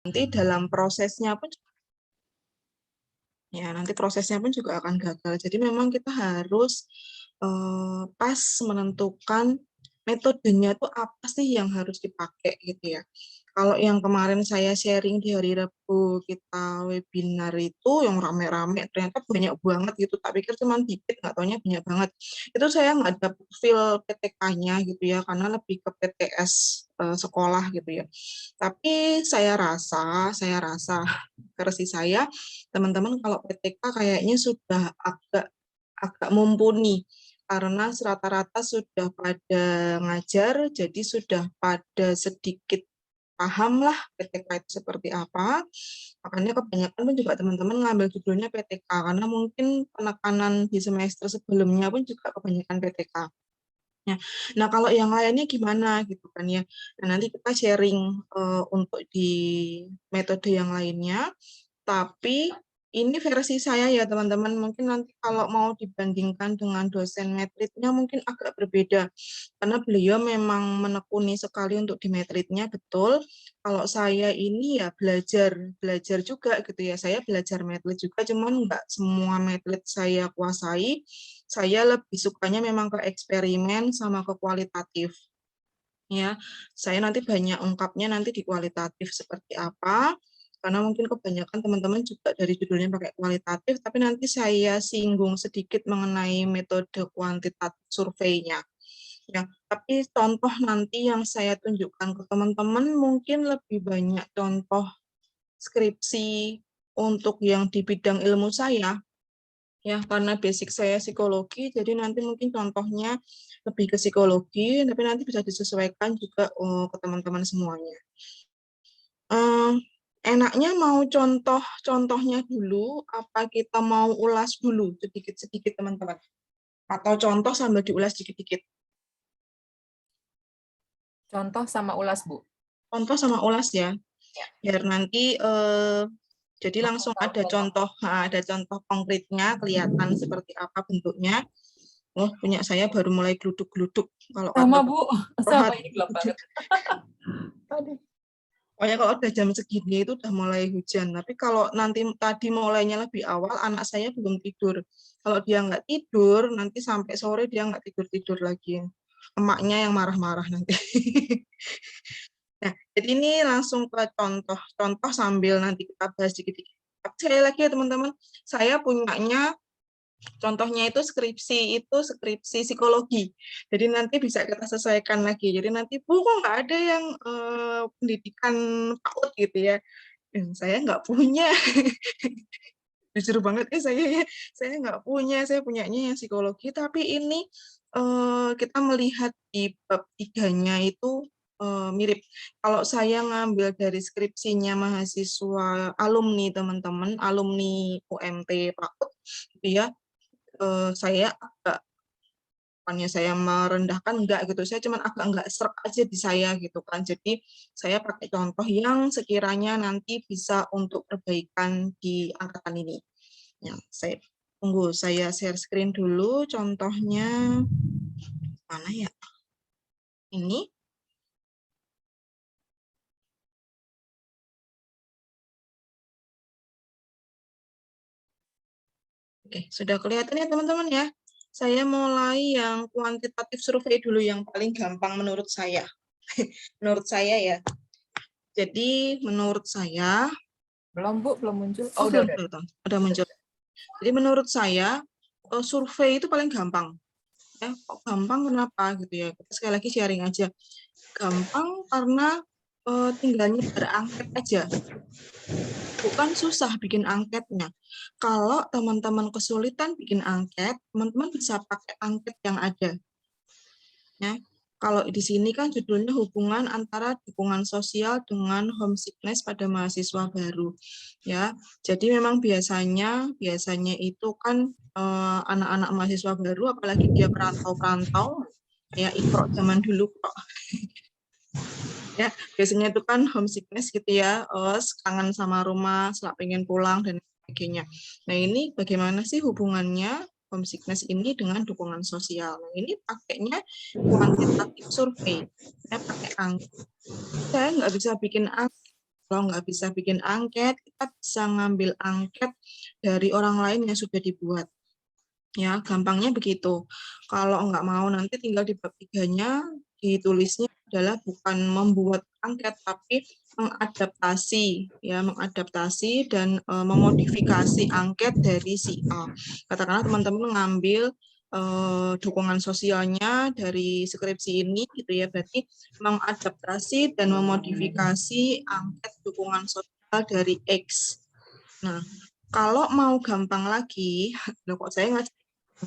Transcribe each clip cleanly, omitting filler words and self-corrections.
nanti dalam prosesnya pun nanti prosesnya pun juga akan gagal. Jadi memang kita harus pas menentukan metodenya itu apa sih yang harus dipakai gitu ya. Kalau yang kemarin saya sharing di hari Rabu kita webinar itu yang rame-rame ternyata banyak banget gitu. Tak pikir cuma dikit, nggak taunya banyak banget. Itu saya nggak ada profil PTK-nya gitu ya, karena lebih ke PTS sekolah gitu ya. Tapi saya rasa versi saya, teman-teman kalau PTK kayaknya sudah agak mumpuni karena rata-rata sudah pada ngajar, jadi sudah pada sedikit paham lah PTK itu seperti apa. Makanya kebanyakan pun juga teman-teman ngambil judulnya PTK, karena mungkin penekanan di semester sebelumnya pun juga kebanyakan PTK. Nah, kalau yang lainnya gimana gitu kan ya. Nah, nanti kita sharing untuk di metode yang lainnya. Tapi ini versi saya ya teman-teman, mungkin nanti kalau mau dibandingkan dengan dosen metritnya mungkin agak berbeda, karena beliau memang menekuni sekali untuk di metritnya, betul. Kalau saya ini ya belajar juga gitu ya, saya belajar metrit juga, cuman nggak semua metrit saya kuasai, saya lebih sukanya memang ke eksperimen sama ke kualitatif. Ya, saya nanti banyak ungkapnya nanti di kualitatif seperti apa, karena mungkin kebanyakan teman-teman juga dari judulnya pakai kualitatif, tapi nanti saya singgung sedikit mengenai metode kuantitatif surveinya. Ya, tapi contoh nanti yang saya tunjukkan ke teman-teman mungkin lebih banyak contoh skripsi untuk yang di bidang ilmu saya, ya karena basic saya psikologi, jadi nanti mungkin contohnya lebih ke psikologi, tapi nanti bisa disesuaikan juga ke teman-teman semuanya. Enaknya mau contohnya dulu, apa kita mau ulas dulu sedikit-sedikit teman-teman? Atau contoh sambil diulas sedikit-sedikit? Contoh sama ulas, Bu. Contoh sama ulas ya, biar nanti jadi langsung ada contoh konkretnya, kelihatan seperti apa bentuknya. Oh, punya saya baru mulai gluduk-gluduk. Kalau Sama, kata Bu. Sama, ini gelap banget. pokoknya kalau udah jam segini itu udah mulai hujan. Tapi kalau nanti tadi mulainya lebih awal, anak saya belum tidur. Kalau dia nggak tidur, nanti sampai sore dia nggak tidur-tidur lagi. Emaknya yang marah-marah nanti. Nah, jadi ini langsung ke contoh sambil nanti kita bahas dikit-dikit. Sekali lagi ya teman-teman, saya punyanya contohnya itu skripsi psikologi. Jadi nanti bisa kita sesuaikan lagi. Jadi nanti Bu kok nggak ada yang pendidikan PAUD gitu ya. Saya nggak punya. Jujur banget saya nggak punya. Saya punyanya yang psikologi. Tapi ini kita melihat di bab 3-nya itu mirip. Kalau saya ngambil dari skripsinya mahasiswa alumni teman-teman, alumni UMT PAUD, gitu ya, saya agak, bukannya saya merendahkan, enggak gitu, saya cuman agak enggak serak aja di saya gitu kan. Jadi saya pakai contoh yang sekiranya nanti bisa untuk perbaikan di angkatan ini. Ya, saya tunggu, saya share screen dulu contohnya. Mana ya? Ini. Oke, sudah kelihatan ya teman-teman ya. Saya mulai yang kuantitatif survei dulu, yang paling gampang menurut saya. Menurut saya ya. Jadi menurut saya, Belum, Bu, belum muncul. oh belum kelihatan, udah muncul. Jadi menurut saya survei itu paling gampang. Ya, kok gampang kenapa gitu ya? Kita sekali lagi sharing aja. Gampang karena tinggal nyebar angket aja. Bukan susah bikin angketnya. Kalau teman-teman kesulitan bikin angket, teman-teman bisa pakai angket yang ada. Ya. Kalau di sini kan judulnya hubungan antara dukungan sosial dengan homesickness pada mahasiswa baru. Ya, jadi memang biasanya itu kan anak-anak mahasiswa baru, apalagi dia perantau-perantau, ya ikro zaman dulu kok. Ya, biasanya itu kan homesickness gitu ya, kangen sama rumah, selak pengen pulang dan sebagainya. Nah, ini bagaimana sih hubungannya homesickness ini dengan dukungan sosial? Nah, ini pakainya kuantitatif survei. Saya pakai angka. Saya nggak bisa bikin angka. Kalau nggak bisa bikin angket, kita bisa ngambil angket dari orang lain yang sudah dibuat. Ya, gampangnya begitu. Kalau nggak mau nanti tinggal di bab 3-nya ditulisnya adalah bukan membuat angket tapi mengadaptasi ya, mengadaptasi dan memodifikasi angket dari si A. Katakanlah teman-teman mengambil dukungan sosialnya dari skripsi ini gitu ya, berarti mengadaptasi dan memodifikasi angket dukungan sosial dari X. Nah, kalau mau gampang lagi, loh kok saya nggak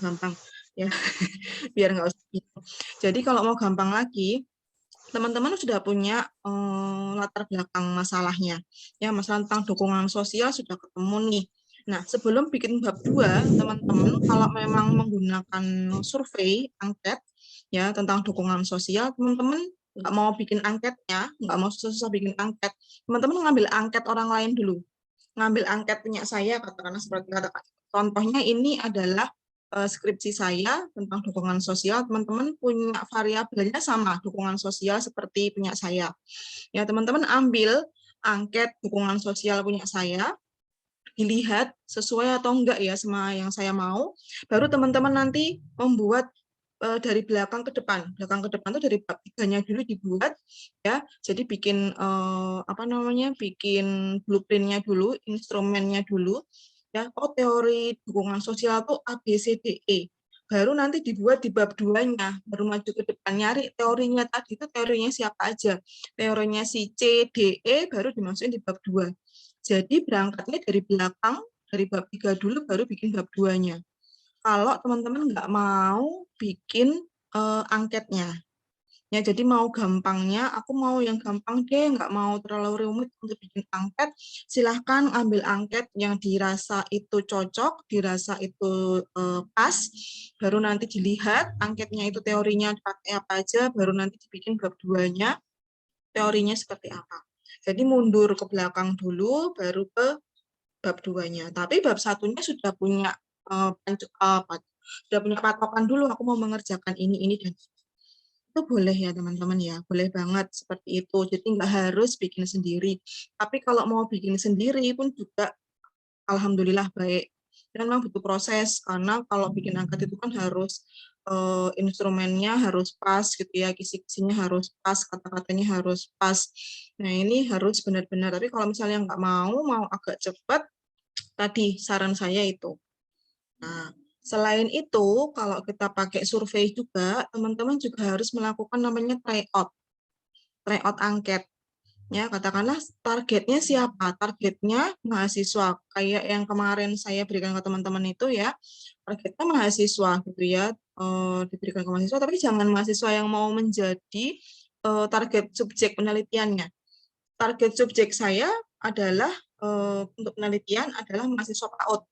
gampang ya, biar nggak usah gitu. Jadi kalau mau gampang lagi, teman-teman sudah punya latar belakang masalahnya. Ya, masalah tentang dukungan sosial sudah ketemu nih. Nah, sebelum bikin bab 2, teman-teman kalau memang menggunakan survei, angket, ya tentang dukungan sosial, teman-teman nggak mau bikin angketnya, nggak mau susah-susah bikin angket, teman-teman ngambil angket orang lain dulu. Ngambil angket punya saya, katakanlah seperti katakan. Contohnya ini adalah skripsi saya tentang dukungan sosial, teman-teman punya variabelnya sama, dukungan sosial seperti punya saya. Ya, teman-teman ambil angket dukungan sosial punya saya, dilihat sesuai atau enggak ya sama yang saya mau, baru teman-teman nanti membuat dari belakang ke depan. Belakang ke depan itu dari bab 3-nya dulu dibuat ya. Jadi bikin bikin blueprint-nya dulu, instrumennya dulu ya. Oh, teori dukungan sosial itu A B C D E. Baru nanti dibuat di bab 2-nya, baru maju ke depan nyari teorinya tadi itu teorinya siapa aja. Teorinya si C, D, E baru dimasukin di bab 2. Jadi berangkatnya dari belakang, dari bab 3 dulu baru bikin bab 2-nya. Kalau teman-teman nggak mau bikin angketnya. Ya, jadi mau gampangnya, aku mau yang gampang deh, nggak mau terlalu rumit untuk bikin angket, silahkan ambil angket yang dirasa itu cocok, dirasa itu pas, baru nanti dilihat angketnya itu teorinya pakai apa aja, baru nanti dibikin bab 2-nya, teorinya seperti apa. Jadi mundur ke belakang dulu, baru ke bab 2-nya. Tapi bab 1-nya sudah punya sudah punya patokan dulu, aku mau mengerjakan ini, dan itu boleh ya teman-teman ya, boleh banget seperti itu. Jadi nggak harus bikin sendiri. Tapi kalau mau bikin sendiri pun juga alhamdulillah baik. Dan memang butuh proses, karena kalau bikin angkat itu kan harus instrumennya harus pas gitu ya, kisi-kisinya harus pas, kata-katanya harus pas. Nah ini harus benar-benar, tapi kalau misalnya nggak mau agak cepat, tadi saran saya itu. Nah, selain itu, kalau kita pakai survei juga, teman-teman juga harus melakukan namanya tryout angket. Ya, katakanlah targetnya siapa? Targetnya mahasiswa. Kayak yang kemarin saya berikan ke teman-teman itu ya, targetnya mahasiswa gitu ya, diberikan ke mahasiswa, tapi jangan mahasiswa yang mau menjadi target subjek penelitiannya. Target subjek saya adalah untuk penelitian adalah mahasiswa PAUD.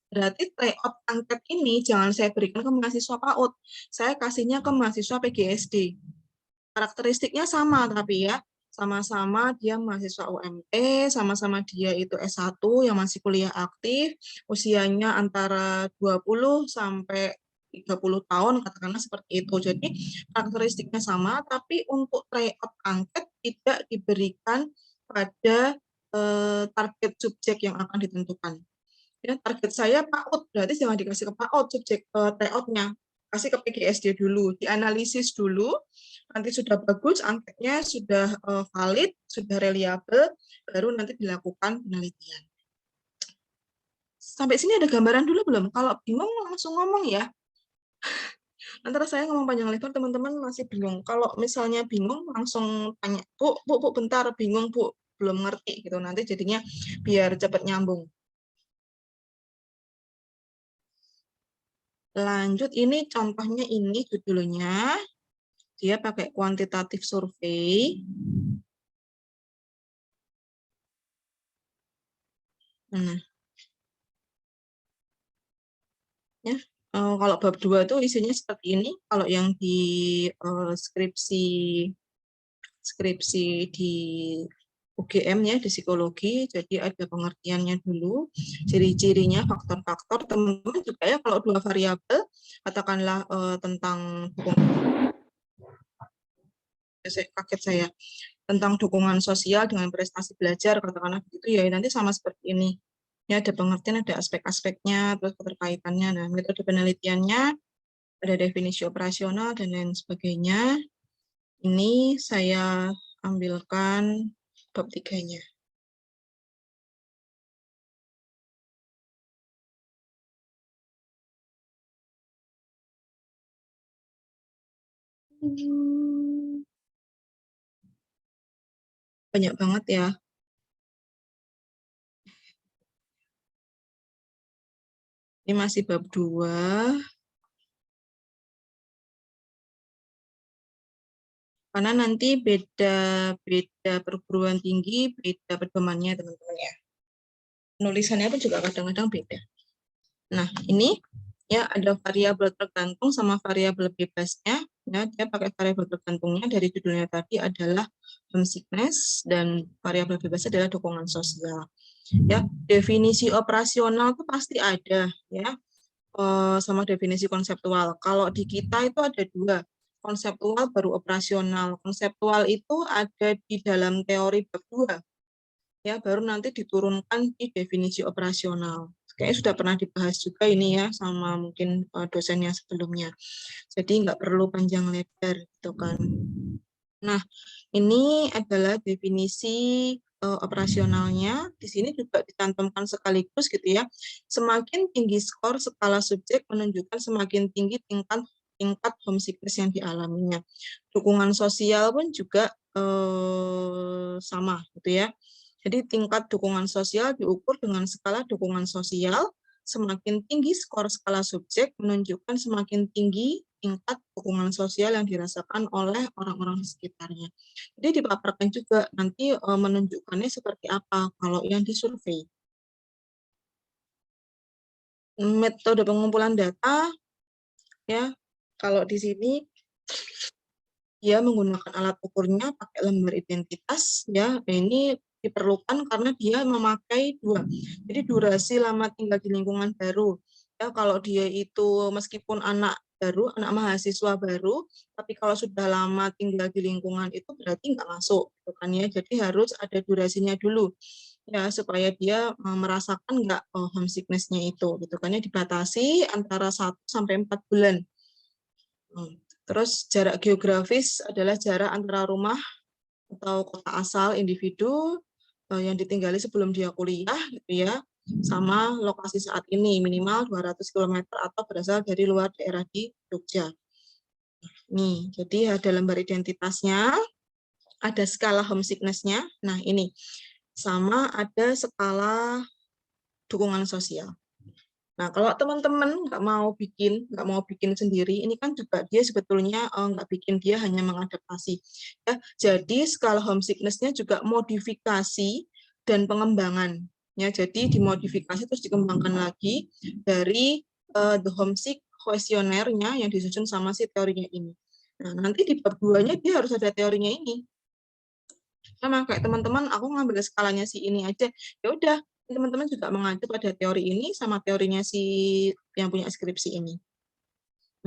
Berarti tryout angket ini jangan saya berikan ke mahasiswa PAUD, saya kasihnya ke mahasiswa PGSD. Karakteristiknya sama tapi ya, sama-sama dia mahasiswa UMT, sama-sama dia itu S1 yang masih kuliah aktif, usianya antara 20 sampai 30 tahun, katakanlah seperti itu. Jadi karakteristiknya sama, tapi untuk tryout angket tidak diberikan pada target subjek yang akan ditentukan. Ya, target saya PAUD, berarti jangan dikasih ke PAUD subjek tryout-nya, kasih ke PGSD dulu, dianalisis dulu, nanti sudah bagus, angketnya sudah valid, sudah reliable, baru nanti dilakukan penelitian. Sampai sini ada gambaran dulu belum? Kalau bingung langsung ngomong ya. Antara saya ngomong panjang lebar, teman-teman masih bingung. Kalau misalnya bingung, langsung tanya, Bu, bentar, bingung, Bu, belum ngerti gitu. Nanti jadinya biar cepat nyambung. Lanjut, ini contohnya ini judulnya, dia pakai kuantitatif survei. Nah, ya, kalau bab 2 itu isinya seperti ini. Kalau yang di skripsi di UGM ya, di psikologi, jadi ada pengertiannya dulu, ciri-cirinya, faktor-faktor, teman-teman juga ya kalau dua variabel, katakanlah tentang kaget saya, tentang dukungan sosial dengan prestasi belajar, katakanlah begitu ya, nanti sama seperti ini. Ya, ada pengertian, ada aspek-aspeknya, terus keterkaitannya. Nah, metode penelitiannya, ada definisi operasional, dan lain sebagainya. Ini saya ambilkan bab 3-nya. Banyak banget ya. Ini masih bab 2. Karena nanti beda perguruan tinggi, beda pedomannya teman-teman ya. Penulisannya pun juga kadang-kadang beda. Nah, ini ya ada variabel tergantung sama variabel bebasnya. Ya, dia pakai variabel tergantungnya dari judulnya tadi adalah homesickness dan variabel bebasnya adalah dukungan sosial. Ya, definisi operasional itu pasti ada ya. Sama definisi konseptual. Kalau di kita itu ada 2, konseptual baru operasional. Konseptual itu ada di dalam teori bab 2, ya baru nanti diturunkan di definisi operasional. Kayaknya sudah pernah dibahas juga ini ya sama mungkin dosen yang sebelumnya. Jadi nggak perlu panjang lebar gitu kan. Nah, ini adalah definisi operasionalnya. Di sini juga dicantumkan sekaligus gitu ya. Semakin tinggi skor skala subjek menunjukkan semakin tinggi tingkat homesickness yang dialaminya. Dukungan sosial pun juga sama gitu ya. Jadi tingkat dukungan sosial diukur dengan skala dukungan sosial. Semakin tinggi skor skala subjek menunjukkan semakin tinggi tingkat dukungan sosial yang dirasakan oleh orang-orang di sekitarnya. Jadi dipaparkan juga nanti menunjukkannya seperti apa kalau yang disurvei. Metode pengumpulan data ya, kalau di sini dia menggunakan alat ukurnya pakai lembar identitas ya. Ini diperlukan karena dia memakai 2. Jadi durasi lama tinggal di lingkungan baru. Ya, kalau dia itu meskipun anak baru, anak mahasiswa baru, tapi kalau sudah lama tinggal di lingkungan itu berarti nggak masuk, gitu kan ya. Jadi harus ada durasinya dulu, ya supaya dia merasakan nggak homesickness-nya itu, gitu kan ya. Dibatasi antara 1 sampai 4 bulan. Terus jarak geografis adalah jarak antara rumah atau kota asal individu yang ditinggali sebelum dia kuliah gitu ya, sama lokasi saat ini minimal 200 km atau berasal dari luar daerah di Jogja. Nih, jadi ada lembar identitasnya, ada skala homesickness-nya. Nah, ini sama ada skala dukungan sosial. Nah, kalau teman-teman nggak mau bikin sendiri, ini kan juga dia sebetulnya nggak bikin, dia hanya mengadaptasi. Ya, jadi skala homesickness-nya juga modifikasi dan pengembangan. Ya, jadi dimodifikasi terus dikembangkan lagi dari the homesick questionnaire-nya yang disusun sama si teorinya ini. Nah, nanti di bab 2-nya dia harus ada teorinya ini. Sama kayak teman-teman, aku ngambil skalanya si ini aja. Ya udah, teman-teman juga mengacu pada teori ini sama teorinya si yang punya skripsi ini.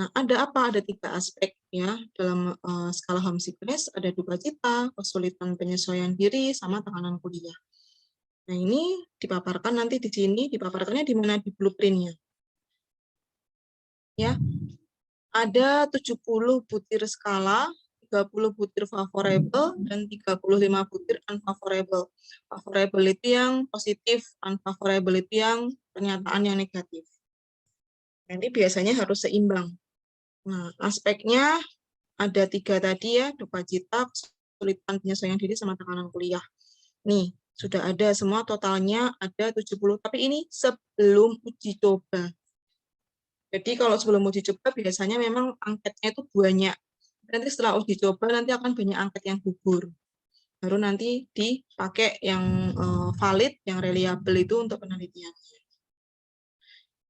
Nah, ada apa? Ada 3 aspek ya dalam skala homesickness, ada duka cita, kesulitan penyesuaian diri, sama tekanan kuliah. Nah, ini dipaparkan nanti di sini, dipaparkannya di mana di blueprint-nya. Ya. Ada 70 butir skala, 30 butir favorable, dan 35 butir unfavorable. Favorable itu yang positif, unfavorable itu yang pernyataan yang negatif. Nanti biasanya harus seimbang. Nah, aspeknya ada 3 tadi ya, duka cita, kesulitan penyesuaian diri, sama tekanan kuliah. Nih, sudah ada semua, totalnya ada 70, tapi ini sebelum uji coba. Jadi kalau sebelum uji coba biasanya memang angketnya itu banyak. Nanti setelah uji coba nanti akan banyak angket yang gugur. Baru nanti dipakai yang valid, yang reliable itu untuk penelitian.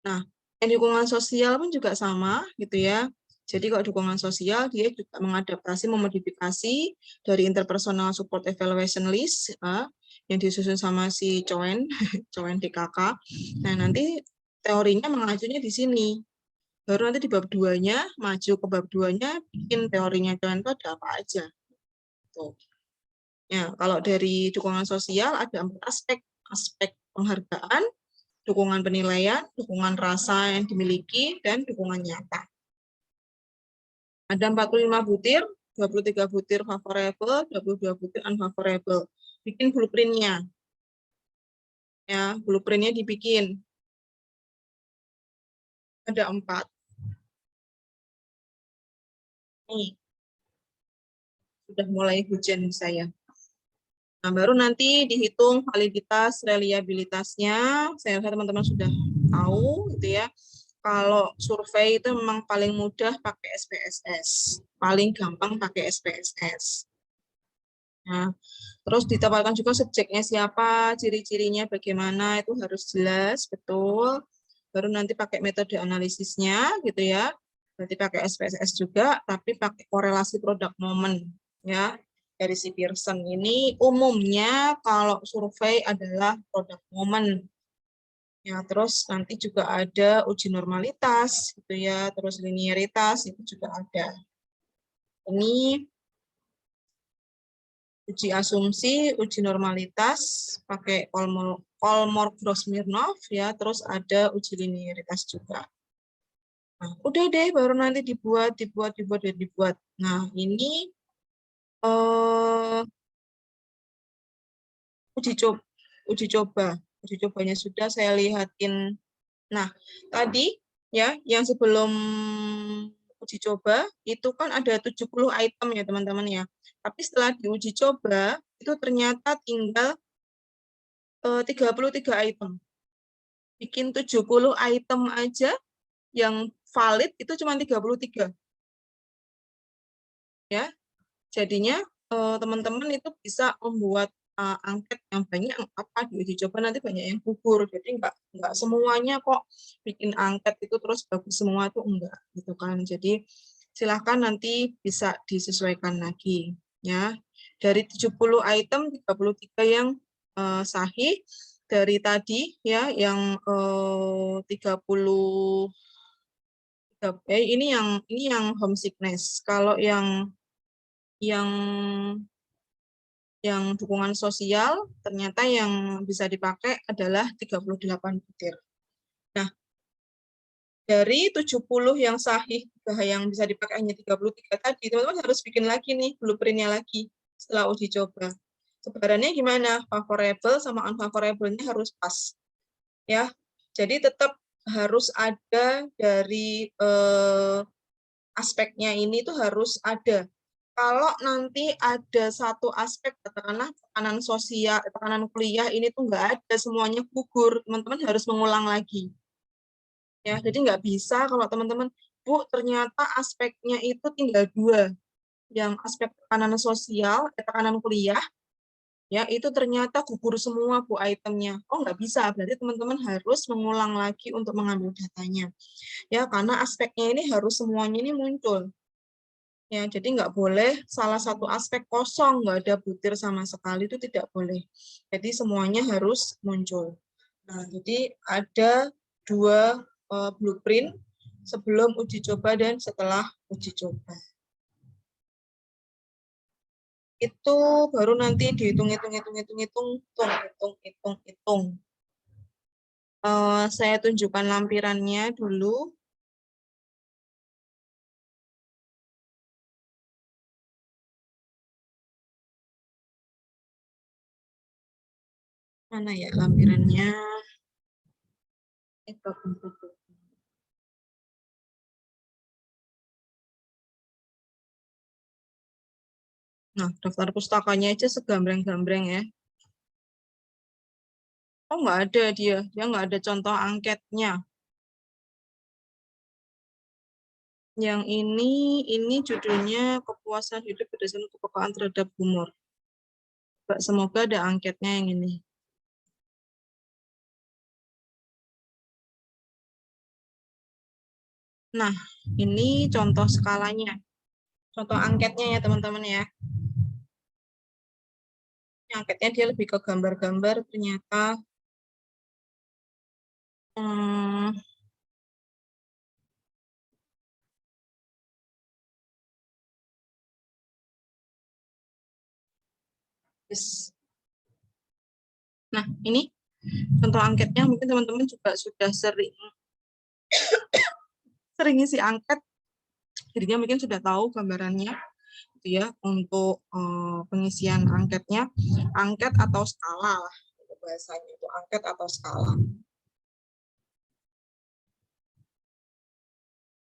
Nah, yang dukungan sosial pun juga sama gitu ya. Jadi kalau dukungan sosial dia juga mengadaptasi, memodifikasi dari interpersonal support evaluation list yang disusun sama si Coen, Coen DKK. Nah, nanti teorinya mengacunya di sini. Baru nanti di bab 2-nya, maju ke bab 2-nya, bikin teorinya contoh ada apa aja. Tuh. Ya, kalau dari dukungan sosial ada 4 aspek. Aspek penghargaan, dukungan penilaian, dukungan rasa yang dimiliki, dan dukungan nyata. Ada 45 butir, 23 butir favorable, 22 butir unfavorable. Bikin blueprint-nya. Ya, blueprint-nya dibikin. Ada 4. Nih, sudah mulai hujan saya. Nah, baru nanti dihitung validitas reliabilitasnya. Saya rasa teman-teman sudah tahu gitu ya. Kalau survei itu memang paling mudah pakai SPSS. Paling gampang pakai SPSS. Nah, terus ditambahkan juga subjeknya siapa, ciri-cirinya bagaimana, itu harus jelas, betul. Baru nanti pakai metode analisisnya gitu ya. Berarti pakai SPSS juga, tapi pakai korelasi produk momen ya. Dari si Pearson ini umumnya kalau survei adalah produk momen. Ya, terus nanti juga ada uji normalitas gitu ya, terus linearitas itu juga ada. Ini uji asumsi, uji normalitas pakai Kolmogorov-Smirnov ya, terus ada uji linearitas juga. Nah, udah deh baru nanti dibuat. Nah, ini uji coba. Uji cobanya sudah saya lihatin. Nah, tadi ya yang sebelum uji coba itu kan ada 70 item ya, teman-teman ya. Tapi setelah diuji coba itu ternyata tinggal 33 item. Bikin 70 item aja yang valid itu cuma 33. Ya. Jadinya teman-teman itu bisa membuat angket yang banyak apa diuji coba nanti banyak yang gugur. Jadi enggak semuanya kok bikin angket itu terus bagus semua tuh enggak gitu kan. Jadi silahkan nanti bisa disesuaikan lagi ya. Dari 70 item 33 yang sahih, dari tadi ya yang 30 ini yang homesickness. Kalau yang dukungan sosial ternyata yang bisa dipakai adalah 38 butir. Nah, dari 70 yang sahih yang bisa dipakai hanya 33 tadi, teman-teman harus bikin lagi nih blueprint-nya lagi setelah uji coba. Sebarannya gimana? Favorable sama unfavorable-nya harus pas. Ya. Jadi tetap harus ada dari aspeknya ini tuh harus ada. Kalau nanti ada satu aspek, katakanlah tekanan sosial, tekanan kuliah ini tuh nggak ada, semuanya gugur, teman-teman harus mengulang lagi. Ya, jadi nggak bisa kalau teman-teman, Bu, ternyata aspeknya itu tinggal 2. Yang aspek tekanan sosial, tekanan kuliah, ya itu ternyata gugur semua, Bu, itemnya. Oh, nggak bisa, berarti teman-teman harus mengulang lagi untuk mengambil datanya. Ya, karena aspeknya ini harus semuanya ini muncul. Ya, jadi nggak boleh salah satu aspek kosong, nggak ada butir sama sekali, itu tidak boleh. Jadi semuanya harus muncul. Nah, jadi ada 2 blueprint sebelum uji coba dan setelah uji coba. Itu baru nanti dihitung. Saya tunjukkan lampirannya dulu. Mana ya lampirannya? Nah, daftar pustakanya aja segambreng-gambreng ya. Oh, nggak ada dia nggak ada contoh angketnya. Yang ini judulnya kepuasan hidup berdasarkan kepekaan terhadap humor. Semoga ada angketnya yang ini. Nah, ini contoh skalanya. Contoh angketnya ya teman-teman ya. Ini angketnya dia lebih ke gambar-gambar ternyata. Yes. Nah, ini contoh angketnya mungkin teman-teman juga sudah sering isi angket, jadinya mungkin sudah tahu gambarannya gitu ya untuk pengisian angketnya, angket atau skala lah bahasanya itu, angket atau skala.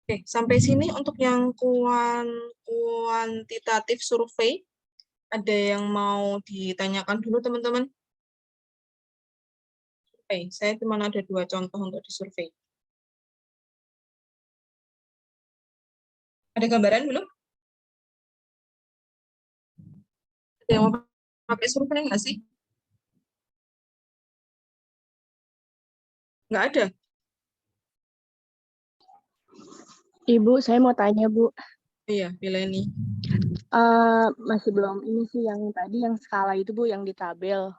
Oke, sampai sini untuk yang kuantitatif survei. Ada yang mau ditanyakan dulu teman-teman? Oke, saya cuma ada 2 contoh untuk disurvei. Ada gambaran belum? Ada yang mau pakai survei nggak sih? Nggak ada? Ibu, saya mau tanya, Bu. Iya, Bileni. Masih belum ini sih yang tadi yang skala itu, Bu, yang di tabel.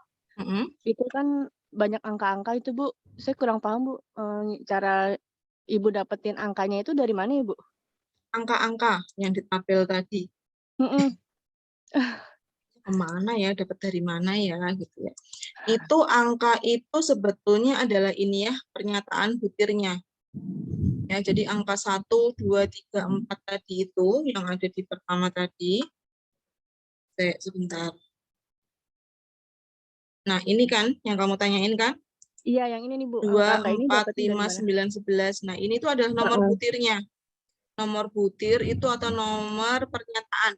Itu kan banyak angka-angka itu, Bu. Saya kurang paham, Bu. Cara Ibu dapetin angkanya itu dari mana, Ibu? Angka-angka yang di tabel tadi. Kemana ya, dapat dari mana ya, gitu ya. Itu angka itu sebetulnya adalah ini ya, pernyataan butirnya. Ya, jadi angka 1, 2, 3, 4 tadi itu yang ada di pertama tadi. Sebentar. Nah, ini kan yang kamu tanyain kan? Iya, yang ini nih, Bu. 2, Angka ini 4, dapetin dari 5, mana? 9, 11. Nah, ini tuh adalah nomor butirnya. Nomor butir itu atau nomor pernyataan.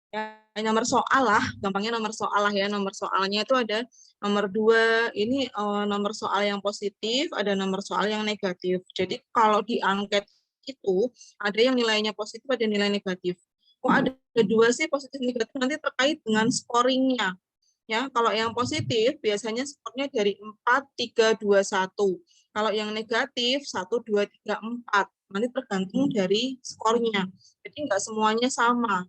Ya, nomor soal lah, gampangnya nomor soal lah ya. Nomor soalnya itu ada nomor 2, ini nomor soal yang positif, ada nomor soal yang negatif. Jadi kalau di angket itu ada yang nilainya positif, ada nilai negatif. Kok ada 2 sih positif negatif, nanti terkait dengan scoringnya. Ya, kalau yang positif biasanya skornya dari 4, 3, 2, 1. Kalau yang negatif 1, 2, 3, 4. Nanti tergantung dari skornya. Jadi nggak semuanya sama.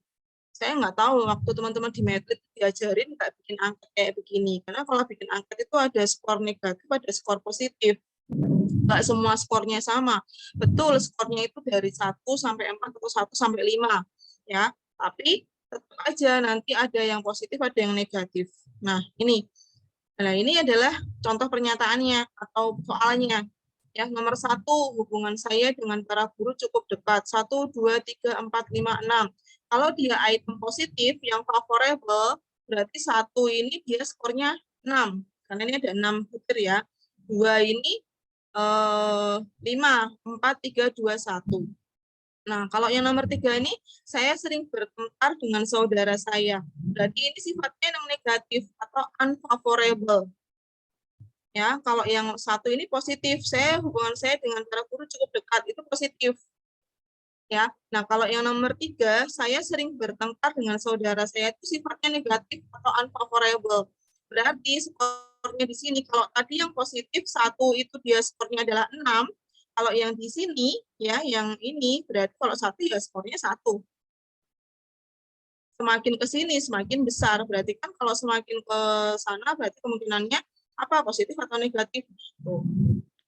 Saya nggak tahu waktu teman-teman di Medlit diajarin nggak bikin angket kayak begini. Karena kalau bikin angket itu ada skor negatif, ada skor positif. Nggak semua skornya sama. Betul, skornya itu dari 1 sampai 4 atau 1 sampai 5. Ya, tapi tetap aja nanti ada yang positif, ada yang negatif. Nah, ini. Nah, ini adalah contoh pernyataannya atau soalnya. Ya, nomor 1, hubungan saya dengan para guru cukup dekat. 1, 2, 3, 4, 5, 6. Kalau dia item positif yang favorable, berarti 1 ini dia skornya 6. Karena ini ada 6 butir ya. 2 ini 5, 4, 3, 2, 1. Nah, kalau yang nomor 3 ini, saya sering bertengkar dengan saudara saya. Berarti ini sifatnya yang negatif atau unfavorable. Ya, kalau yang 1 ini positif, hubungan saya dengan para guru cukup dekat, itu positif. Ya, nah kalau yang nomor 3, saya sering bertengkar dengan saudara saya itu sifatnya negatif atau unfavorable. Berarti skornya di sini, kalau tadi yang positif 1 itu dia skornya adalah 6, kalau yang di sini, ya yang ini, berarti kalau 1 ya skornya 1. Semakin ke sini, semakin besar. Berarti kan kalau semakin ke sana, berarti kemungkinannya apa, positif atau negatif. Gitu.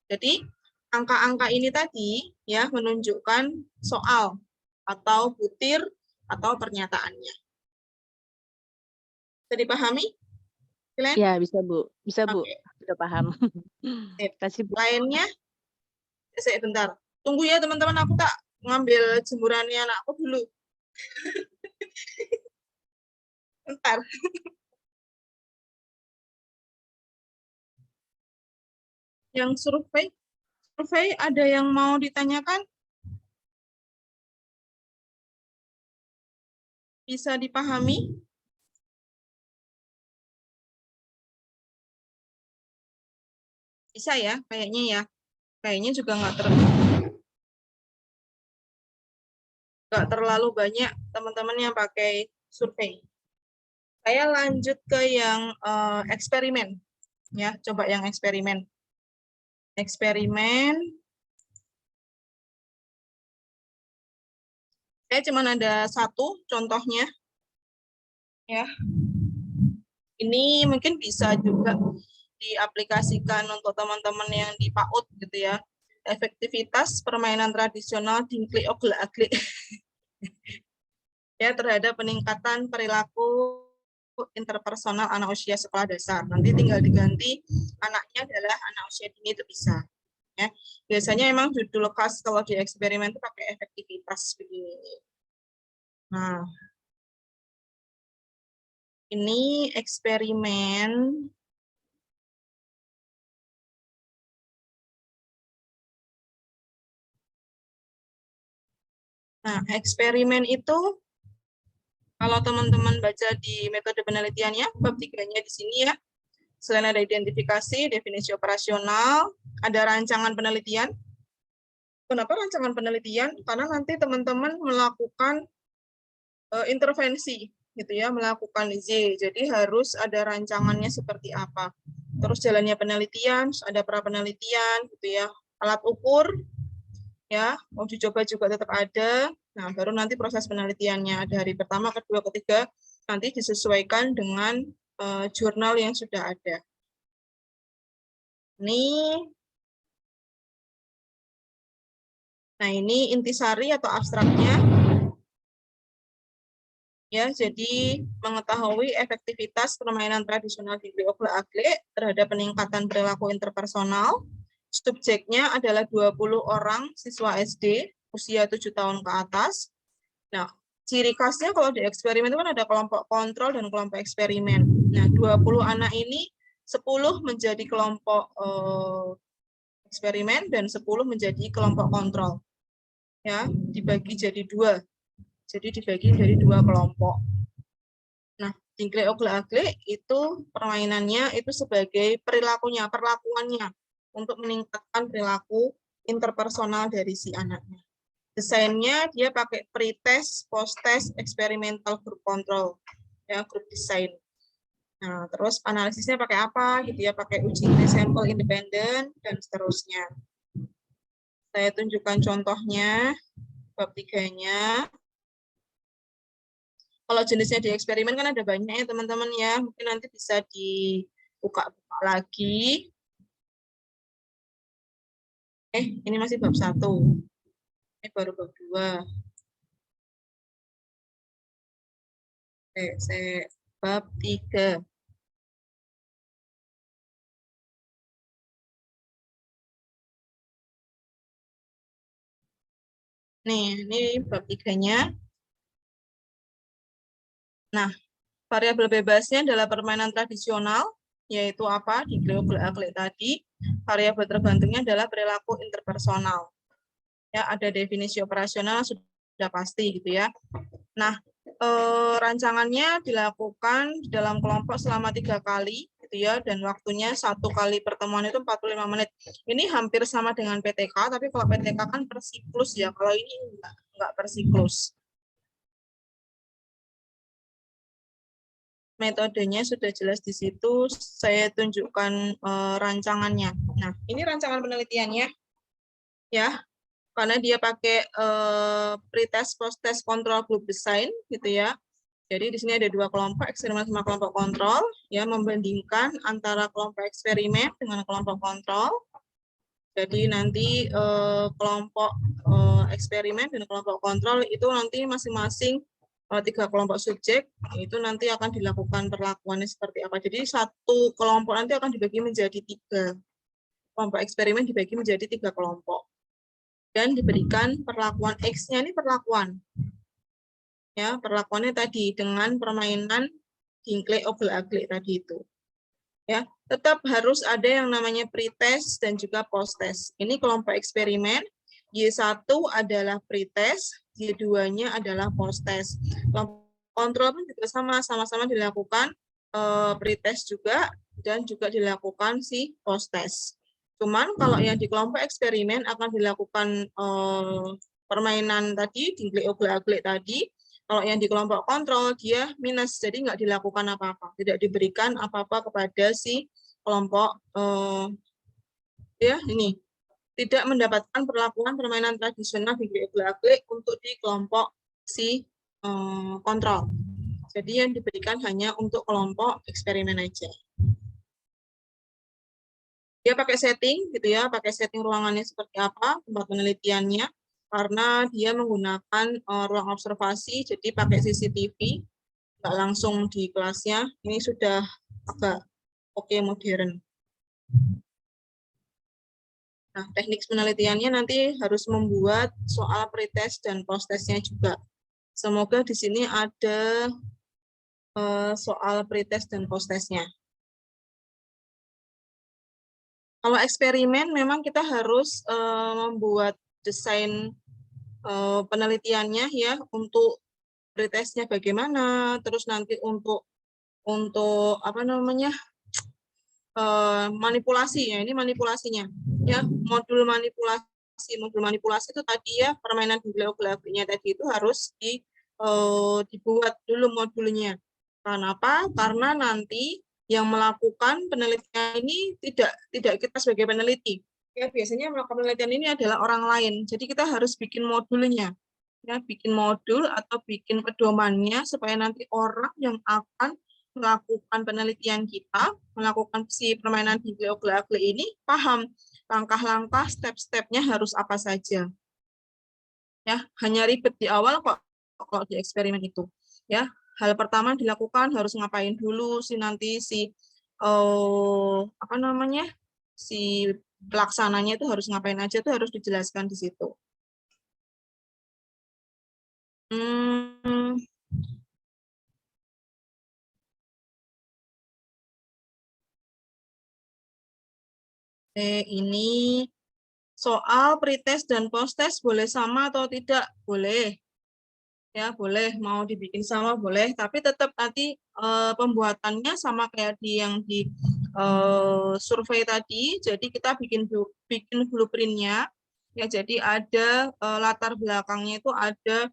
Jadi, angka-angka ini tadi ya menunjukkan soal atau butir atau pernyataannya. Bisa dipahami? Glenn? Ya, bisa, Bu. Bisa, Bu. Oke. Sudah paham. Kasih, Bu. Lainnya, saya bentar. Tunggu ya teman-teman, aku tak ngambil jemurannya anakku dulu. Bentar. Yang survei ada yang mau ditanyakan? Bisa dipahami? Bisa ya, kayaknya ya. Kayaknya juga nggak terlalu banyak teman-teman yang pakai survei. Saya lanjut ke yang eksperimen. Ya, coba yang eksperimen. Eksperimen. Saya cuma ada 1 contohnya. Ya. Ini mungkin bisa juga diaplikasikan untuk teman-teman yang di PAUD gitu ya. Efektivitas permainan tradisional dingklik oglak-aglik. Ya, terhadap peningkatan perilaku interpersonal anak usia sekolah dasar. Nanti tinggal diganti anaknya adalah anak usia dini itu bisa. Ya. Biasanya emang judul khas kalau di eksperimen itu pakai efektivitas begini. Nah, ini eksperimen itu kalau teman-teman baca di metode penelitiannya, bab 3-nya di sini ya. Selain ada identifikasi, definisi operasional, ada rancangan penelitian. Kenapa rancangan penelitian? Karena nanti teman-teman melakukan intervensi, gitu ya, melakukan Z. Jadi harus ada rancangannya seperti apa. Terus jalannya penelitian, ada pra penelitian, gitu ya. Alat ukur, ya, mau dicoba juga tetap ada. Nah, baru nanti proses penelitiannya ada hari pertama, kedua, ketiga, nanti disesuaikan dengan jurnal yang sudah ada. Nah, ini intisari atau abstraknya. Ya, jadi mengetahui efektivitas permainan tradisional di Ogle-Agle terhadap peningkatan perilaku interpersonal. Subjeknya adalah 20 orang siswa SD usia 7 tahun ke atas. Nah, ciri khasnya kalau di eksperimen itu kan ada kelompok kontrol dan kelompok eksperimen. Nah, 20 anak ini 10 menjadi kelompok eksperimen dan 10 menjadi kelompok kontrol. Ya, dibagi jadi 2. Jadi dibagi dari 2 kelompok. Nah, Dinkley Ogle-Agle itu permainannya itu sebagai perlakuannya untuk meningkatkan perilaku interpersonal dari si anaknya. Desainnya dia pakai pre-test, post-test, experimental group control, ya, group design. Nah, terus analisisnya pakai apa gitu ya, pakai uji sampel independen dan seterusnya. Saya tunjukkan contohnya bab 3-nya. Kalau jenisnya di eksperimen kan ada banyak ya teman-teman ya, mungkin nanti bisa dibuka-buka lagi. Ini masih bab 1. Ini baru bab 2. Saya bab 3. Nih, ini bab 3-nya. Nah, variabel bebasnya adalah permainan tradisional, yaitu apa? Di Ogle-Agle tadi. Variabel terbantungnya adalah perilaku interpersonal. Ya, ada definisi operasional sudah pasti gitu ya. Nah, rancangannya dilakukan dalam kelompok selama 3 kali gitu ya, dan waktunya 1 kali pertemuan itu 45 menit. Ini hampir sama dengan PTK, tapi kalau PTK kan per siklus ya, kalau ini enggak per siklus. Metodenya sudah jelas di situ, saya tunjukkan rancangannya. Nah, ini rancangan penelitiannya ya. Karena dia pakai pre-test, post-test, control group design gitu ya. Jadi di sini ada 2 kelompok, eksperimen sama kelompok kontrol, ya, membandingkan antara kelompok eksperimen dengan kelompok kontrol. Jadi nanti kelompok eksperimen dan kelompok kontrol itu nanti masing-masing 3 kelompok subjek, itu nanti akan dilakukan perlakuannya seperti apa. Jadi 1 kelompok nanti akan dibagi menjadi 3. Kelompok eksperimen dibagi menjadi 3 kelompok. Dan diberikan perlakuan X-nya, ini perlakuan. Ya, perlakuannya tadi dengan permainan Dinkley Ogle-Agle tadi itu. Ya, tetap harus ada yang namanya pre-test dan juga post-test. Ini kelompok eksperimen, Y1 adalah pre-test, Y2-nya adalah post-test. Kelompok kontrol pun juga sama-sama dilakukan pre-test juga dan juga dilakukan si post-test. Cuman kalau yang di kelompok eksperimen akan dilakukan permainan tadi, Dinkley Ogle-Agle tadi. Kalau yang di kelompok kontrol dia minus, jadi nggak dilakukan apa-apa, tidak diberikan apa-apa kepada si kelompok ya ini tidak mendapatkan perlakuan permainan tradisional di Ogle-Agle untuk di kelompok si kontrol. Jadi yang diberikan hanya untuk kelompok eksperimen aja. Dia pakai setting gitu ya, pakai setting ruangannya seperti apa, tempat penelitiannya. Karena dia menggunakan ruang observasi, jadi pakai CCTV, nggak langsung di kelasnya, ini sudah agak oke modern. Nah, teknik penelitiannya nanti harus membuat soal pretest dan posttestnya juga. Semoga di sini ada soal pretest dan posttestnya. Kalau eksperimen memang kita harus membuat desain penelitiannya ya untuk pretestnya bagaimana, terus nanti untuk apa namanya manipulasi ya, ini manipulasinya ya, modul manipulasi itu tadi ya, permainan bibliografinya tadi itu harus dibuat dulu modulnya. Kenapa? Karena nanti yang melakukan penelitian ini tidak kita sebagai peneliti. Ya, biasanya melakukan penelitian ini adalah orang lain. Jadi kita harus bikin modulnya. Ya, bikin modul atau bikin pedomannya supaya nanti orang yang akan melakukan penelitian kita, melakukan si permainan bibliografi ini paham langkah-langkah, step-stepnya harus apa saja. Ya, hanya ribet di awal kok kalau di eksperimen itu. Ya, hal pertama dilakukan harus ngapain dulu si nanti apa namanya si pelaksananya itu harus ngapain aja itu harus dijelaskan di situ. Ini soal pretest dan posttest boleh sama atau tidak? Boleh. Ya, boleh. Mau dibikin sama boleh, tapi tetap nanti pembuatannya sama kayak yang di survei tadi. Jadi kita bikin blueprint-nya. Ya, jadi ada latar belakangnya itu ada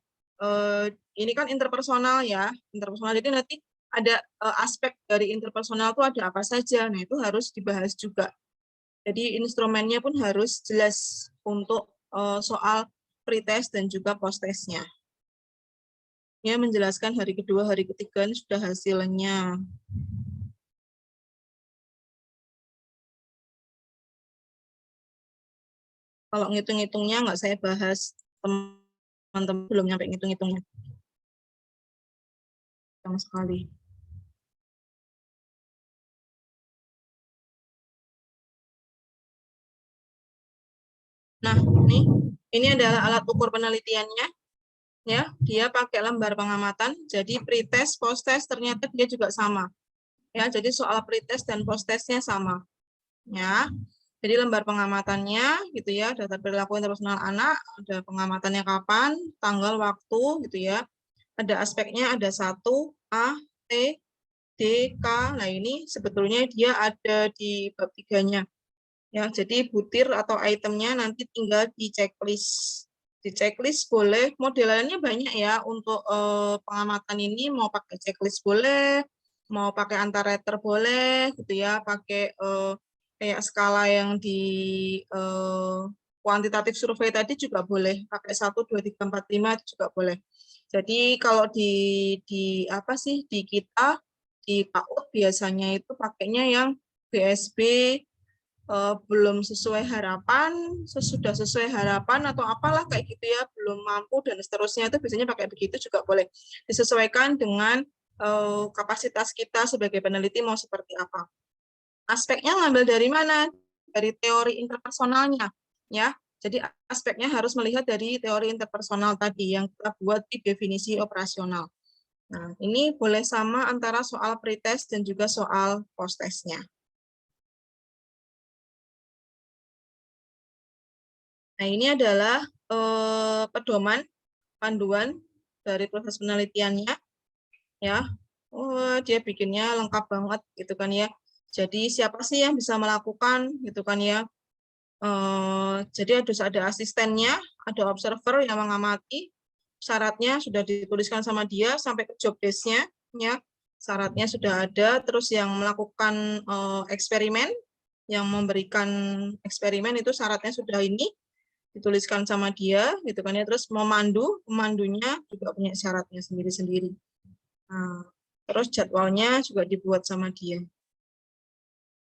ini kan interpersonal ya, interpersonal. Jadi nanti ada aspek dari interpersonal itu ada apa saja. Nah, itu harus dibahas juga. Jadi instrumennya pun harus jelas untuk soal pretest dan juga posttestnya. Ya, menjelaskan hari kedua, hari ketiga ini sudah hasilnya. Kalau ngitung-ngitungnya nggak saya bahas, teman-teman belum nyampe ngitung-ngitungnya sama sekali. Nah, ini adalah alat ukur penelitiannya. Ya, dia pakai lembar pengamatan. Jadi pretest, posttest ternyata dia juga sama. Ya, jadi soal pretest dan posttestnya sama. Ya, jadi lembar pengamatannya gitu ya, data perilaku interpersonal anak, ada pengamatannya kapan, tanggal, waktu gitu ya. Ada aspeknya, ada 1, A, T, D, K. Nah, ini sebetulnya dia ada di bab 3-nya. Ya, jadi butir atau itemnya nanti tinggal di checklist. Di checklist boleh, modelannya banyak ya untuk pengamatan ini, mau pakai checklist boleh, mau pakai antar-rater boleh, gitu ya, pakai kayak skala yang di kuantitatif survei tadi juga boleh, pakai 1, 2, 3, 4, 5 juga boleh. Jadi kalau di apa sih di kita di PAUD biasanya itu pakainya yang BSB belum sesuai harapan, sesudah sesuai harapan atau apalah kayak gitu ya, belum mampu dan seterusnya itu biasanya pakai begitu juga boleh. Disesuaikan dengan kapasitas kita sebagai peneliti mau seperti apa. Aspeknya ngambil dari mana? Dari teori interpersonalnya, ya. Jadi aspeknya harus melihat dari teori interpersonal tadi yang kita buat di definisi operasional. Nah, ini boleh sama antara soal pretest dan juga soal posttestnya. Nah, ini adalah pedoman panduan dari proses penelitiannya, ya. Oh, dia bikinnya lengkap banget, gitu kan ya. Jadi siapa sih yang bisa melakukan, gitu kan ya. Jadi ada asistennya, ada observer yang mengamati. Syaratnya sudah dituliskan sama dia sampai ke job desk-nya, ya. Syaratnya sudah ada. Terus yang melakukan eksperimen, yang memberikan eksperimen itu syaratnya sudah ini dituliskan sama dia, gitu kan ya. Terus pemandunya juga punya syaratnya sendiri-sendiri. Nah, terus jadwalnya juga dibuat sama dia.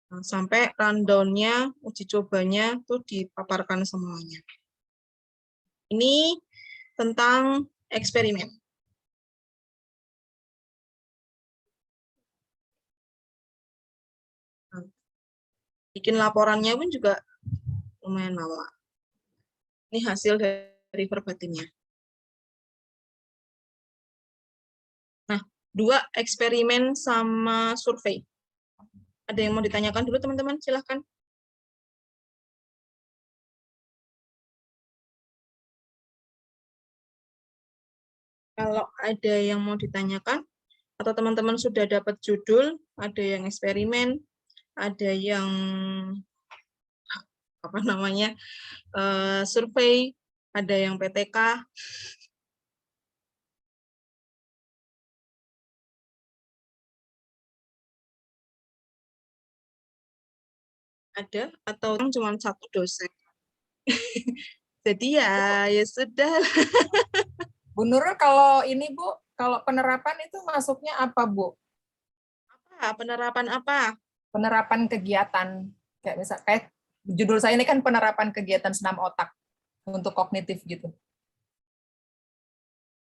Nah, sampai rundown-nya, uji cobanya tuh dipaparkan semuanya. Ini tentang eksperimen. Bikin laporannya pun juga lumayan lama. Ini hasil dari verbatimnya. Nah, 2 eksperimen sama survei. Ada yang mau ditanyakan dulu teman-teman? Silahkan. Kalau ada yang mau ditanyakan, atau teman-teman sudah dapat judul, ada yang eksperimen, ada yang apa namanya survei, ada yang PTK. Ada atau cuma 1 dosen. Jadi ya sudah. Bu Nurul, kalau ini Bu, kalau penerapan itu masuknya apa Bu? Penerapan apa? Penerapan kegiatan. Kayak judul saya ini kan penerapan kegiatan senam otak untuk kognitif gitu.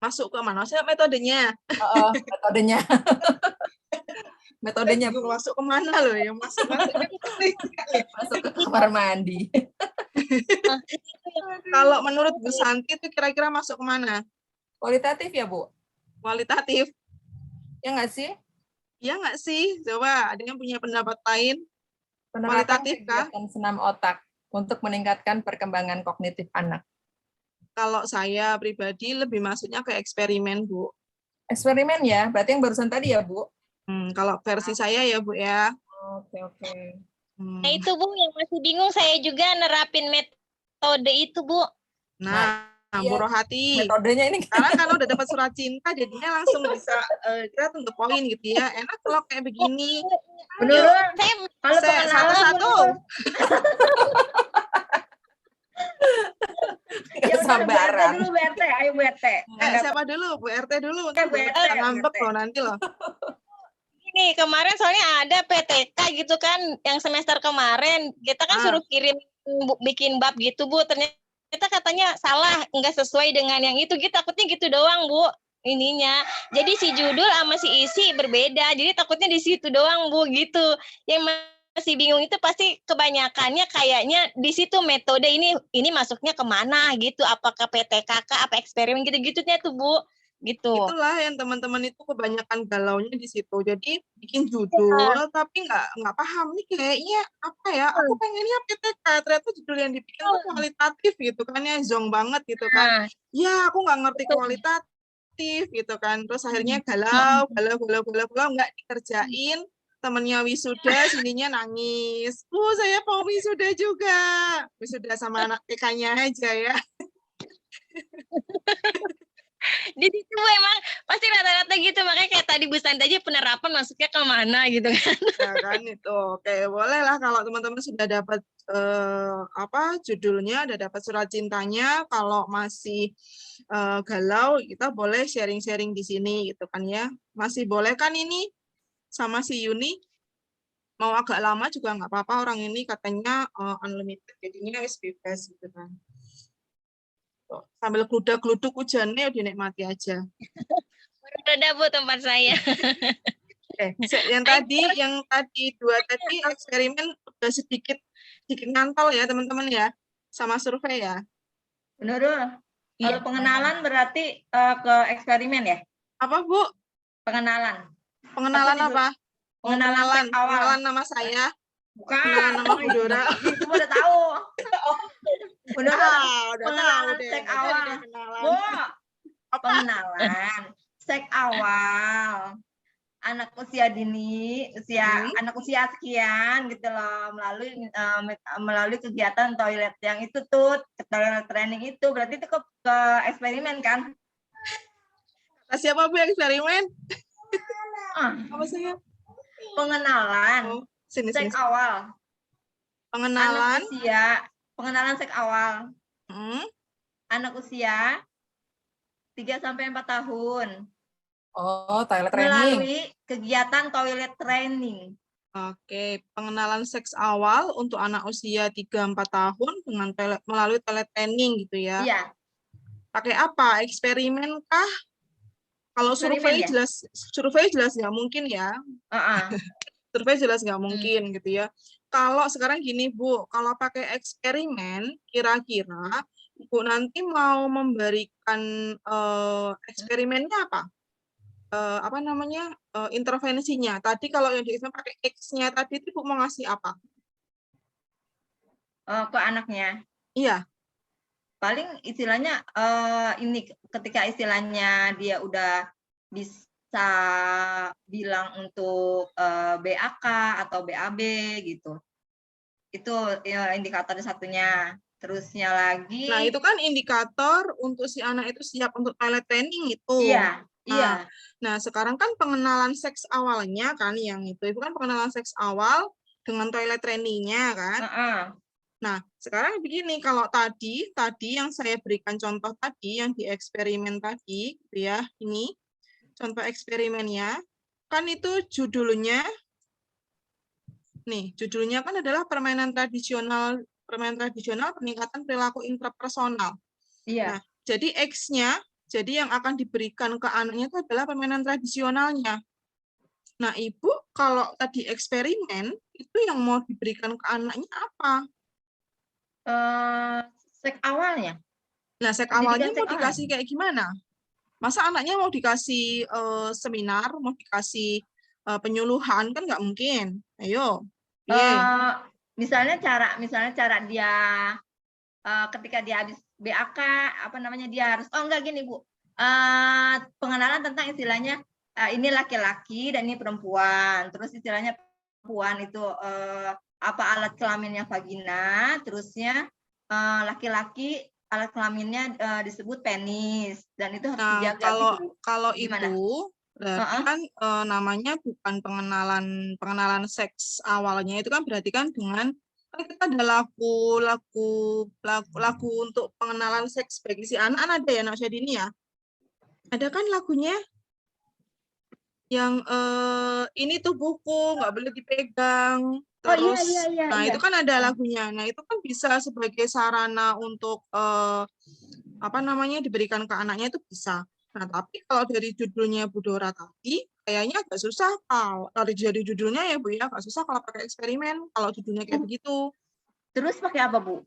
Masuk ke mana? Saya metodenya. Metodenya. Metodenya Bu, masuk ke mana loh yang masuk masuk ke kamar mandi. Kalau menurut Bu Santi itu kira-kira masuk ke mana? Kualitatif ya Bu? Kualitatif. Ya nggak sih? Ya nggak sih? Coba ada yang punya pendapat lain? Penerapan Kualitatif kah? kegiatan senam otak untuk meningkatkan perkembangan kognitif anak. Kalau saya pribadi lebih masuknya ke eksperimen, Bu. Eksperimen ya? Berarti yang barusan tadi ya, Bu? Kalau versi saya ya, Bu ya. Oke. Nah itu Bu, yang masih bingung saya juga nerapin metode itu Bu. Nah, Bu Rohati. Metodenya ini. Sekarang kalau udah dapat surat cinta, jadinya langsung bisa kita untuk poin gitu ya. Enak kalau kayak begini. Menurut saya, satu-satu. Ya sabaran. Dulu Bu RT, ayo Bu RT. Siapa dulu? Bu RT dulu. Bu RT. Ngambek loh nanti loh. Ini kemarin soalnya ada PTK gitu kan, yang semester kemarin kita kan suruh kirim bikin bab gitu Bu, ternyata katanya salah, nggak sesuai dengan yang itu gitu, takutnya gitu doang Bu ininya. Jadi si judul sama si isi berbeda, jadi takutnya di situ doang Bu gitu. Yang masih bingung itu pasti kebanyakannya kayaknya di situ metode ini masuknya kemana gitu, apakah PTKK apa eksperimen gitu-gitunya tuh Bu gitu. Itulah yang teman-teman itu kebanyakan galaunya di situ. Jadi bikin judul tapi nggak paham nih kayaknya apa ya? Aku pengennya PTK, ternyata judul yang dibikin tuh kualitatif gitu kan ya, zong banget gitu kan. Ya aku nggak ngerti kualitatif gitu kan. Terus akhirnya galau nggak dikerjain. Temennya wisuda, sininya nangis. Saya mau wisuda juga. Wisuda sama anak TK-nya aja ya. Di situ emang pasti rata-rata gitu, makanya kayak tadi Bu Santi aja penerapan masuknya ke mana gitu kan. Ya kan itu. Oke, boleh lah kalau teman-teman sudah dapat judulnya, udah dapat surat cintanya, kalau masih galau kita boleh sharing-sharing di sini gitu kan ya. Masih boleh kan ini sama si Yuni? Mau agak lama juga nggak apa-apa, orang ini katanya unlimited, jadinya wis bebas gitu kan. Sambil gludak-gluduk hujannya dinikmati aja. Udah Bu tempat saya. Yang tadi 2 tadi eksperimen udah sedikit ngantol ya teman-teman ya, sama survei ya. Menurut kalau pengenalan berarti ke eksperimen ya? Apa Bu? Pengenalan. Pengenalan apa? Pengenalan nama saya. Bukan. Pengenalan nama Bu Dora. Itu udah tahu. Udah pengenalan seks awal. Bu, pengenalan seks awal. Anak usia dini, anak usia sekian gitu loh, melalui kegiatan toilet yang itu tuh, toilet training itu berarti itu ke eksperimen kan? Siapa Bu eksperimen? Apa saya? Pengenalan seks awal. Pengenalan seks awal. Anak usia 3-4 tahun. Oh, toilet training. Melalui kegiatan toilet training. Oke, pengenalan seks awal untuk anak usia 3-4 tahun dengan melalui toilet training gitu ya. Iya. Pakai apa? Eksperimen kah? Kalau survei ya? Survei jelas nggak mungkin ya. Survei jelas nggak mungkin gitu ya. Kalau sekarang gini Bu, kalau pakai eksperimen, kira-kira Ibu nanti mau memberikan eksperimennya apa? Apa namanya, intervensinya. Tadi kalau yang di pakai X-nya tadi itu Ibu mau ngasih apa? Ke anaknya. Iya. Paling istilahnya ini ketika istilahnya dia udah bisa bilang untuk BAK atau BAB gitu. Itu indikator satunya. Terusnya lagi. Nah, itu kan indikator untuk si anak itu siap untuk toilet training itu. Iya, iya. Nah, sekarang kan pengenalan seks awalnya kan yang itu kan pengenalan seks awal dengan toilet trainingnya kan. Nah, sekarang begini, kalau tadi yang saya berikan contoh tadi, yang di eksperimen tadi, gitu ya, ini contoh eksperimennya, kan itu judulnya, nih, judulnya kan adalah permainan tradisional peningkatan perilaku interpersonal. Iya. Nah, jadi X-nya, jadi yang akan diberikan ke anaknya itu adalah permainan tradisionalnya. Nah, Ibu, kalau tadi eksperimen, itu yang mau diberikan ke anaknya apa? Seks awalnya. Nah, seks awalnya mau dikasih kayak gimana? Masa anaknya mau dikasih seminar, mau dikasih penyuluhan, kan nggak mungkin. Ayo. Misalnya cara dia ketika dia habis BAK, apa namanya, dia harus, enggak gini Bu, pengenalan tentang istilahnya ini laki-laki dan ini perempuan, terus istilahnya perempuan itu apa alat kelaminnya vagina, terusnya laki-laki alat kelaminnya disebut penis, dan itu harus dijaga. Kalau itu berarti kan namanya bukan pengenalan seks awalnya, itu kan berarti kan dengan kita ada lagu untuk pengenalan seks bagi si anak, ada ya Nak Syadini ya? Ada kan lagunya yang ini tuh buku nggak boleh dipegang, terus nah itu kan ada lagunya. Nah itu kan bisa sebagai sarana untuk apa namanya diberikan ke anaknya, itu bisa. Nah tapi kalau dari judulnya Bu Dora tadi kayaknya agak susah kalau dari judulnya ya Bu ya, agak susah kalau pakai eksperimen kalau judulnya kayak begitu. Terus pakai apa Bu?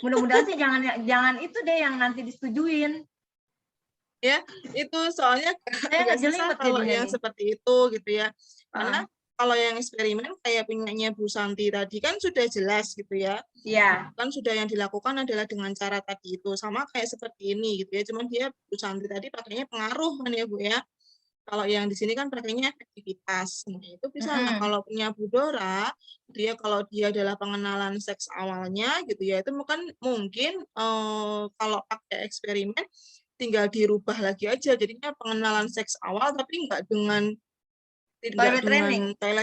Mudah-mudahan sih jangan itu deh yang nanti disetujuin. Ya, itu soalnya agak susah kalau yang seperti itu gitu ya. Karena kalau yang eksperimen kayak punyanya Bu Santi tadi kan sudah jelas gitu ya. Iya. Kan sudah yang dilakukan adalah dengan cara tadi itu. Sama kayak seperti ini gitu ya. Cuman dia Bu Santi tadi pakainya pengaruh kan ya Bu ya. Kalau yang di sini kan pakainya efektivitas. Nah, itu bisa. Nah, kalau punya Bu Dora, dia kalau dia adalah pengenalan seks awalnya gitu ya, itu mungkin kalau pakai eksperimen tinggal dirubah lagi aja, jadinya pengenalan seks awal tapi nggak dengan toilet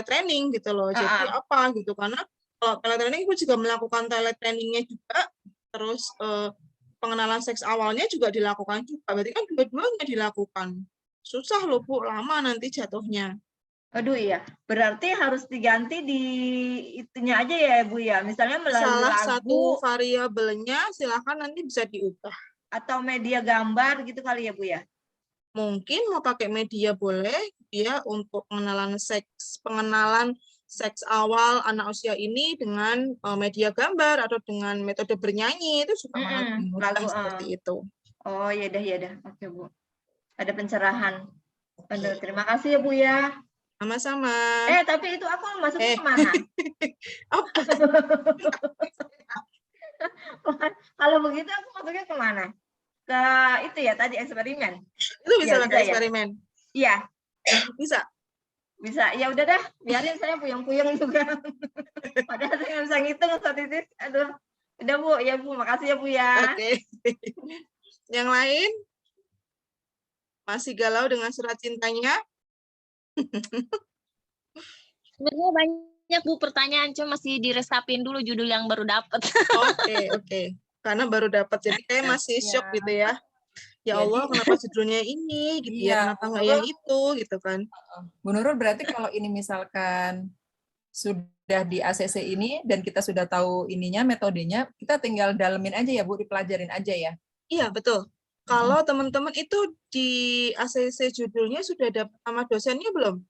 training gitu loh. Jadi apa gitu, karena kalau toilet training itu juga melakukan toilet trainingnya juga, terus pengenalan seks awalnya juga dilakukan juga, berarti kan dua-duanya dilakukan. Susah loh Bu, lama nanti jatuhnya. Aduh iya, berarti harus diganti di itunya aja ya Bu ya, misalnya melalui salah lagu, satu variabelnya silakan nanti bisa diubah. Atau media gambar gitu kali ya Bu ya? Mungkin mau pakai media boleh, dia untuk pengenalan seks awal anak usia ini dengan media gambar atau dengan metode bernyanyi, itu juga mudah seperti itu. Oh ya dah, oke Bu. Ada pencerahan. Terima kasih ya Bu ya. Sama-sama. Tapi itu aku masuknya kemana? Kalau begitu aku masuknya kemana? Ke itu ya tadi eksperimen. Itu bisa pakai eksperimen. Iya. Bisa. Bisa. Ya udah dah, biarin saya puyeng-puyeng juga. Padahal saya nggak bisa ngitung statistik. Aduh. Udah Bu, ya Bu, makasih ya Bu ya. Oke. Yang lain? Masih galau dengan surat cintanya? Sebenarnya banyak Bu pertanyaan, cuma masih diresapin dulu judul yang baru dapat. Oke. Karena baru dapat, jadi kayak masih shock gitu ya. Ya Allah, kenapa judulnya ini gitu ya, kenapa nggak yang itu gitu kan. Bu Nurul, berarti kalau ini misalkan sudah di ACC ini dan kita sudah tahu ininya, metodenya, kita tinggal dalemin aja ya Bu, dipelajarin aja ya. Iya, betul. Kalau teman-teman itu di ACC judulnya sudah dapat sama dosennya belum?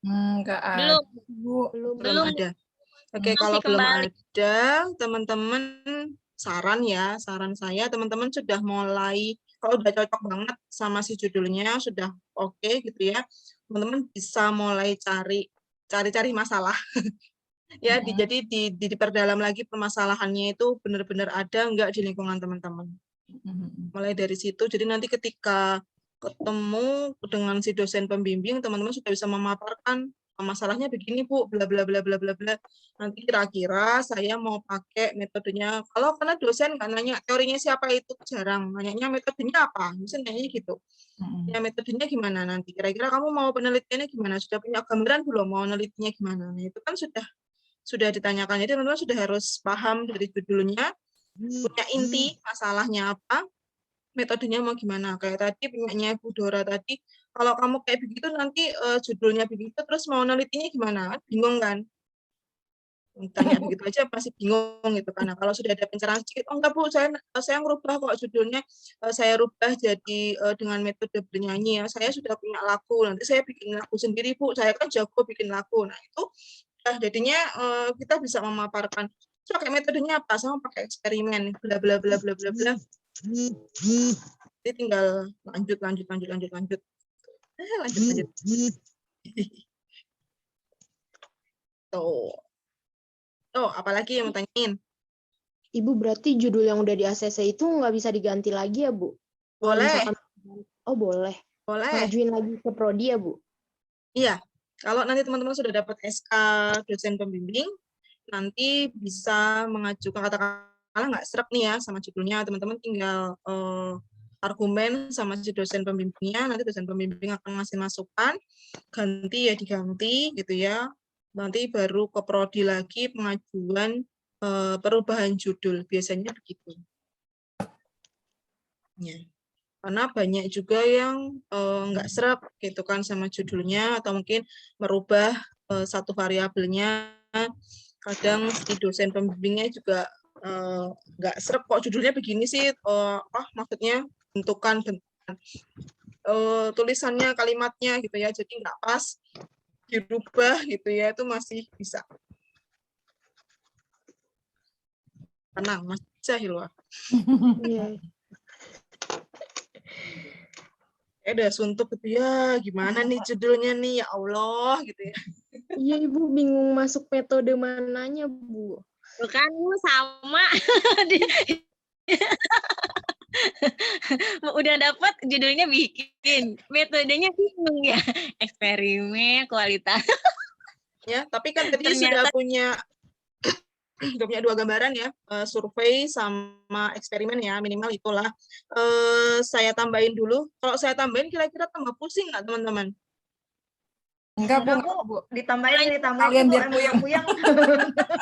Nggak ada, Bu. Belum ada. Oke, Masih kalau belum kembali. ada, teman-teman saran saya teman-teman sudah mulai, kalau udah cocok banget sama si judulnya, sudah oke gitu ya, teman-teman bisa mulai cari masalah. Ya, jadi diperdalam lagi permasalahannya itu benar-benar ada enggak di lingkungan teman-teman. Mulai dari situ, jadi nanti ketika ketemu dengan si dosen pembimbing, teman-teman sudah bisa memaparkan masalahnya begini Bu, bla bla bla bla bla bla. Nanti kira-kira saya mau pakai metodenya. Kalau karena dosen nggak nanya teorinya siapa itu jarang, nanyanya metodenya apa, misalnya nanya gitu. Ya metodenya gimana nanti? Kira-kira kamu mau penelitiannya gimana? Sudah punya gambaran belum mau penelitiannya gimana? Nah, itu kan sudah ditanyakan. Jadi teman-teman sudah harus paham dari judulnya, punya inti masalahnya apa, metodenya mau gimana. Kayak tadi punyanya Bu Dora tadi, kalau kamu kayak begitu nanti judulnya begitu, terus mau nelitinya gimana? Bingung kan? Tanya begitu aja pasti bingung gitu kan. Nah, kalau sudah ada pencerahan sedikit, oh enggak Bu, saya ngerubah kok judulnya, saya rubah jadi dengan metode bernyanyi ya. Saya sudah punya lagu, nanti saya bikin lagu sendiri Bu. Saya kan jago bikin lagu. Nah, itu jadinya kita bisa memaparkan pakai metodenya apa, sama pakai eksperimen, bla bla bla bla bla bla. Jadi tinggal lanjut. Lanjut. Tuh, apalagi yang mau tanyain? Ibu, berarti judul yang udah di ACC itu nggak bisa diganti lagi ya, Bu? Kalau Boleh. misalkan, oh boleh. Boleh. Ngajuin lagi ke prodi ya, Bu? Iya. Kalau nanti teman-teman sudah dapat SK dosen pembimbing, nanti bisa mengajukan, katakanlah nggak sreg nih ya sama judulnya, teman-teman tinggal argumen sama si dosen pembimbingnya, nanti dosen pembimbing akan ngasih masukan, ganti ya diganti gitu ya, nanti baru ke prodi lagi pengajuan perubahan judul, biasanya begitu. Ya. Karena banyak juga yang nggak sreg gitu kan sama judulnya, atau mungkin merubah satu variabelnya. Kadang si dosen pembimbingnya juga nggak sreg, kok judulnya begini sih, maksudnya bentukan tulisannya, kalimatnya gitu ya, jadi nggak pas, dirubah gitu ya, itu masih bisa. Tenang, Mas Hilwa. Iya. Udah suntuk gitu ya, gimana nih judulnya nih, ya Allah gitu ya. Iya, Ibu bingung masuk metode mananya, Bu. Bukan Bu, sama. Udah dapat judulnya bikin, metodenya bingung ya. Eksperimen, kualitas. Ya, tapi kan tadi sudah punya dua gambaran ya, survei sama eksperimen ya, minimal itulah. Saya tambahin dulu. Kalau saya tambahin kira-kira tambah pusing nggak teman-teman? Enggak, Bu. Ditambahin Kalian biar puyeng.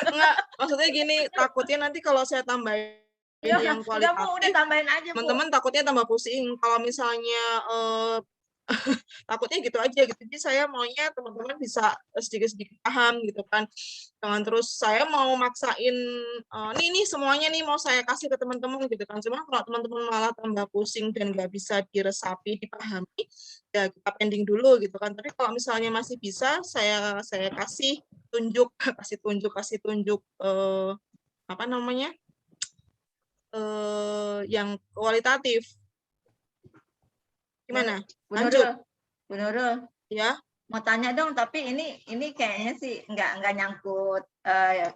Enggak, maksudnya gini, takutnya nanti kalau saya tambahin yang kualitatif, enggak, Bu, udah tambahin aja, Bu. teman-teman takutnya tambah pusing. Kalau misalnya takutnya gitu aja gitu. Jadi saya maunya teman-teman bisa sedikit-sedikit paham gitu kan. Jangan terus saya mau maksain nih semuanya nih mau saya kasih ke teman-teman gitu kan. Cuma kalau teman-teman malah tambah pusing dan nggak bisa diresapi, dipahami, ya kita pending dulu gitu kan. Tapi kalau misalnya masih bisa, saya kasih tunjuk apa namanya, yang kualitatif. Gimana? Lanjut. Bu Nurul. Ya. Mau tanya dong, tapi ini kayaknya sih nggak nyangkut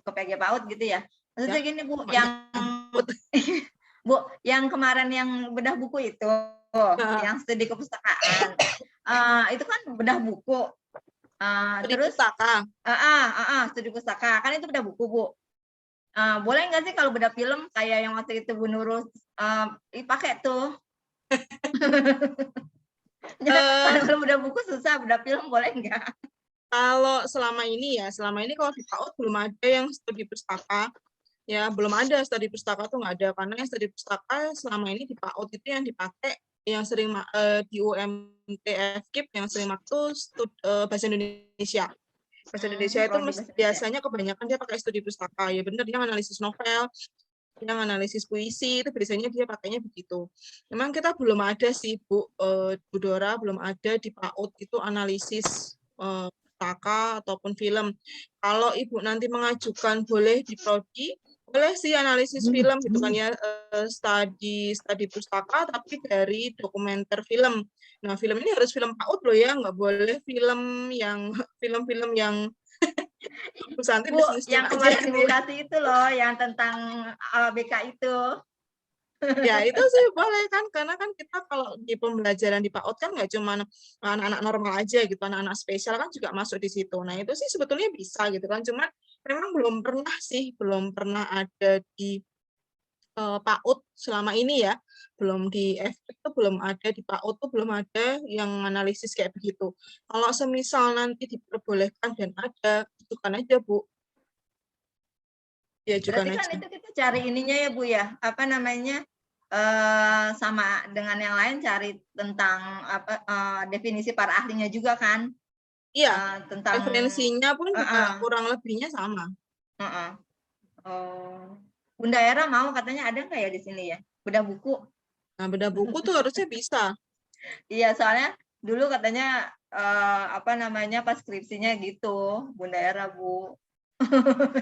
ke PG PAUD gitu ya. Maksudnya gini Bu, yang kemarin yang bedah buku itu, yang studi kepustakaan, itu kan bedah buku. Terus pustaka. Studi pustaka kan itu bedah buku Bu. Boleh nggak sih kalau bedah film kayak yang waktu itu Bu Nurul pakai tuh? Kalau udah buku susah, udah film boleh nggak? Kalau selama ini kalau di PAUD belum ada yang studi pustaka, ya belum ada studi pustaka tuh nggak ada, karena yang studi pustaka selama ini di PAUD itu yang dipakai, yang sering di UMT/FKIP yang sering waktu bahasa Indonesia. Bahasa Indonesia itu biasanya kebanyakan dia pakai studi pustaka, ya benar, dia analisis novel, yang analisis puisi itu biasanya dia pakainya begitu. Memang kita belum ada sih Bu Dora, belum ada di PAUD itu analisis pustaka ataupun film. Kalau Ibu nanti mengajukan boleh di prodi, boleh sih analisis film gitu kan ya, studi pustaka tapi dari dokumenter film. Nah, film ini harus film PAUD loh ya, nggak boleh film yang film-film yang Bu Santi Bu, yang aja kemarin gitu Ibu ya. kasih itu loh, yang tentang ABK itu. Ya itu sih boleh kan, karena kan kita kalau di pembelajaran di PAUD kan nggak cuma anak-anak normal aja gitu, anak-anak spesial kan juga masuk di situ. Nah itu sih sebetulnya bisa gitu kan, cuma memang belum pernah ada di PAUD selama ini ya, belum di FK itu belum ada, di PAUD tuh belum ada yang analisis kayak begitu. Kalau semisal nanti diperbolehkan dan ada, ajukan aja Bu. Diajukan Berarti kan aja. itu kita cari ininya ya Bu ya, apa namanya, sama dengan yang lain cari tentang definisi para ahlinya juga kan, Iya, tentang referensinya pun juga kurang lebihnya sama. Oh, Bunda Era mau katanya ada nggak ya di sini ya? Bedah buku. Nah, beda buku tuh harusnya bisa. Iya, soalnya dulu katanya apa namanya pas skripsinya gitu, Bunda Era Bu.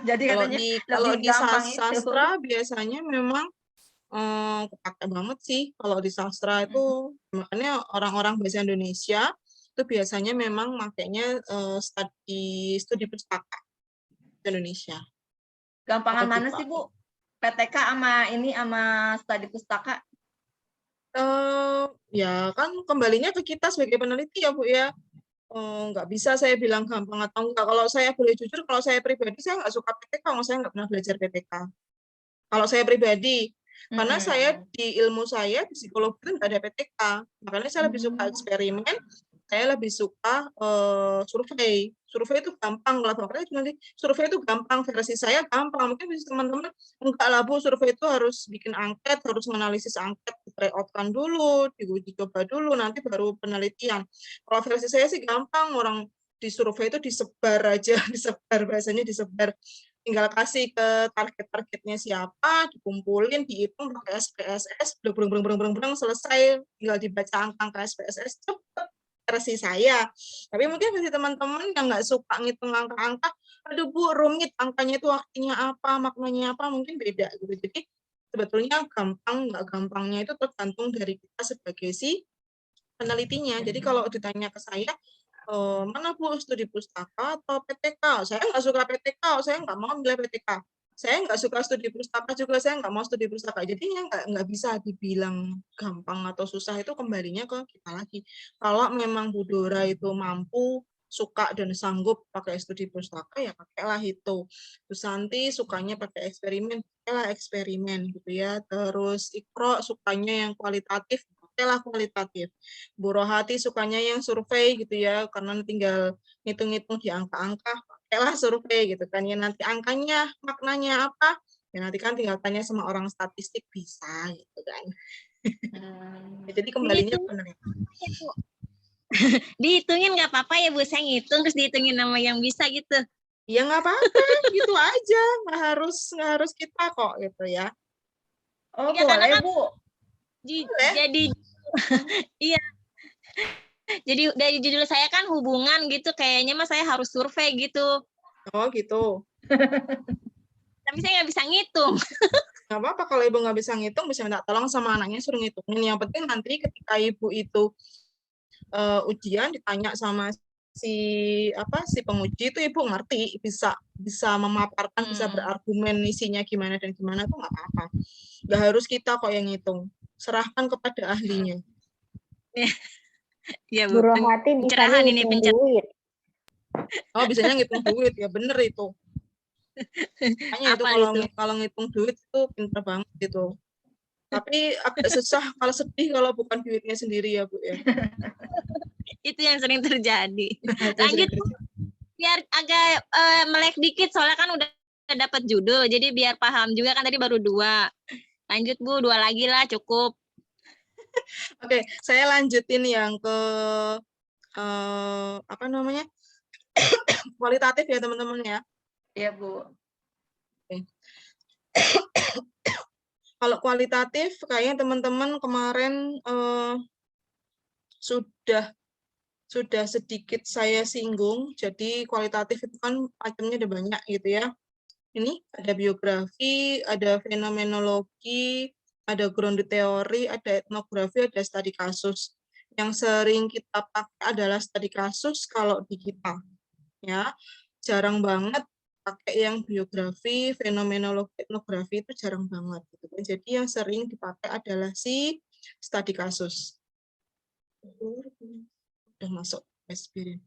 Jadi Kalau katanya kalau lebih di gampang itu. sastra biasanya memang kepake banget sih. Kalau di sastra itu makanya orang-orang bahasa Indonesia itu biasanya memang makainya studi pustaka Indonesia. Gampangan Atau mana BIPA. sih Bu? PTK sama ini sama studi pustaka? Ya kan kembalinya ke kita sebagai peneliti ya Bu ya. Nggak bisa saya bilang gampang atau enggak. Kalau saya boleh jujur, kalau saya pribadi saya nggak suka PTK, kalau saya nggak pernah belajar PTK. Kalau saya pribadi, karena saya di ilmu saya di psikologi itu nggak ada PTK, makanya saya lebih suka eksperimen, saya lebih suka survei. Survei itu gampang, lah makanya cuma survei itu gampang, versi saya gampang. Mungkin bisa teman-teman enggak lah Bu, survei itu harus bikin angket, harus menganalisis angket, di-try out-kan dulu, dicoba dulu, nanti baru penelitian. Kalau versi saya sih gampang, orang di survei itu disebar aja, disebar bahasanya disebar, tinggal kasih ke target-targetnya siapa, dikumpulin, dihitung pakai SPSS, bereng selesai, tinggal dibaca angka SPSS, cepet versi saya. Tapi mungkin versi teman-teman yang nggak suka ngitung angka-angka, aduh Bu, rumit, angkanya itu artinya apa, maknanya apa, mungkin beda gitu. Jadi sebetulnya gampang, nggak gampangnya itu tergantung dari kita sebagai si penelitinya. Jadi kalau ditanya ke saya, mana Bu, studi pustaka atau PTK? Saya nggak suka PTK, saya nggak mau milih PTK. Saya nggak suka studi pustaka juga, saya nggak mau studi pustaka. Jadinya nggak bisa dibilang gampang atau susah, itu kembalinya ke kita lagi. Kalau memang Bu Dora itu mampu, suka dan sanggup pakai studi pustaka, ya pakailah itu. Bu Santi sukanya pakai eksperimen, pakailah eksperimen gitu ya. Terus Ikro sukanya yang kualitatif, pakailah kualitatif. Bu Rohati sukanya yang survei gitu ya, karena tinggal ngitung-ngitung di angka-angka, pakailah survei gitu kan ya. Nanti angkanya, maknanya apa? Ya nanti kan tinggal tanya sama orang statistik bisa gitu kan. Jadi kembalinya Dihitung, benar. dihitungin nggak apa-apa ya Bu, saya ngitung terus dihitungin nama yang bisa gitu. Ya nggak apa-apa, gitu aja, nggak harus kita kok gitu ya. Oh, Ya, karena boleh kan Bu. Boleh. jadi iya. Jadi dari judul saya kan hubungan gitu, kayaknya mah saya harus survei gitu. Oh gitu. Tapi saya nggak bisa ngitung. Nggak apa-apa kalau Ibu nggak bisa ngitung, bisa minta tolong sama anaknya suruh ngitungin. Yang penting nanti ketika Ibu itu ujian ditanya sama si penguji itu, Ibu ngerti, bisa memaparkan, bisa berargumen isinya gimana dan gimana, tuh nggak apa-apa. Nggak harus kita kok yang ngitung. Serahkan kepada ahlinya. Ya Bu, Hati pencerahan ini duit. Oh, bisanya ngitung duit, ya bener itu. Makanya itu kalau ngitung duit itu pintar banget gitu. Tapi agak susah kalau sedih kalau bukan duitnya sendiri ya Bu ya. Itu yang sering terjadi. Lanjut Bu, biar agak melek dikit soalnya kan udah dapat judul, jadi biar paham juga kan tadi baru 2. Lanjut Bu, 2 lagi lah cukup. Oke, saya lanjutin yang ke kualitatif ya teman-teman ya. Iya Bu. Oke. Kalau kualitatif kayaknya teman-teman kemarin sudah sudah sedikit saya singgung. Jadi kualitatif itu kan macamnya ada banyak gitu ya. Ini ada biografi, ada fenomenologi, ada ground teori, ada etnografi, ada studi kasus. Yang sering kita pakai adalah studi kasus kalau di kita. Ya, jarang banget pakai yang biografi, fenomenologi, etnografi itu jarang banget. Gitu. Jadi yang sering dipakai adalah si studi kasus. Udah masuk experience.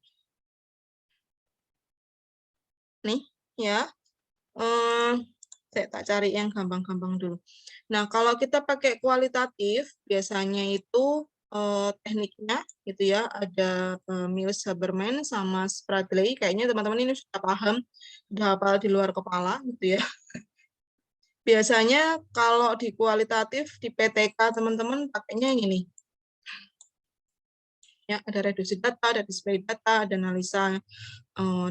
Nih, ya. Saya tak cari yang gampang-gampang dulu. Nah, kalau kita pakai kualitatif, biasanya itu tekniknya gitu ya, ada Mills Haberman sama Spradley. Kayaknya teman-teman ini sudah paham, sudah hafal di luar kepala gitu ya. Biasanya kalau di kualitatif di PTK teman-teman pakainya yang ini. Ya, ada reduksi data, ada display data, ada analisa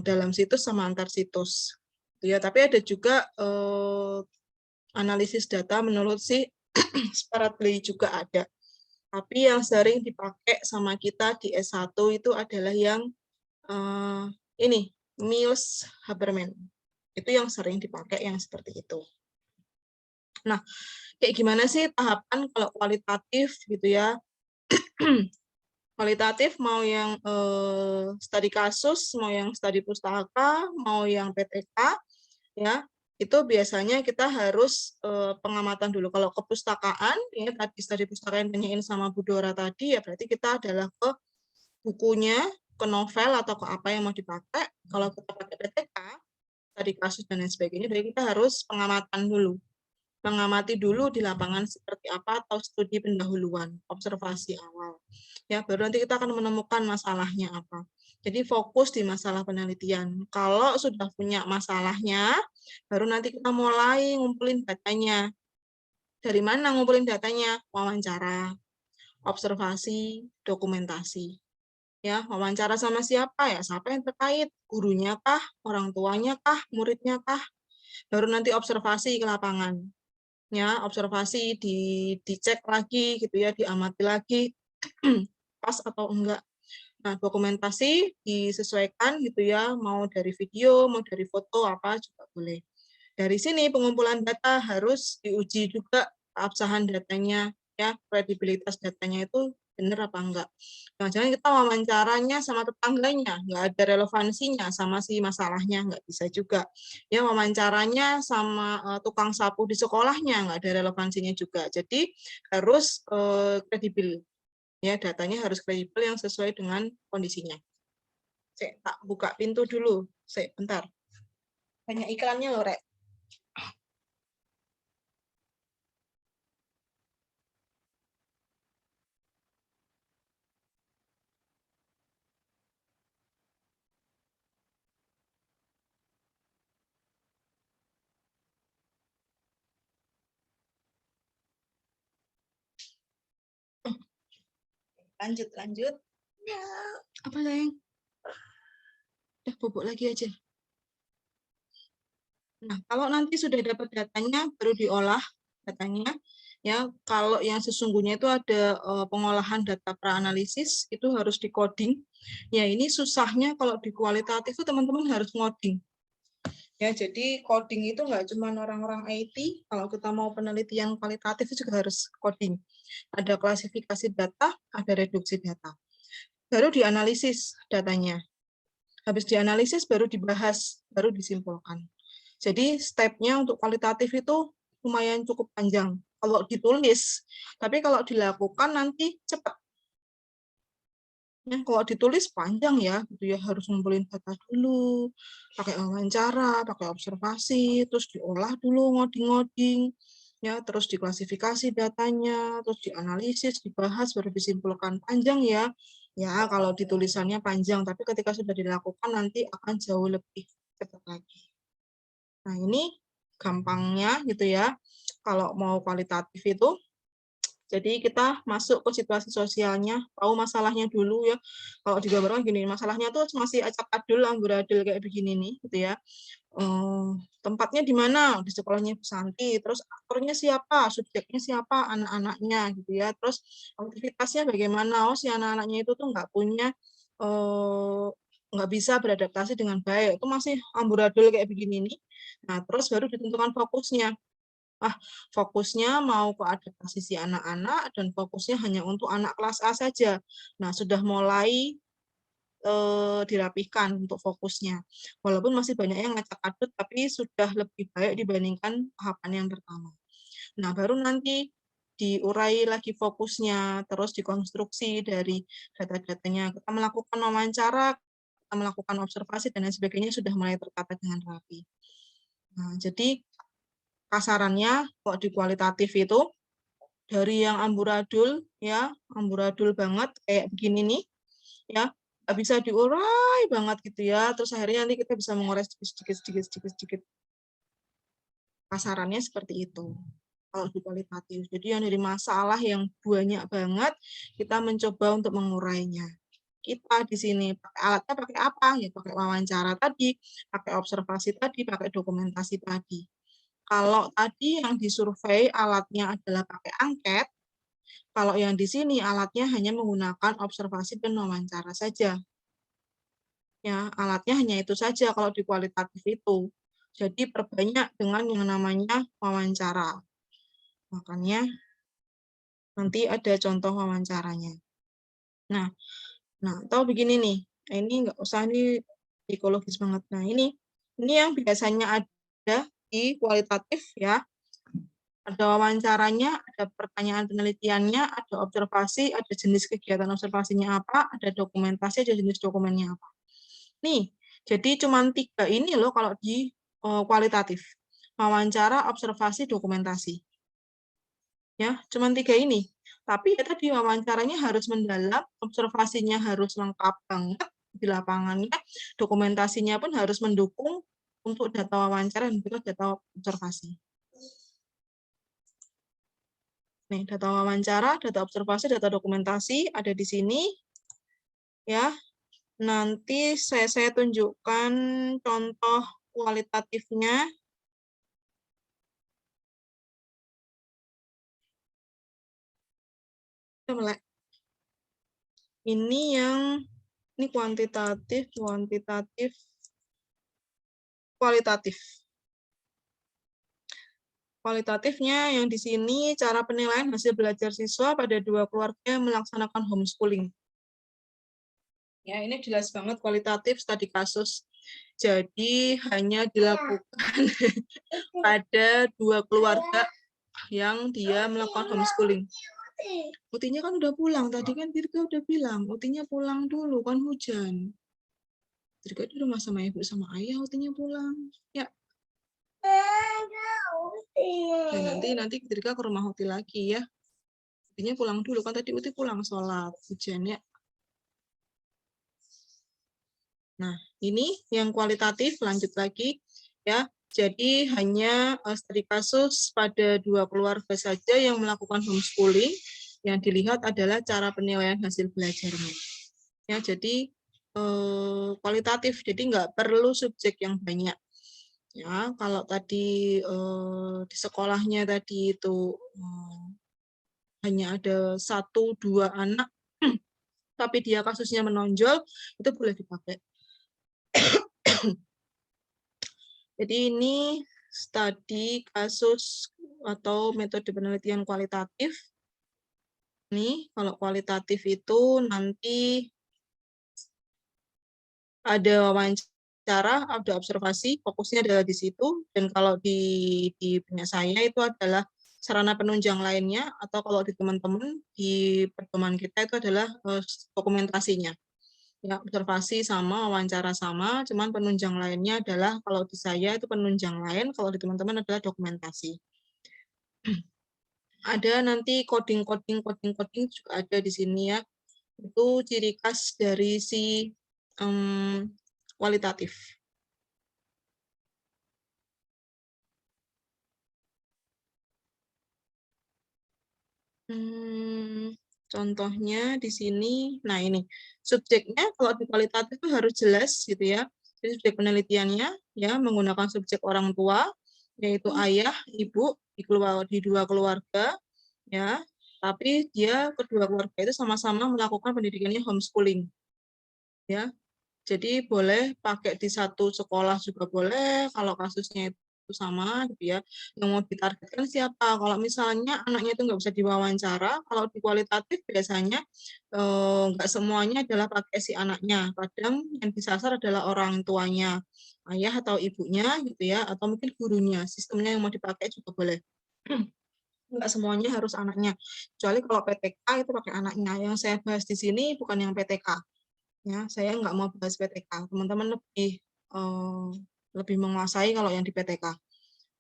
dalam situs sama antar situs. Ya, tapi ada juga analisis data menurut si Spradley juga ada. Tapi yang sering dipakai sama kita di S1 itu adalah yang ini, Mills Haberman. Itu yang sering dipakai yang seperti itu. Nah, kayak gimana sih tahapan kalau kualitatif gitu ya? Kualitatif mau yang studi kasus, mau yang studi pustaka, mau yang PTK, ya itu biasanya kita harus pengamatan dulu. Kalau kepustakaan, ya tadi studi pustaka yang tanyain sama Bu Dora tadi, ya berarti kita adalah ke bukunya, ke novel atau ke apa yang mau dipakai. Kalau kita pakai PTK, studi kasus dan lain sebagainya, jadi kita harus pengamatan dulu. Mengamati dulu di lapangan seperti apa atau studi pendahuluan, observasi awal. Ya, baru nanti kita akan menemukan masalahnya apa. Jadi fokus di masalah penelitian. Kalau sudah punya masalahnya, baru nanti kita mulai ngumpulin datanya. Dari mana ngumpulin datanya? Wawancara, observasi, dokumentasi. Ya, wawancara sama siapa ya? Siapa yang terkait? Gurunya kah? Orang tuanya kah? Muridnya kah? Baru nanti observasi ke lapangan. Ya, observasi dicek lagi gitu ya, diamati lagi pas atau enggak. Nah, dokumentasi disesuaikan gitu ya, mau dari video, mau dari foto apa juga boleh. Dari sini pengumpulan data harus diuji juga keabsahan datanya ya, kredibilitas datanya itu benar apa enggak. Jangan-jangan kita wawancaranya sama tetangganya, nggak ada relevansinya sama si masalahnya, nggak bisa juga. Ya, wawancaranya sama tukang sapu di sekolahnya, nggak ada relevansinya juga. Jadi harus kredibel. Ya, datanya harus kredibel yang sesuai dengan kondisinya. Saya tak buka pintu dulu. Saya bentar. Banyak iklannya loh, Rek. Lanjut. Ya, apa sayang? Bubuk lagi aja. Nah, kalau nanti sudah dapat datanya, baru diolah datanya. Ya, kalau yang sesungguhnya itu ada pengolahan data praanalisis, itu harus di-coding. Ya, ini susahnya kalau di kualitatif itu teman-teman harus ngoding. Ya, jadi coding itu nggak cuma orang-orang IT, kalau kita mau penelitian kualitatif itu juga harus coding. Ada klasifikasi data, ada reduksi data. Baru dianalisis datanya. Habis dianalisis baru dibahas, baru disimpulkan. Jadi stepnya untuk kualitatif itu lumayan cukup panjang kalau ditulis, tapi kalau dilakukan nanti cepat. Ya, kalau ditulis panjang ya, gitu ya, harus ngumpulin data dulu, pakai wawancara, pakai observasi, terus diolah dulu, ngoding-ngoding, ya, terus diklasifikasi datanya, terus dianalisis, dibahas, baru disimpulkan. Panjang ya. Ya, kalau ditulisannya panjang, tapi ketika sudah dilakukan nanti akan jauh lebih cepat lagi. Nah, ini gampangnya gitu ya. Kalau mau kualitatif itu, jadi kita masuk ke situasi sosialnya, tahu masalahnya dulu ya. Kalau digambarkan gini, masalahnya tuh masih acak adul, amburadul kayak begini nih, gitu ya. Tempatnya di mana? Di sekolahnya Bu Santi. Terus aktornya siapa? Subjeknya siapa? Anak-anaknya, gitu ya. Terus aktivitasnya bagaimana? Oh, si anak-anaknya itu tuh nggak punya nggak bisa beradaptasi dengan baik, itu masih amburadul kayak begini nih. Nah, terus baru ditentukan fokusnya. Fokusnya mau ke adaptasi si anak-anak dan fokusnya hanya untuk anak kelas A saja. Nah, sudah mulai dirapihkan untuk fokusnya. Walaupun masih banyak yang ngacak adut, tapi sudah lebih baik dibandingkan tahapan yang pertama. Nah, baru nanti diurai lagi fokusnya, terus dikonstruksi dari data-datanya. Kita melakukan wawancara, kita melakukan observasi, dan lain sebagainya sudah mulai tertata dengan rapi. Nah, jadi kasarannya kok di kualitatif itu, dari yang amburadul, ya, amburadul banget, kayak begini nih, ya, nggak bisa diurai banget gitu ya, terus akhirnya nanti kita bisa mengurai sedikit. Kasarannya seperti itu kalau di kualitatif. Jadi yang dari masalah yang banyak banget, kita mencoba untuk mengurainya. Kita di sini pakai alatnya pakai apa? Ya pakai wawancara tadi, pakai observasi tadi, pakai dokumentasi tadi. Kalau tadi yang disurvei alatnya adalah pakai angket, kalau yang di sini alatnya hanya menggunakan observasi dan wawancara saja. Ya, alatnya hanya itu saja kalau di kualitatif itu. Jadi perbanyak dengan yang namanya wawancara. Makanya nanti ada contoh wawancaranya. Nah, atau begini nih, ini nggak usah nih psikologis banget. Nah, ini yang biasanya ada di kualitatif ya. Ada wawancaranya, ada pertanyaan penelitiannya, ada observasi, ada jenis kegiatan observasinya apa, ada dokumentasi, ada jenis dokumennya apa. Nih, jadi cuma 3 ini loh kalau di kualitatif. Wawancara, observasi, dokumentasi. Ya, cuma 3 ini. Tapi ya tadi wawancaranya harus mendalam, observasinya harus lengkap banget di lapangannya, dokumentasinya pun harus mendukung untuk data wawancara dan juga data observasi. Nih, data wawancara, data observasi, data dokumentasi ada di sini. Ya. Nanti saya tunjukkan contoh kualitatifnya. Ini kuantitatif, kualitatif. Kualitatifnya yang di sini cara penilaian hasil belajar siswa pada 2 keluarga yang melaksanakan homeschooling. Ya, ini jelas banget kualitatif studi kasus. Jadi hanya dilakukan pada 2 keluarga yang dia melakukan homeschooling. Utinya kan udah pulang, tadi kan Dirga udah bilang, Utinya pulang dulu, kan hujan. Dirga di rumah sama ibu sama ayah, Utinya pulang. Ya. Nah, nanti Dirga ke rumah Uti lagi ya. Utinya pulang dulu, kan tadi Uti pulang sholat, hujan ya. Nah, ini yang kualitatif, lanjut lagi ya. Jadi hanya studi kasus pada 2 keluarga saja yang melakukan homeschooling. Yang dilihat adalah cara penilaian hasil belajarnya. Ya, jadi kualitatif, jadi nggak perlu subjek yang banyak. Ya, kalau tadi di sekolahnya tadi itu hanya ada 1-2 anak, tapi dia kasusnya menonjol, itu boleh dipakai. Jadi ini studi kasus atau metode penelitian kualitatif. Nih, kalau kualitatif itu nanti ada wawancara, ada observasi, fokusnya adalah di situ. Dan kalau di punya saya itu adalah sarana penunjang lainnya, atau kalau di teman-teman di pedoman kita itu adalah dokumentasinya. Ya, observasi sama, wawancara sama, cuman penunjang lainnya adalah kalau di saya itu penunjang lain, kalau di teman-teman adalah dokumentasi. Ada nanti coding juga ada di sini ya. Itu ciri khas dari si kualitatif. Contohnya di sini, nah ini subjeknya kalau di kualitatif itu harus jelas gitu ya. Jadi subjek penelitiannya ya menggunakan subjek orang tua, yaitu ayah, ibu di 2 keluarga ya. Tapi dia kedua keluarga itu sama-sama melakukan pendidikannya homeschooling. ya. Jadi boleh pakai di satu sekolah juga boleh, kalau kasusnya itu sama gitu ya. Yang mau ditargetkan siapa? Kalau misalnya anaknya itu nggak bisa diwawancara, kalau di kualitatif biasanya nggak semuanya adalah pakai si anaknya. Kadang yang disasar adalah orang tuanya, ayah atau ibunya gitu ya, atau mungkin gurunya. Sistemnya yang mau dipakai juga boleh. Nggak semuanya harus anaknya. Kecuali kalau PTK itu pakai anaknya. Yang saya bahas di sini bukan yang PTK. Ya, saya nggak mau bahas PTK. Teman-teman lebih menguasai kalau yang di PTK.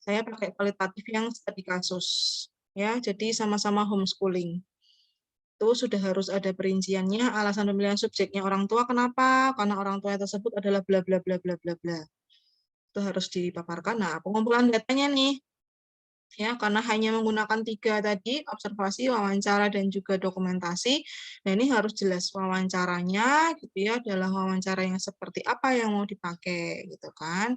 Saya pakai kualitatif yang studi kasus. Ya, jadi sama-sama homeschooling. Itu sudah harus ada perinciannya, alasan pemilihan subjeknya orang tua kenapa? Karena orang tua tersebut adalah bla bla bla bla bla bla. Itu harus dipaparkan. Nah, pengumpulan datanya nih, ya karena hanya menggunakan 3 tadi, observasi, wawancara, dan juga dokumentasi. Nah, ini harus jelas wawancaranya gitu ya, adalah wawancara yang seperti apa yang mau dipakai gitu kan.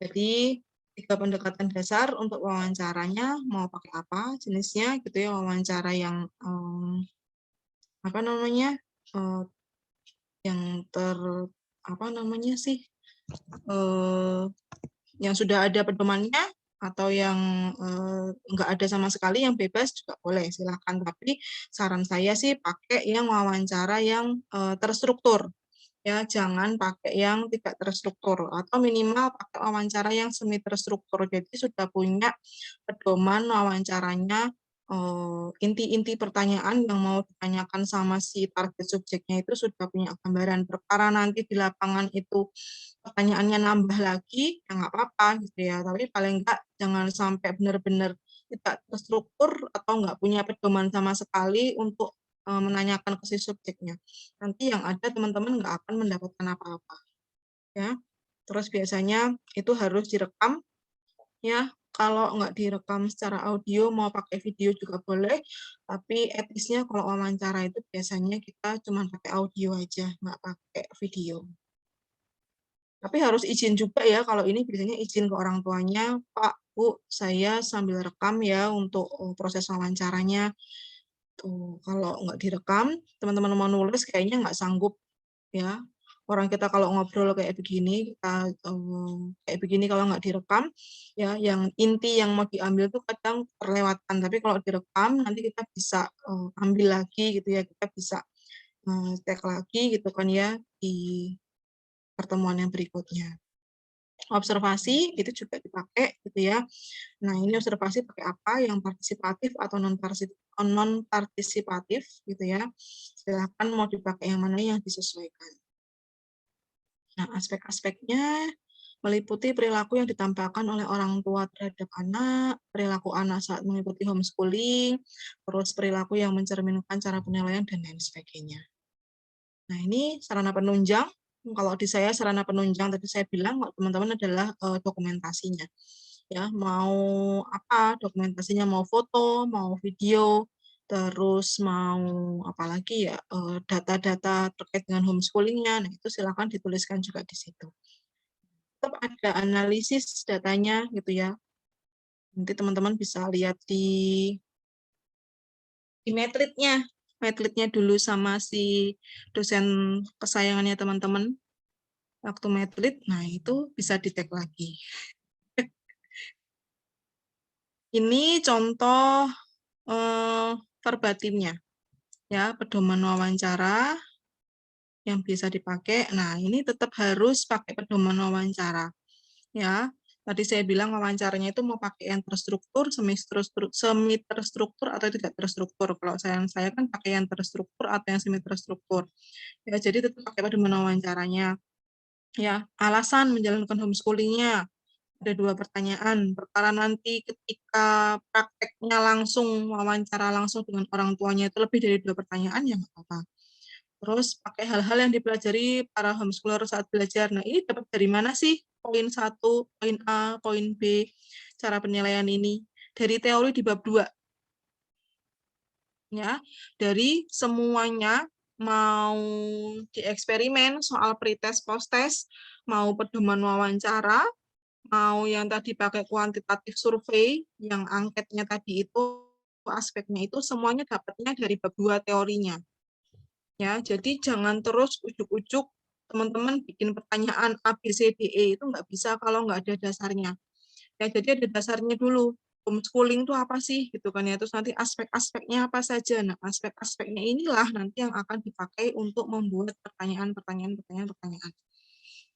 Jadi 3 pendekatan dasar untuk wawancaranya mau pakai apa jenisnya gitu ya, wawancara yang apa namanya yang apa namanya sih yang sudah ada pedomannya atau yang enggak ada sama sekali, yang bebas juga boleh, silakan. Tapi saran saya sih pakai yang wawancara yang terstruktur, ya jangan pakai yang tidak terstruktur, atau minimal pakai wawancara yang semi terstruktur. Jadi sudah punya pedoman wawancaranya, inti-inti pertanyaan yang mau ditanyakan sama si target subjeknya itu sudah punya gambaran. Perkara nanti di lapangan itu pertanyaannya nambah lagi, ya nggak apa-apa gitu ya. Tapi paling nggak jangan sampai benar-benar tidak terstruktur atau nggak punya pedoman sama sekali untuk menanyakan ke si subjeknya. Nanti yang ada teman-teman nggak akan mendapatkan apa-apa. Ya. Terus biasanya itu harus direkam, ya. Kalau nggak direkam secara audio, mau pakai video juga boleh. Tapi etisnya kalau wawancara itu biasanya kita cuma pakai audio aja, nggak pakai video. Tapi harus izin juga ya, kalau ini biasanya izin ke orang tuanya, Pak, Bu, saya sambil rekam ya untuk proses wawancaranya. Tuh, kalau nggak direkam, teman-teman mau nulis kayaknya nggak sanggup ya. Orang kita kalau ngobrol kayak begini, kita kayak begini kalau nggak direkam, ya yang inti yang mau diambil tuh kadang terlewatkan. Tapi kalau direkam, nanti kita bisa ambil lagi gitu ya, kita bisa cek lagi gitu kan ya di pertemuan yang berikutnya. Observasi itu juga dipakai gitu ya. Nah, ini observasi pakai apa? Yang partisipatif atau non partisipatif gitu ya. Silakan mau dipakai yang mana yang disesuaikan. Nah, aspek-aspeknya meliputi perilaku yang ditampilkan oleh orang tua terhadap anak, perilaku anak saat mengikuti homeschooling, terus perilaku yang mencerminkan cara penilaian dan lain sebagainya. Nah, ini sarana penunjang. Kalau di saya sarana penunjang tadi saya bilang, teman-teman adalah dokumentasinya. Ya, mau apa dokumentasinya, mau foto, mau video, terus mau apalagi ya data-data terkait dengan homeschoolingnya. Nah, itu silakan dituliskan juga di situ. Tetap ada analisis datanya gitu ya. Nanti teman-teman bisa lihat di Medlitnya dulu sama si dosen kesayangannya teman-teman waktu medlit, nah itu bisa di-tag lagi. Ini contoh verbatimnya, ya pedoman wawancara yang bisa dipakai. Nah ini tetap harus pakai pedoman wawancara, ya. Tadi saya bilang wawancaranya itu mau pakai yang terstruktur, semi terstruktur atau tidak terstruktur. Kalau saya kan pakai yang terstruktur atau yang semi terstruktur. Ya, jadi tetap pakai pedoman wawancaranya. Ya, alasan menjalankan homeschooling-nya. Ada 2 pertanyaan. Perkara nanti ketika prakteknya langsung, wawancara langsung dengan orang tuanya itu lebih dari 2 pertanyaan, ya nggak apa-apa. Terus pakai hal-hal yang dipelajari para homeschooler saat belajar. Nah, ini dapat dari mana sih? Poin 1, poin A, poin B, cara penilaian ini. Dari teori di bab 2. Ya, dari semuanya, mau dieksperimen soal pretest, posttest, mau pedoman wawancara, mau yang tadi pakai kuantitatif survei, yang angketnya tadi itu, aspeknya itu semuanya dapatnya dari bab 2 teorinya. Ya, jadi jangan terus ujuk-ujuk teman-teman bikin pertanyaan A, B, C, D, E itu nggak bisa kalau nggak ada dasarnya. Ya, jadi ada dasarnya dulu. Homeschooling itu apa sih gitu kan ya. Terus nanti aspek-aspeknya apa saja. Nah, aspek-aspeknya inilah nanti yang akan dipakai untuk membuat pertanyaan.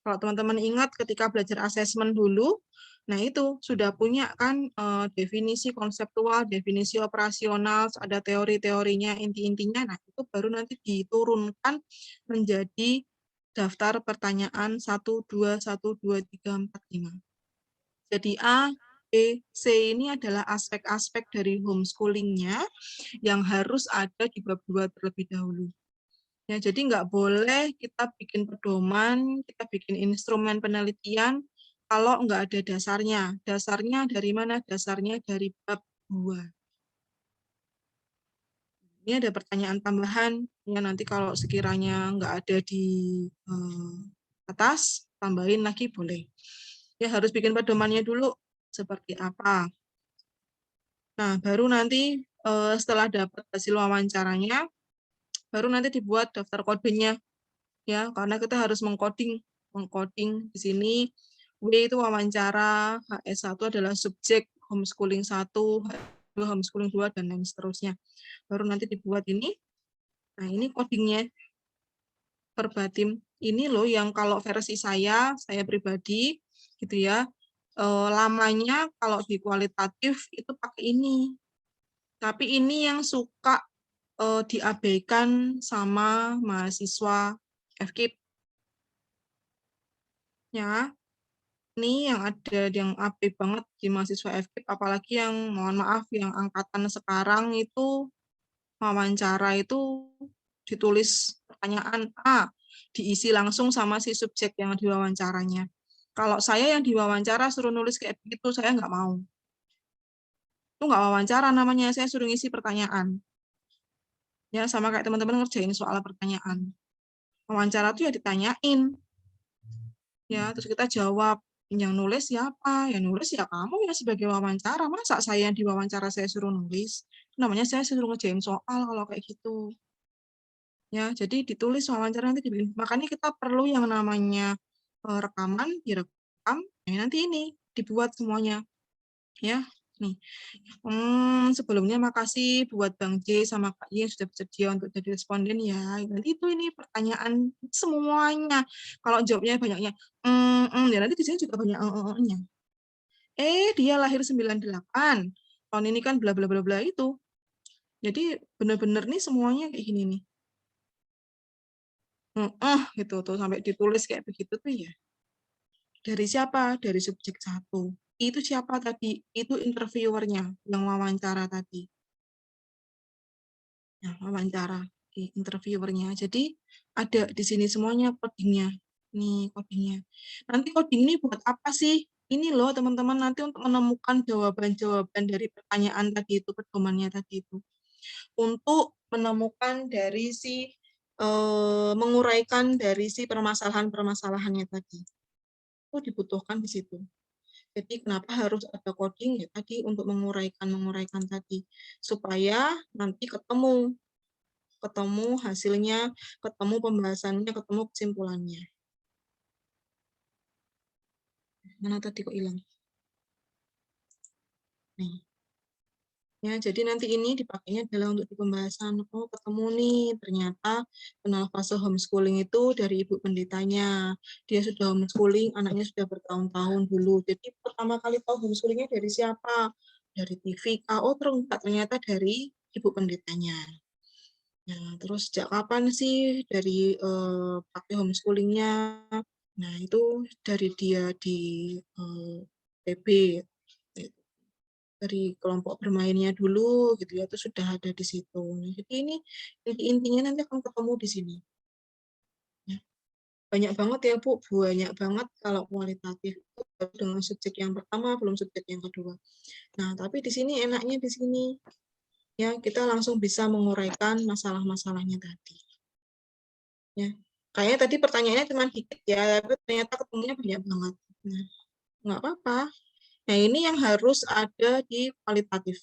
Kalau teman-teman ingat ketika belajar asesmen dulu, nah itu sudah punya kan definisi konseptual, definisi operasional, ada teori-teorinya, inti-intinya. Nah, itu baru nanti diturunkan menjadi daftar pertanyaan 1, 2, 1, 2, 3, 4, 5. Jadi A, B, C ini adalah aspek-aspek dari homeschooling-nya yang harus ada di bab 2 terlebih dahulu. Ya, jadi nggak boleh kita bikin pedoman, kita bikin instrumen penelitian kalau nggak ada dasarnya. Dasarnya dari mana? Dasarnya dari bab 2. Ini ada pertanyaan tambahan, ya nanti kalau sekiranya nggak ada di atas, tambahin lagi boleh. Ya harus bikin pedomannya dulu, seperti apa. Nah, baru nanti setelah dapat hasil wawancaranya, baru nanti dibuat daftar kodenya. Ya, karena kita harus mengcoding di sini. W itu wawancara, HS1 adalah subjek, homeschooling 1, HS2 homeschooling 2, dan lain seterusnya. Baru nanti dibuat ini. Nah, ini codingnya per batim. Ini loh yang kalau versi saya pribadi, gitu ya, lamanya kalau di kualitatif itu pakai ini. Tapi ini yang suka diabaikan sama mahasiswa FKIP. Ya, ini yang ada yang AB banget di mahasiswa FKIP, apalagi yang mohon maaf yang angkatan sekarang itu wawancara itu ditulis pertanyaan A, diisi langsung sama si subjek yang diwawancaranya. Kalau saya yang diwawancara suruh nulis kayak begitu, saya nggak mau. Itu nggak wawancara namanya, saya suruh ngisi pertanyaan. Ya, sama kayak teman-teman ngerjain soal pertanyaan. Wawancara tuh ya ditanyain. Ya, terus kita jawab. Yang nulis siapa? Yang nulis ya kamu ya sebagai wawancara. Masa saya yang diwawancara saya suruh nulis? Namanya saya suruh ngerjain soal kalau kayak gitu. Ya, jadi ditulis wawancara nanti dibikin. Makanya kita perlu yang namanya rekaman, direkam. Nah, nanti ini dibuat semuanya. Ya, nih. Sebelumnya makasih buat Bang J sama Kak Y yang sudah bersedia untuk jadi responden ya. Nanti itu ini pertanyaan semuanya. Kalau jawabnya banyaknya, ya nanti di sini juga banyak nya. Dia lahir 98. Tahun ini kan bla bla bla bla itu. Jadi benar-benar nih semuanya kayak gini nih. Gitu tuh sampai ditulis kayak begitu tuh ya. Dari siapa? Dari subjek 1. Itu siapa tadi? Itu interviewernya yang wawancara tadi. Nah, wawancara di interviewernya. Jadi ada di sini semuanya codingnya. Nih codingnya. Nanti coding ini buat apa sih? Ini loh teman-teman nanti untuk menemukan jawaban-jawaban dari pertanyaan tadi itu, pedomannya tadi itu. Untuk menemukan dari si menguraikan dari si permasalahan-permasalahannya tadi. Itu dibutuhkan di situ. Jadi kenapa harus ada coding ya tadi untuk menguraikan tadi supaya nanti ketemu hasilnya, ketemu pembahasannya, ketemu kesimpulannya. Mana tadi kok hilang? Nih. Ya, jadi nanti ini dipakainya adalah untuk di pembahasan. Oh, ketemu nih, ternyata kenal fase homeschooling itu dari ibu pendetanya. Dia sudah homeschooling, anaknya sudah bertahun-tahun dulu. Jadi pertama kali tahu homeschoolingnya dari siapa? Dari TV. Oh, ternyata dari ibu pendetanya. Nah, terus sejak kapan sih dari pakai homeschoolingnya? Nah, itu dari dia di PB. Dari kelompok bermainnya dulu gitu ya, itu sudah ada di situ. Nah, jadi ini intinya nanti akan ketemu di sini. Ya. Banyak banget ya Bu, banyak banget kalau kualitatif itu dengan subjek yang pertama belum subjek yang kedua. Nah, tapi di sini enaknya di sini ya kita langsung bisa menguraikan masalah-masalahnya tadi. Ya. Kayaknya tadi pertanyaannya cuma dikit ya, tapi ternyata ketemunya banyak banget. Nah, nggak apa-apa. Nah, ini yang harus ada di kualitatif.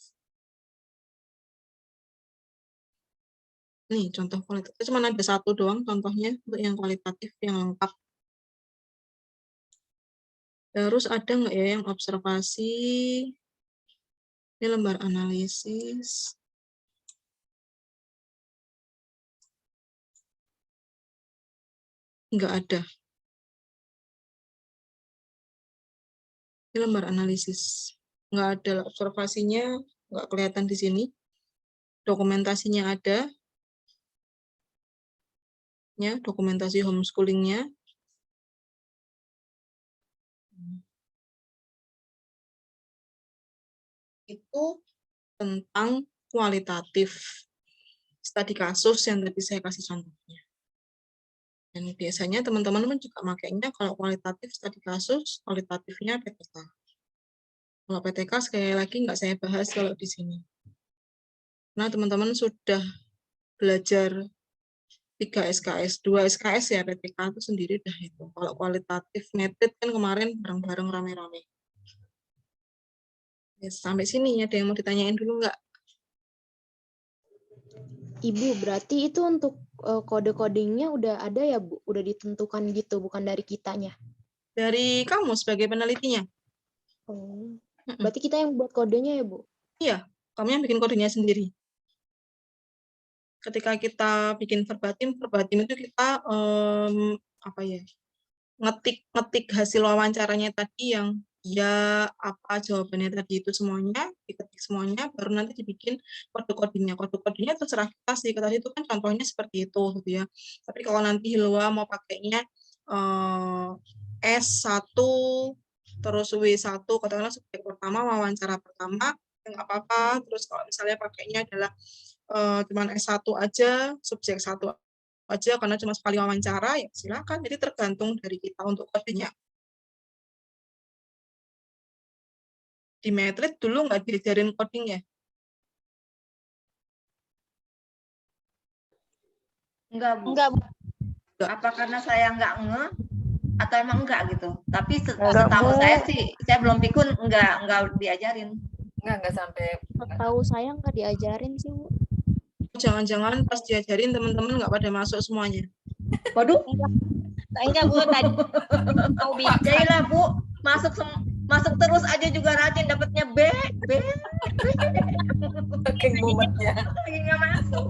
Nih contoh kualitatif cuma ada satu doang contohnya untuk yang kualitatif yang lengkap. Terus ada nggak ya yang observasi? Ini lembar analisis. Nggak ada. Ini lembar analisis. Nggak ada observasinya, nggak kelihatan di sini. Dokumentasinya ada. Ya, dokumentasi homeschoolingnya. Itu tentang kualitatif studi kasus yang tadi saya kasih contohnya. Dan biasanya teman-teman juga makainya kalau kualitatif studi kasus, kualitatifnya PTK. Kalau PTK sekali lagi nggak saya bahas kalau di sini. Nah, teman-teman sudah belajar 3 SKS, 2 SKS ya, PTK itu sendiri dah itu. Kalau kualitatif metode kan kemarin bareng-bareng rame-rame. Ya, sampai sini ada yang mau ditanyain dulu nggak? Ibu, berarti itu untuk kode-codingnya udah ada ya, Bu? Udah ditentukan gitu, bukan dari kitanya? Dari kamu sebagai penelitinya? Oh, berarti kita yang buat kodenya ya, Bu? Iya, kamu yang bikin kodenya sendiri. Ketika kita bikin verbatim itu kita ngetik hasil wawancaranya tadi yang ya apa jawabannya tadi itu semuanya diketik semuanya, baru nanti dibikin kode-kodenya. Kode-kodenya terserah kita sih, tadi itu kan contohnya seperti itu gitu ya. Tapi kalau nanti Hilwa mau pakainya S1 terus W1 katakanlah subjek pertama wawancara pertama, nggak apa-apa. Terus kalau misalnya pakainya adalah cuman S1 aja, subjek 1 aja karena cuma sekali wawancara, ya silakan. Jadi tergantung dari kita untuk kodenya. Di Medlit dulu nggak diajarin coding ya? Enggak, Bu. Enggak, Bu. Apa karena saya nggak atau emang enggak gitu? Tapi Enggak, setahu Bu. saya sih, saya belum pikun enggak diajarin. Enggak sampai. Tahu saya nggak diajarin sih, Bu. Jangan-jangan pas diajarin teman-teman nggak pada masuk semuanya. Waduh, Enggak, Bu, tadi mau bikin. jadilah Bu, masuk terus aja juga rajin dapatnya B. Saking mumetnya. Lagi nggak masuk.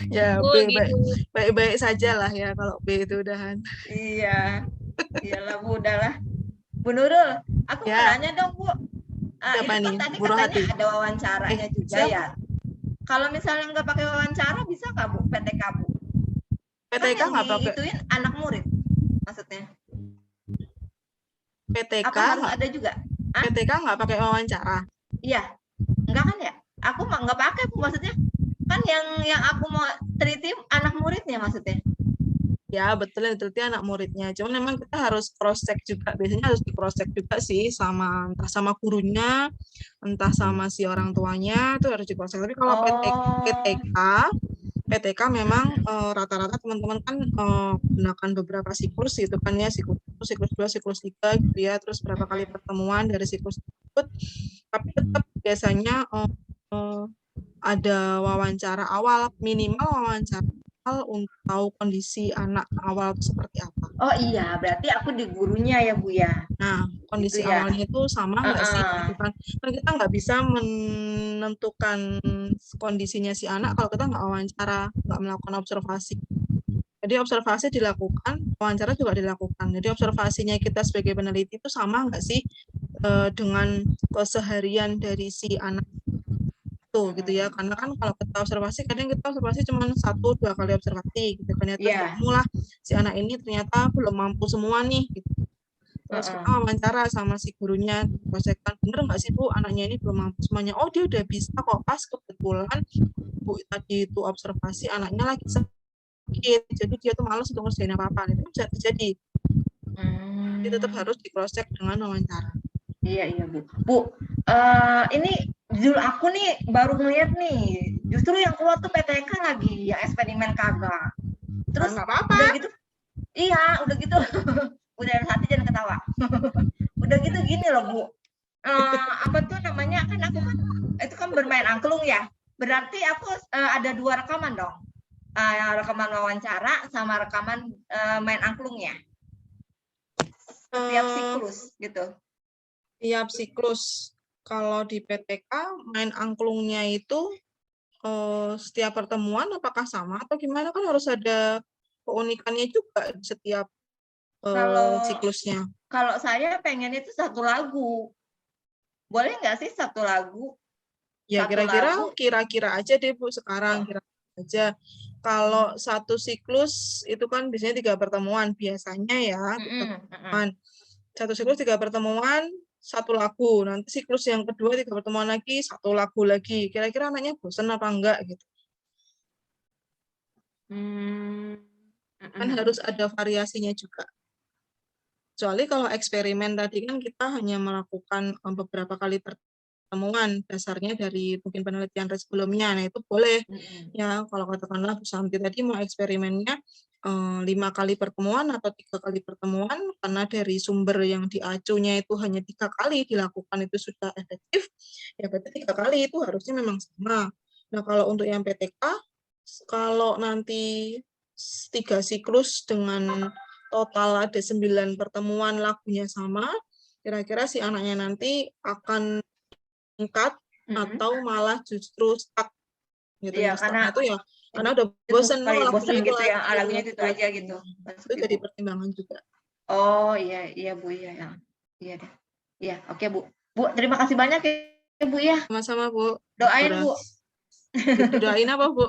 Ya, Bu, B gitu. baik-baik saja lah ya kalau B itu udahan. Iya, iyalah Bu, udahlah. Bu Nurul, aku mau Ya. nanya dong Bu. Siapa Itu nih? kan tadi Buruh katanya hati. ada wawancaranya juga siapa? ya. Kalau misalnya nggak pakai wawancara bisa nggak Bu PTK Bu? PTK Kan nggak yang pakai diituin anak murid maksudnya. PTK Apa harus ada juga? PTK nggak pakai wawancara. Iya, enggak kan ya? Aku mah nggak pakai Bu, maksudnya. Kan yang aku mau teliti anak muridnya maksudnya. Ya, betul yang diteliti anak muridnya. Cuman memang kita harus cross check juga. Biasanya harus di cross check juga sih sama entah sama gurunya, entah sama si orang tuanya, itu harus di cross check. Tapi kalau PTK memang rata-rata teman-teman kan gunakan beberapa siklus gitu kan ya, siklus 2, siklus 3 gitu ya, terus berapa kali pertemuan dari siklus tersebut. Tapi tetap biasanya ada wawancara awal, minimal wawancara untuk tahu kondisi anak awal itu seperti apa. Oh iya, berarti aku di gurunya ya Bu ya. Nah, kondisi Gitu ya. awalnya itu sama nggak sih? Kan kita nggak bisa menentukan kondisinya si anak kalau kita nggak wawancara, nggak melakukan observasi. Jadi observasi dilakukan, wawancara juga dilakukan. Jadi observasinya kita sebagai peneliti itu sama nggak sih dengan keseharian dari si anak itu gitu ya, karena kan kalau kita observasi kadang kita observasi cuma 1-2 kali observasi gitu kan ya, terus ketemulah si anak ini ternyata belum mampu semua nih gitu. Terus kita wawancara sama si gurunya, prosekkan bener nggak sih Bu anaknya ini belum mampu semuanya? Oh dia udah bisa kok, pas kebetulan Bu tadi itu observasi anaknya lagi sakit, jadi dia tuh malas untuk ngerjain apa-apa, itu bisa terjadi. Jadi tetap harus di cross check dengan wawancara. Iya Bu. Bu, ini judul aku nih baru ngeliat nih, justru yang keluar tuh PTK lagi, yang eksperimen kagak. Terus nggak apa-apa. Udah gitu, iya udah gitu, udah hati jangan ketawa. Udah gitu gini loh Bu, apa tuh namanya, kan aku kan itu kan bermain angklung ya, berarti aku ada 2 rekaman dong. rekaman wawancara sama rekaman main angklungnya. Setiap siklus gitu. Tiap siklus. Kalau di PTK main angklungnya itu setiap pertemuan apakah sama atau gimana, kan harus ada keunikannya juga di setiap siklusnya. Kalau saya pengen itu satu lagu. Boleh nggak sih satu lagu? Ya kira-kira aja deh Bu sekarang, kira-kira aja. Kalau satu siklus itu kan biasanya 3 pertemuan biasanya ya. Satu siklus 3 pertemuan, 1 lagu. Nanti siklus yang kedua 3 pertemuan lagi, 1 lagu lagi. Kira-kira anaknya bosan apa enggak gitu. Kan harus ada variasinya juga. Kecuali kalau eksperimen tadi kan kita hanya melakukan beberapa kali pertemuan dasarnya dari mungkin penelitian sebelumnya. Nah itu boleh ya, kalau katakanlah Bu Santi tadi mau eksperimennya 5 kali pertemuan atau 3 kali pertemuan, karena dari sumber yang diacunya itu hanya 3 kali dilakukan itu sudah efektif, ya berarti 3 kali itu harusnya memang sama. Nah kalau untuk yang PTK, kalau nanti 3 siklus dengan total ada 9 pertemuan lagunya sama, kira-kira si anaknya nanti akan meningkat atau malah justru stuck gitu. Iya, karena itu ya karena udah bosan gitu ya, lagunya itu aja gitu. Itu jadi pertimbangan juga. Oh iya Bu, iya deh. Iya, oke Bu. Bu, terima kasih banyak ya Bu ya. Sama-sama Bu. Doain Bu. Doain apa Bu?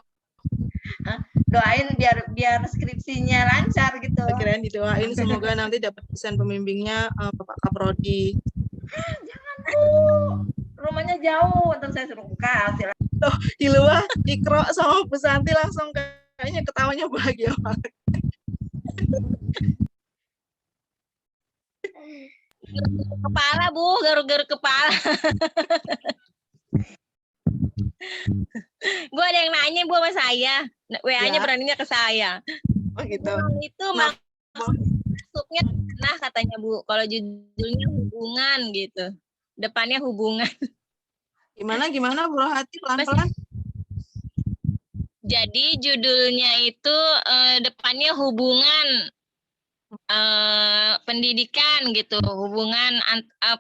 Doain biar skripsinya lancar gitu. Kirain didoain semoga nanti dapat dosen pembimbingnya Bapak Kaprodi. Jangan Bu, rumahnya jauh, ntar saya suruh kasih. Loh, di luar Ikro sama Bu Santi langsung kayaknya ketawanya bahagia banget. Kepala Bu, garu-garu kepala. Bu ada yang nanya Bu sama saya, WA-nya beraninya ke saya. Oh gitu. Itu masuknya nah katanya Bu, kalau judulnya hubungan gitu, depannya hubungan. Gimana Bu Rohati, pelan-pelan. Jadi judulnya itu depannya hubungan pendidikan gitu, hubungan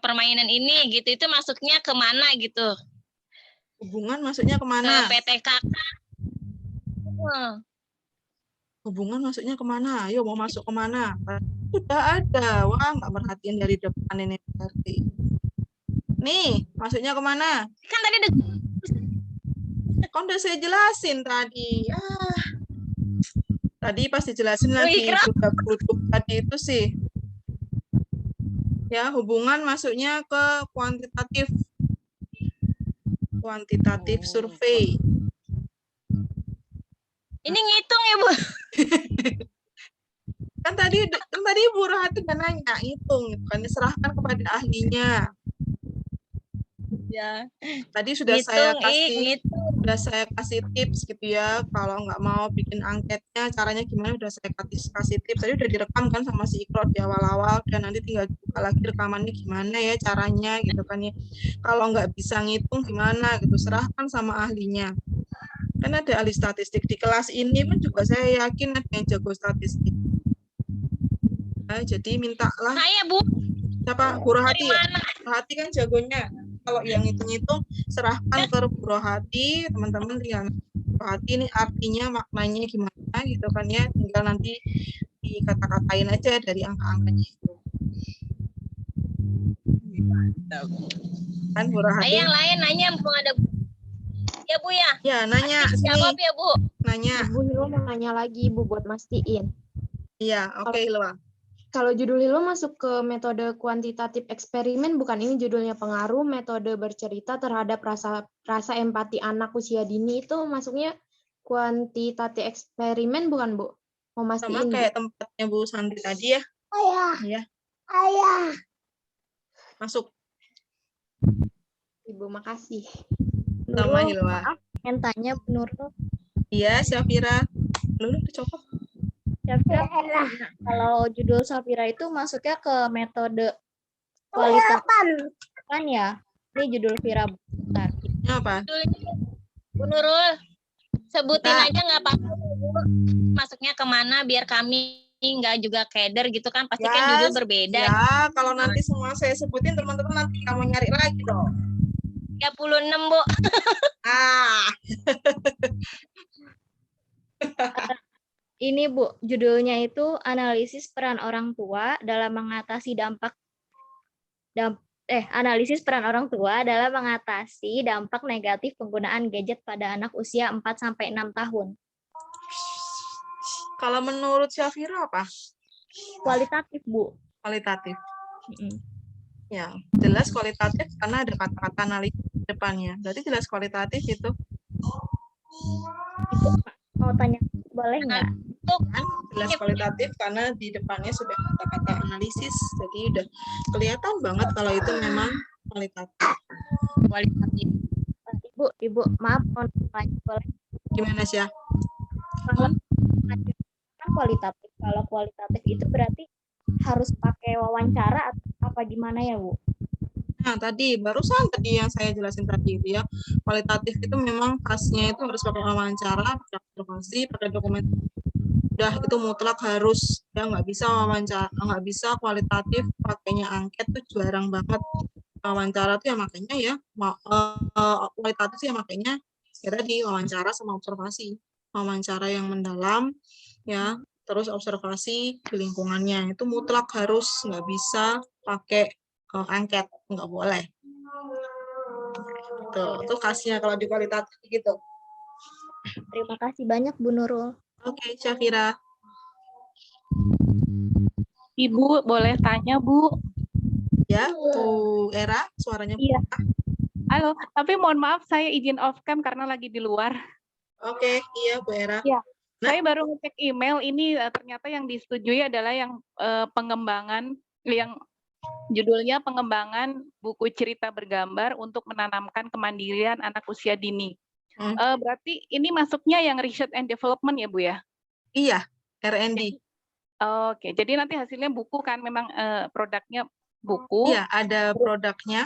permainan ini gitu, itu masuknya kemana gitu? Hubungan masuknya kemana? Ke PTK. Hubungan masuknya kemana? Ayo mau masuk kemana? Sudah ada. Wah, nggak merhatiin dari depan ini berarti. Nih, masuknya kemana? Kan tadi kan udah saya jelasin tadi. Tadi pas dijelasin lagi juga grup tadi itu sih. Ya, hubungan masuknya ke kuantitatif survei. Ini ngitung ya Bu? kan tadi Bu Rohati kan nanya hitung, kan diserahkan kepada ahlinya. Ya. Tadi sudah saya kasih tips gitu ya, kalau nggak mau bikin angketnya caranya gimana udah saya kasih tips. Tadi udah direkam kan sama si Ikro di awal-awal, dan nanti tinggal buka lagi rekamannya gimana ya caranya gitu kan ya. Kalau nggak bisa ngitung gimana gitu, serahkan sama ahlinya. Kan ada ahli statistik di kelas ini pun juga saya yakin ada yang jago statistik. Nah, jadi mintalah. Saya Bu. Siapa? Bu Rohati ya? Bu Rohati kan jagonya. Kalau yang hitung-hitung serahkan ke Bu Rohati, teman-teman tinggal Bu Rohati ini artinya maknanya gimana gitu kan ya, tinggal nanti dikata-katain aja dari angka-angkanya itu. Kan Bu Rohati. Yang lain nanya belum ada. Ya Bu ya. Ya, nanya jawab ya Bu. Nanya. Bu Hilo mau nanya lagi Bu buat mastiin. Iya, oke Hilwa. Kalau judul Hilo masuk ke metode kuantitatif eksperimen, bukan ini judulnya pengaruh metode bercerita terhadap rasa empati anak usia dini, itu masuknya kuantitatif eksperimen bukan Bu? Mau mastiin. Sama kayak tempatnya Bu Santi tadi ya. Ayah. Masuk. Ibu makasih. Sama Hilwa. Maaf, yang tanya Bu Nurul. Iya, Syafira. Nurul dicopot. Syafira, kalau judul Syafira itu masuknya ke metode kualitas kan ya? Ini judul Vira. Bentar. Apa? Bu Nurul, sebutin aja nggak apa-apa Bu. masuknya kemana biar kami nggak juga keder gitu kan, pasti kan Ya, judul berbeda. ya kalau nanti semua saya sebutin teman-teman nanti kamu nyari lagi dong. 36 Bu. Ah, Ini Bu, judulnya itu analisis peran orang tua dalam mengatasi analisis peran orang tua dalam mengatasi dampak negatif penggunaan gadget pada anak usia 4-6 tahun. kalau menurut Syafira apa? Kualitatif, Bu. Kualitatif. Mm-mm. Ya, jelas kualitatif karena ada kata-kata analisis di depannya. Berarti jelas kualitatif itu. Ibu mau tanya, boleh nggak? Kan jelas kualitatif karena di depannya sudah kata-kata analisis. Jadi udah kelihatan banget kalau itu memang kualitatif. Kualitatif. Ibu, maaf, mau tanya, boleh? Gimana sih ya? Kalau kan kualitatif, kalau kualitatif itu berarti harus pakai wawancara atau apa gimana ya, Bu? Nah, barusan yang saya jelasin tadi itu ya, kualitatif itu memang khasnya itu harus pakai wawancara, pakai observasi, pakai dokumen. Udah itu mutlak harus, ya nggak bisa wawancara, nggak bisa kualitatif pakainya angket tuh jarang banget. Wawancara tuh ya makanya ya, kualitatif sih ya makanya ya tadi wawancara sama observasi, wawancara yang mendalam ya, terus observasi di lingkungannya itu mutlak harus, nggak bisa pakai angket, nggak boleh. Tuh, itu khasnya kalau di kualitatif gitu. Terima kasih banyak, Bu Nurul. Oke, Syafira. Ibu, boleh tanya, Bu? Ya, Bu Era, suaranya. Iya. Halo, tapi mohon maaf saya izin off cam karena lagi di luar. Oke, iya Bu Era. Iya. Nah. Saya baru ngecek email ini ternyata yang disetujui adalah yang pengembangan yang judulnya pengembangan buku cerita bergambar untuk menanamkan kemandirian anak usia dini. Berarti ini masuknya yang research and development ya Bu ya? Iya, R&D. Oke, jadi nanti hasilnya buku kan memang produknya buku. Iya, ada produknya.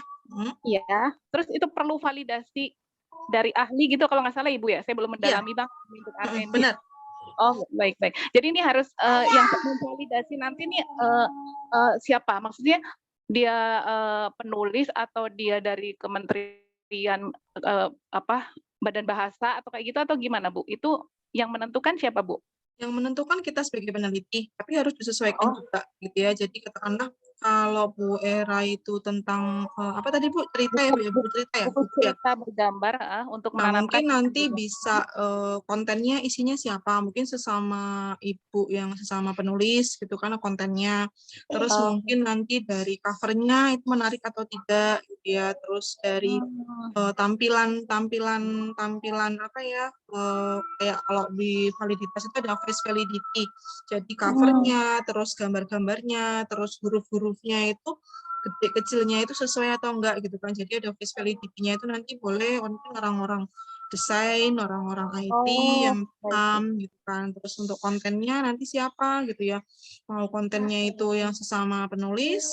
Iya, terus itu perlu validasi dari ahli gitu kalau nggak salah Ibu ya? Saya belum mendalami Bang untuk R&D. Benar. Oh, baik. Jadi ini harus yang memvalidasi nanti nih siapa? Maksudnya dia penulis atau dia dari kementerian Badan Bahasa atau kayak gitu atau gimana Bu? Itu yang menentukan siapa Bu? Yang menentukan kita sebagai peneliti, tapi harus disesuaikan juga gitu ya. Jadi katakanlah kalau Bu Era itu tentang apa tadi Bu, cerita ya Bu ya, buku cerita ya? Buku cerita bergambar untuk menanamkan. Mungkin nanti bisa kontennya isinya siapa? Mungkin sesama ibu yang sesama penulis gitu kan kontennya. Terus mungkin nanti dari covernya itu menarik atau tidak gitu ya. Terus dari tampilan apa ya? Kayak kalau di validitas itu ada face validity. Jadi covernya, terus gambar-gambarnya, terus huruf-hurufnya itu gede kecilnya itu sesuai atau enggak gitu kan. Jadi ada face validity-nya itu nanti boleh orang-orang desain, orang-orang IT yang paham gitu kan. Terus untuk kontennya nanti siapa gitu ya. Mau kontennya itu yang sesama penulis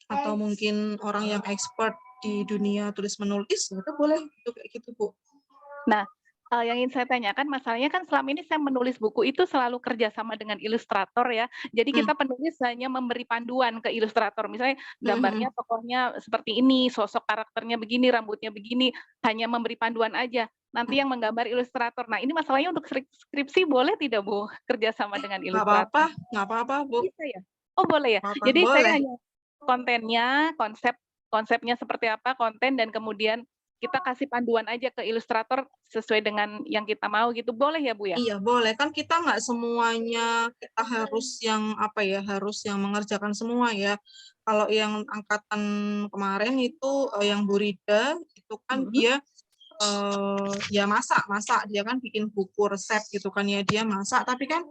atau mungkin orang yang expert di dunia tulis menulis itu boleh itu kayak gitu Bu. Nah, yang ingin saya tanyakan masalahnya kan selama ini saya menulis buku itu selalu kerjasama dengan ilustrator ya. Jadi kita penulis hanya memberi panduan ke ilustrator. Misalnya gambarnya tokohnya seperti ini, sosok karakternya begini, rambutnya begini, hanya memberi panduan aja. Nanti yang menggambar ilustrator. Nah, ini masalahnya untuk skripsi boleh tidak Bu kerjasama dengan ilustrator? Nggak apa-apa Bu. Bisa ya? Oh boleh ya. Jadi boleh. saya hanya kontennya, konsepnya seperti apa, konten dan kemudian kita kasih panduan aja ke ilustrator sesuai dengan yang kita mau gitu, boleh ya Bu ya? Iya boleh, kan kita nggak semuanya kita harus yang apa ya, harus yang mengerjakan semua ya. Kalau yang angkatan kemarin itu yang Bu Rida itu kan dia ya masak dia kan bikin buku resep gitu kan ya, dia masak tapi kan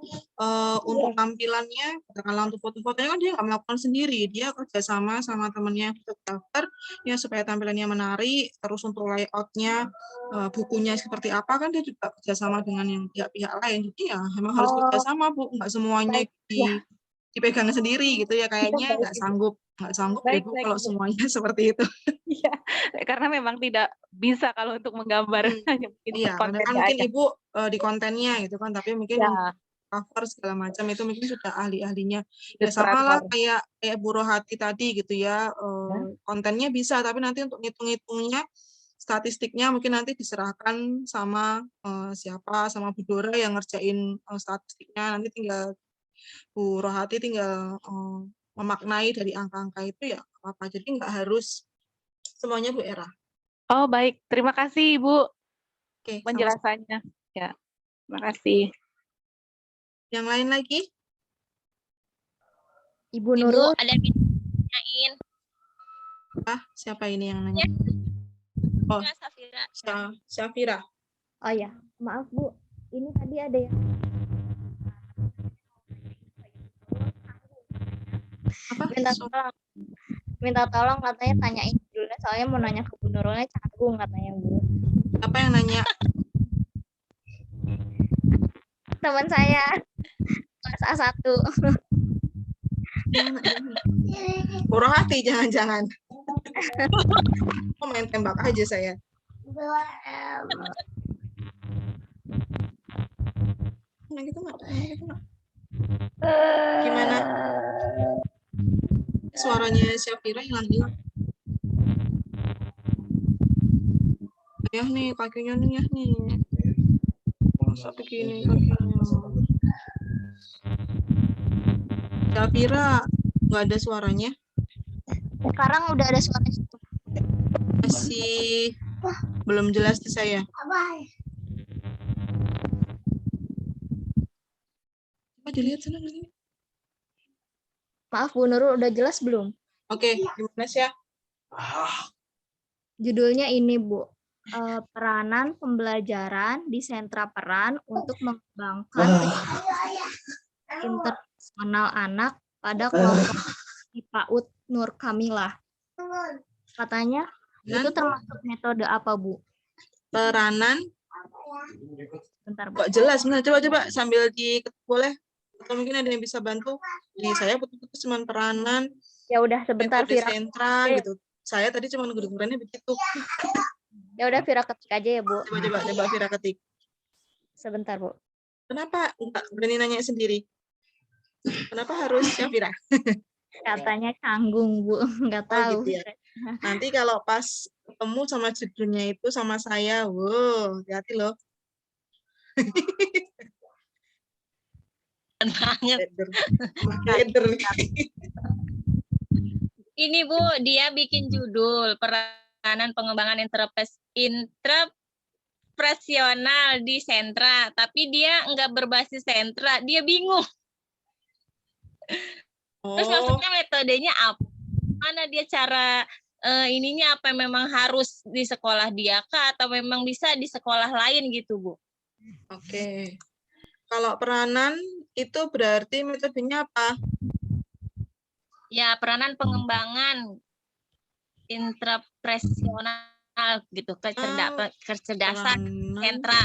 untuk tampilannya katakanlah untuk foto-fotonya kan dia nggak melakukan sendiri, dia kerjasama sama temennya fotografer ya supaya tampilannya menarik. Terus untuk layoutnya bukunya seperti apa kan dia juga kerjasama dengan yang pihak-pihak lain. Jadi ya memang harus kerjasama Bu, nggak semuanya dipegang sendiri gitu ya, kayaknya nggak sanggup deh Baik, Bu baik, kalau Bu. semuanya seperti itu. Iya, karena memang tidak bisa kalau untuk menggambar hanya mungkin Iya, karena kan kontennya mungkin aja. Ibu di kontennya gitu kan, tapi mungkin untuk Ya, cover segala macam itu mungkin sudah ahli-ahlinya. Ya sama lah ilustrator. kayak Bu Rohati tadi gitu ya, kontennya bisa, tapi nanti untuk ngitung-ngitungnya, statistiknya mungkin nanti diserahkan sama siapa, sama Bu Dora yang ngerjain statistiknya, nanti tinggal Bu Rohati tinggal memaknai dari angka-angka itu ya apa-apa. Jadi nggak harus semuanya Bu Era. Oh, baik. Terima kasih, Ibu, Oke, sama-sama. penjelasannya. Ya, terima kasih. Yang lain lagi? Ibu Ibu Nurul. ada yang nanyain. Siapa ini yang nanya? Oh, Safira. Syafira. Oh ya, maaf Bu. Ini tadi ada yang Apa? minta tolong katanya tanyain judulnya, soalnya mau nanya ke Bu Nurulnya canggung katanya Bu. Apa yang nanya? Teman saya kelas A1. Bu Rohati jangan-jangan. Oh, main tembak aja saya. Nah, gitu nggak? Gimana? Suaranya Syafira hilang-hilang. Ya nih, kakinya nih ya nih. Masa begini kakinya. Syafira, nggak ada suaranya. Sekarang udah ada suara. Masih belum jelas di saya. Coba dilihat sana dulu. Maaf Bu Nurul, udah jelas belum? Oke, gimana sih ya? Judulnya ini Bu, peranan pembelajaran di sentra peran untuk mengembangkan interpersonal anak pada kelompok PAUD Nur Kamilah. Katanya itu termasuk metode apa Bu? Peranan. Bentar Bu. Kok jelas? Nah, coba sambil diketik boleh? Atau mungkin ada yang bisa bantu? Di saya putus-putus cuma peranan. Ya udah sebentar metode Vira. sentra gitu. Saya tadi cuma kedengarannya begitu. Ya udah Vira ketik aja ya Bu. Coba Vira ketik. Sebentar Bu. Kenapa enggak berani nanya sendiri? Kenapa harus Syafira? Katanya canggung Bu, nggak tahu. Gitu ya. Nanti kalau pas ketemu sama judulnya itu sama saya, wow, hati-hati loh. Banget. Ini Bu, dia bikin judul peranan pengembangan intrapresional di sentra, tapi dia nggak berbasis sentra, dia bingung. Terus maksudnya metodenya apa? Mana dia cara ininya apa memang harus di sekolah dia kah atau memang bisa di sekolah lain gitu Bu? Oke. Kalau peranan itu berarti metodenya apa? Ya, peranan pengembangan intrapresional gitu, kecerdasan sentra.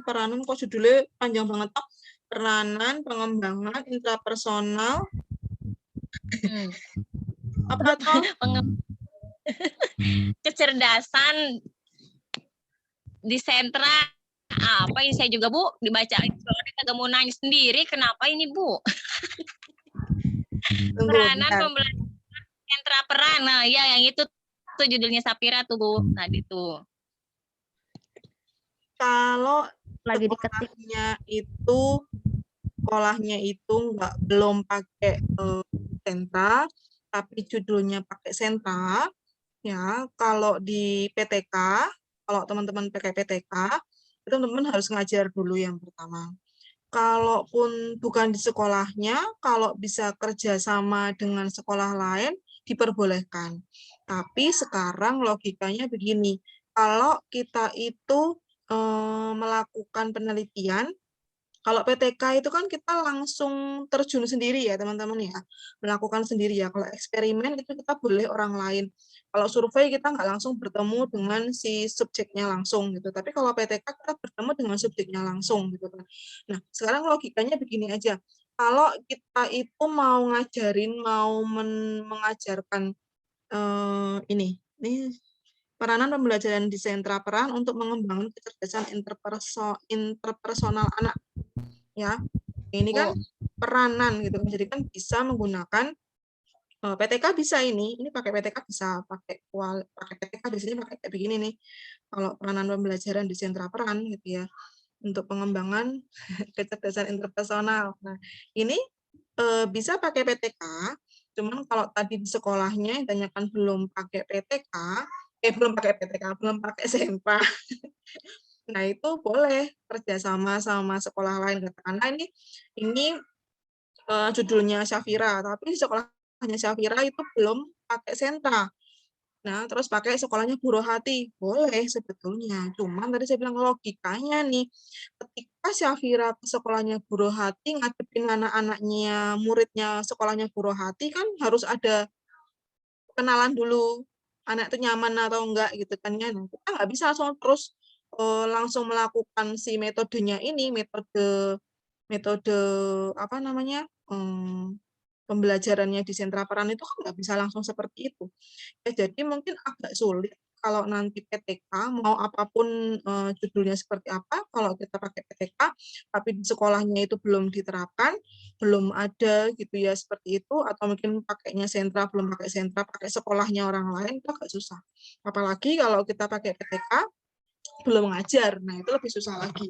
Peranan kok judulnya panjang banget toh. Peranan pengembangan intrapersonal. Apa toh? Kecerdasan di sentra. Apa ini saya juga Bu dibacain soalnya kagak mau nanya sendiri kenapa ini Bu. Peranan pembelajaran sentra peran. Nah, ya yang itu tuh judulnya Safira tuh Bu. Tadi tuh. Kalau lagi diketiknya sekolahnya itu belum pakai sentra, tapi judulnya pakai sentra, ya. Kalau di PTK, kalau teman-teman pakai PTK, itu teman-teman harus ngajar dulu yang pertama. Kalaupun bukan di sekolahnya, kalau bisa kerjasama dengan sekolah lain, diperbolehkan. Tapi sekarang logikanya begini, kalau kita itu melakukan penelitian Kalau PTK itu kan kita langsung terjun sendiri ya teman-teman ya, melakukan sendiri ya. Kalau eksperimen itu kita boleh orang lain. Kalau survei kita nggak langsung bertemu dengan si subjeknya langsung gitu. Tapi kalau PTK kita bertemu dengan subjeknya langsung gitu kan. Nah sekarang logikanya begini aja. Kalau kita itu mau ngajarin, mau mengajarkan ini peranan pembelajaran di sentra peran untuk mengembangkan kecerdasan interpersonal anak ya. Ini kan peranan gitu. Jadi kan bisa menggunakan PTK bisa ini pakai PTK bisa pakai PTK di sini pakai kayak begini nih. Kalau peranan pembelajaran di sentra peran gitu ya. Untuk pengembangan kecerdasan interpersonal. Nah, ini bisa pakai PTK. Cuman kalau tadi di sekolahnya ditanyakan belum pakai PTK, belum pakai PTK, belum pakai SEMPA. Nah, itu boleh kerjasama sama sekolah lain. Karena ini judulnya Syafira, tapi di sekolahnya Syafira itu belum pakai sentra. Nah, terus pakai sekolahnya Bu Rohati. Boleh sebetulnya. Cuman tadi saya bilang logikanya nih, ketika Syafira ke sekolahnya Bu Rohati, ngadepin anak-anaknya, muridnya sekolahnya Bu Rohati, kan harus ada kenalan dulu. Anak itu nyaman atau enggak gitu kan ya. Nah, kita nggak bisa langsung melakukan si metodenya ini, metode apa namanya, pembelajarannya di sentra peran itu kan nggak bisa langsung seperti itu. Ya, jadi mungkin agak sulit kalau nanti PTK, mau apapun judulnya seperti apa, kalau kita pakai PTK, tapi di sekolahnya itu belum diterapkan, belum ada gitu ya seperti itu, atau mungkin pakainya sentra, belum pakai sentra, pakai sekolahnya orang lain, itu agak susah. Apalagi kalau kita pakai PTK, belum ngajar, nah itu lebih susah lagi.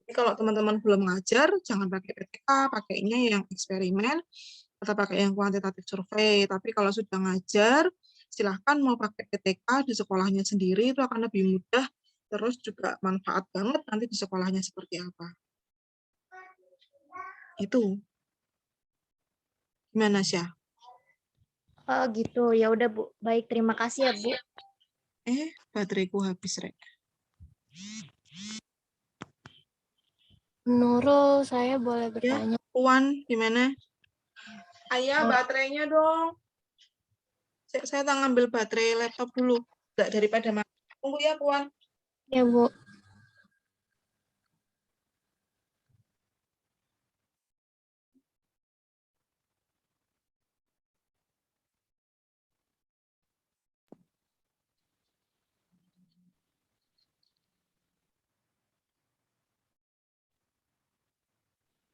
Jadi kalau teman-teman belum ngajar, jangan pakai PTK, pakainya yang eksperimen, atau pakai yang kuantitatif survei. Tapi kalau sudah ngajar, silahkan mau pakai PTK di sekolahnya sendiri, itu akan lebih mudah, terus juga manfaat banget nanti di sekolahnya seperti apa. Itu. Gimana, Syah? Oh gitu, ya udah Bu. Baik, terima kasih ya Bu. Bateraiku habis, Rek. Nurul, saya boleh bertanya? Ya, Puan, gimana? Ayah, baterainya dong. Saya ngambil baterai laptop dulu. Enggak daripada mati. Tunggu ya, Puan. Ya, Bu.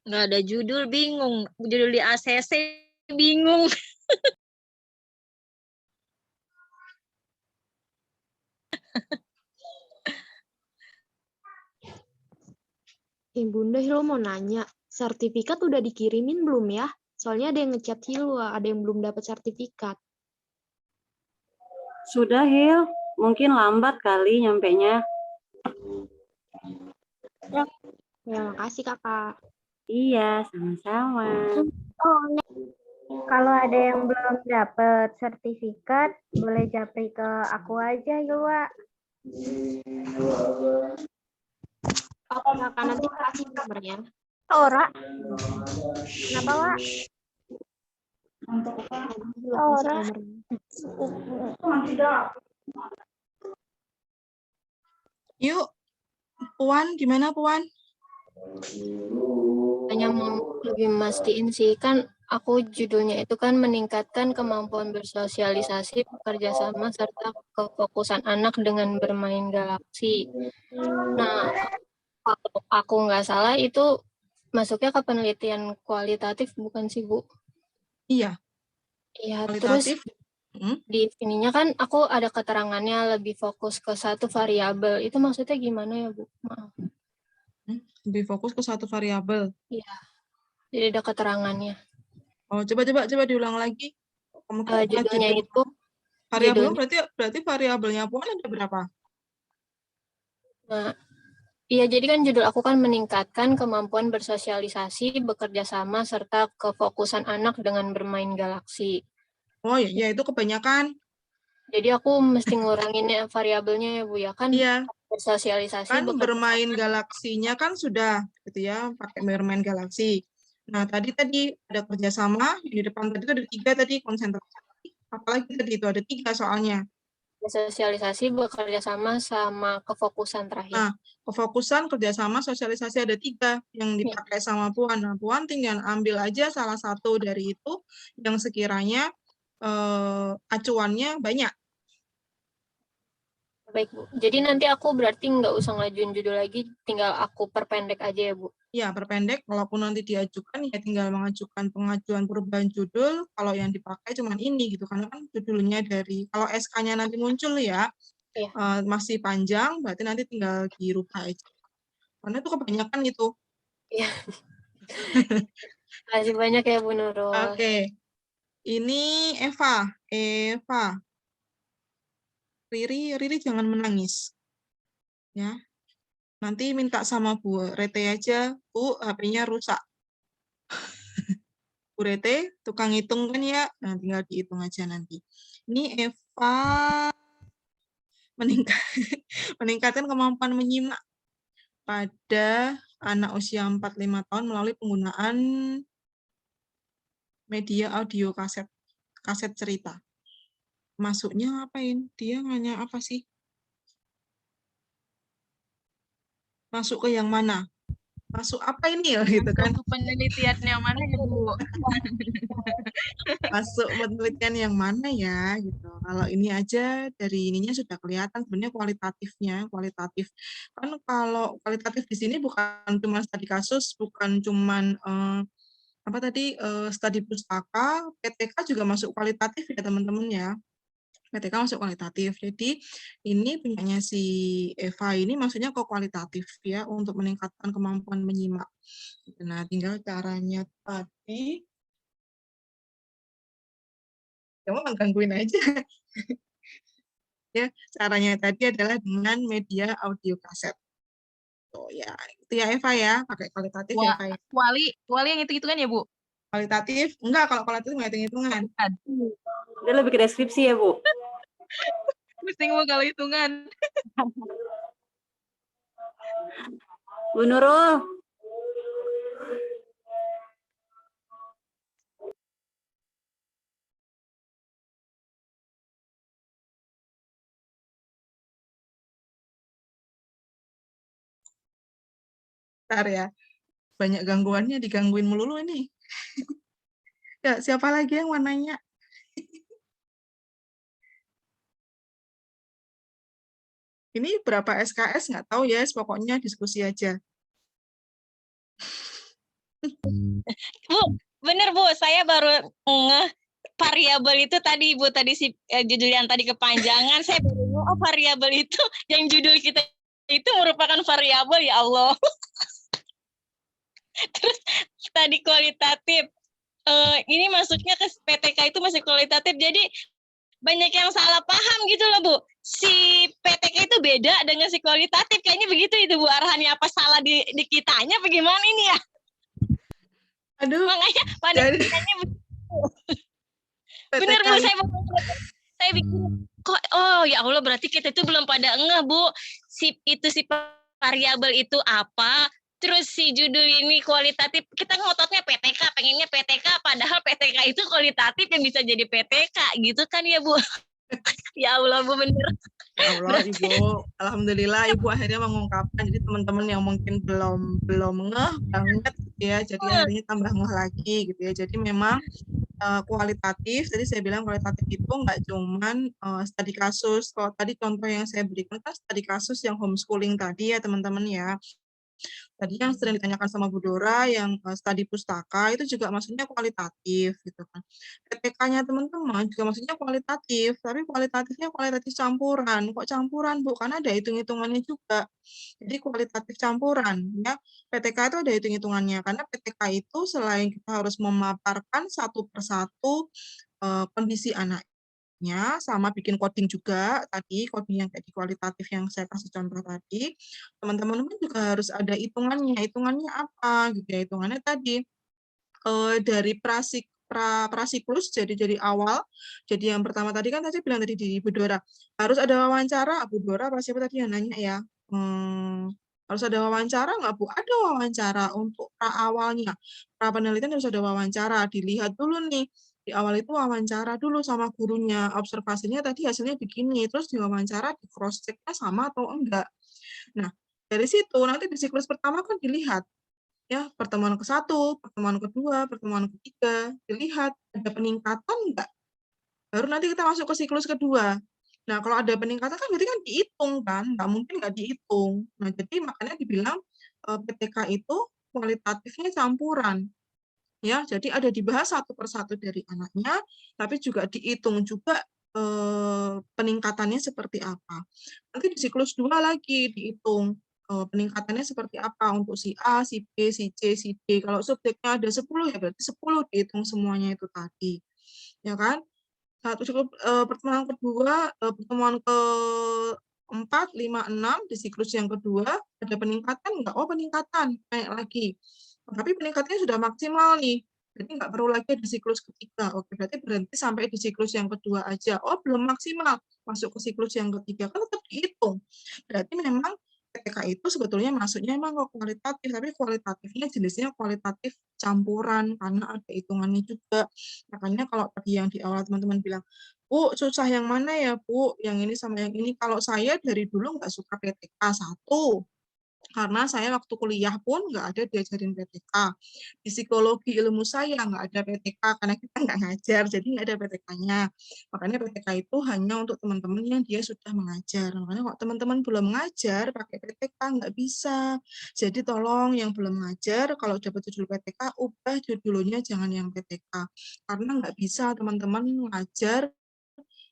Nggak ada judul, bingung. Judul di ACC, bingung. Bunda, Hilo mau nanya, sertifikat udah dikirimin belum ya? Soalnya ada yang ngechat Hilo, ada yang belum dapat sertifikat. Sudah, Hil. Mungkin lambat kali nyampenya. Ya, makasih Kakak. Iya, sama-sama. Oh, kalau ada yang belum dapat sertifikat, boleh japri ke aku aja, Hilwa. Oke, Kakak, nanti kasih nomornya. Ora. Kenapa, Wak? Ora. Yuk, Puan, gimana Puan? Hanya mau lebih mastiin sih, kan aku judulnya itu kan meningkatkan kemampuan bersosialisasi, bekerja sama, serta kefokusan anak dengan bermain galaksi. Nah, kalau aku nggak salah itu masuknya ke penelitian kualitatif, bukan sih, Bu? Iya. Iya, terus di sininya kan aku ada keterangannya lebih fokus ke satu variabel. Itu maksudnya gimana ya, Bu? Maaf. Lebih fokus ke satu variabel. Iya. Jadi ada keterangannya. Oh, coba diulang lagi. Judulnya itu variabelnya berarti variabelnya Puan ada berapa? Nah, iya, jadi kan judul aku kan meningkatkan kemampuan bersosialisasi, bekerja sama, serta kefokusan anak dengan bermain galaksi. Oh iya, itu kebanyakan. Jadi aku mesti nguranginnya variabelnya ya Bu ya kan? Iya, Bersosialisasi, Kan bekerja bermain sama. galaksinya kan sudah gitu ya, pakai bermain galaksi. Nah, tadi ada kerjasama, yang di depan tadi itu ada 3 tadi, konsentrasi, apalagi tadi itu ada 3 soalnya. Bersosialisasi, bekerja sama, sama kefokusan terakhir. Nah, kefokusan, kerjasama, sosialisasi ada 3 yang dipakai sama Puan. Nah, Puan tinggal ambil aja salah satu dari itu yang sekiranya acuannya banyak. Baik, Bu. Jadi nanti aku berarti nggak usah ngajuin judul lagi, tinggal aku perpendek aja ya, Bu? Ya, perpendek, walaupun nanti diajukan, ya tinggal mengajukan pengajuan perubahan judul, kalau yang dipakai cuma ini, gitu. Karena kan judulnya kalau SK-nya nanti muncul ya, masih panjang, berarti nanti tinggal dirubah aja. Karena itu kebanyakan itu. Iya. Makasih banyak ya, Bu Nurul. Oke. Ini Eva. Riri jangan menangis. Ya. Nanti minta sama Bu Rete aja, Bu, HP-nya rusak. Bu Rete, tukang hitung kan ya? Nah, tinggal dihitung aja nanti. Ini Eva meningkatkan kemampuan menyimak pada anak usia 4-5 tahun melalui penggunaan media audio kaset cerita. Masuknya ngapain? Dia nanya apa sih? Masuk ke yang mana? Masuk apa ini ya gitu kan? Masuk penelitian yang mana ya, Bu? Masuk penelitian yang mana ya gitu. Kalau ini aja dari ininya sudah kelihatan sebenarnya kualitatif. Kan kalau kualitatif di sini bukan cuma studi kasus, bukan cuma studi pustaka, PTK juga masuk kualitatif ya teman-teman ya. PTK masuk kualitatif. Jadi ini punyanya si Eva ini maksudnya ke kualitatif ya untuk meningkatkan kemampuan menyimak. Nah, tinggal caranya tadi kamu gangguin aja. Ya, caranya tadi adalah dengan media audio kaset. Oh ya, itu ya Eva ya, pakai kualitatif ya Eva. Wali yang itu kan ya, Bu? Kualitatif? Enggak, kalau kualitatif nggak hitung-hitungan. Dia lebih ke deskripsi ya, Bu? Pusing, Bu, kalau hitungan. Bu Nurul. Bentar ya, banyak gangguannya, digangguin melulu ini. Ya, siapa lagi yang mau nanya? Ini berapa SKS nggak tahu ya, pokoknya diskusi aja. Bu, bener Bu, saya baru variabel itu tadi Bu, judul yang tadi kepanjangan, saya baru variabel itu yang judul kita itu merupakan variabel, ya Allah. Terus tadi kualitatif, ini masuknya ke PTK itu masih kualitatif, jadi banyak yang salah paham gitu loh Bu. Si PTK itu beda dengan si kualitatif, kayaknya begitu itu Bu arahannya, apa salah di kitanya, bagaimana ini ya? Aduh. Makanya pada kitanya begitu. Bener Bu, saya bikin kok, oh ya Allah, berarti kita itu belum pada ngeh Bu, si variabel itu apa, terus si judul ini kualitatif, kita ngototnya PTK, pengennya PTK, padahal PTK itu kualitatif yang bisa jadi PTK, gitu kan ya Bu? Ya Allah Bu, bener. Ya Allah Ibu, alhamdulillah Ibu akhirnya mengungkapkan, jadi teman-teman yang mungkin belum ngeh banget gitu ya, jadi akhirnya tambah ngeh lagi gitu ya. Jadi memang kualitatif, tadi saya bilang kualitatif itu nggak cuman studi kasus. Kalau tadi contoh yang saya berikan kan studi kasus yang homeschooling tadi ya teman-teman ya. Tadi yang sering ditanyakan sama Bu Dora yang studi pustaka itu juga maksudnya kualitatif gitu kan. PTK-nya teman-teman juga maksudnya kualitatif, tapi kualitatifnya kualitatif campuran. Kok campuran Bu? Karena ada hitung-hitungannya juga. Jadi kualitatif campuran ya. PTK itu ada hitung-hitungannya karena PTK itu selain kita harus memaparkan satu persatu kondisi anaknya, sama bikin coding juga tadi, coding yang kayak di kualitatif yang saya kasih contoh tadi, teman-teman juga harus ada hitungannya. Hitungannya apa gitu ya? Hitungannya tadi dari prasiklus, jadi dari awal. Jadi yang pertama tadi kan tadi bilang tadi di Bu Dora harus ada wawancara. Bu Dora apa siapa tadi yang nanya ya? harus ada wawancara nggak, Bu? Ada wawancara untuk awalnya. Pra penelitian harus ada wawancara, dilihat dulu nih. Di awal itu wawancara dulu sama gurunya, observasinya tadi hasilnya begini, terus diwawancara di cross check-nya sama atau enggak. Nah, dari situ nanti di siklus pertama kan dilihat ya, pertemuan ke-1, pertemuan kedua, pertemuan ketiga, dilihat ada peningkatan enggak. Baru nanti kita masuk ke siklus kedua. Nah, kalau ada peningkatan kan berarti kan dihitung kan, nggak mungkin nggak dihitung. Nah, jadi makanya dibilang PTK itu kualitatifnya campuran. Ya, jadi ada dibahas satu persatu dari anaknya, tapi juga dihitung juga peningkatannya seperti apa. Nanti di siklus 2 lagi dihitung peningkatannya seperti apa untuk si A, si B, si C, si D. Kalau subjeknya ada 10 ya berarti 10 dihitung semuanya itu tadi. Ya kan? Pertemuan kedua, pertemuan ke-4, 5, 6 di siklus yang kedua ada peningkatan nggak? Oh, peningkatan, naik lagi. Tapi peningkatannya sudah maksimal nih, berarti nggak perlu lagi di siklus ketiga. Oke, berarti berhenti sampai di siklus yang kedua aja. Oh, belum maksimal, masuk ke siklus yang ketiga, kan tetap dihitung. Berarti memang PTK itu sebetulnya masuknya emang kok kualitatif, tapi kualitatifnya jenisnya kualitatif campuran, karena ada hitungannya juga. Makanya kalau tadi yang di awal teman-teman bilang, Bu, susah yang mana ya, Bu? Yang ini sama yang ini. Kalau saya dari dulu nggak suka PTK, satu. Karena saya waktu kuliah pun nggak ada diajarin PTK. Di psikologi ilmu saya nggak ada PTK, karena kita nggak ngajar, jadi nggak ada PTK-nya. Makanya PTK itu hanya untuk teman-teman yang dia sudah mengajar. Makanya kalau teman-teman belum mengajar, pakai PTK nggak bisa. Jadi tolong yang belum mengajar, kalau dapat judul PTK, ubah judulnya jangan yang PTK. Karena nggak bisa teman-teman mengajar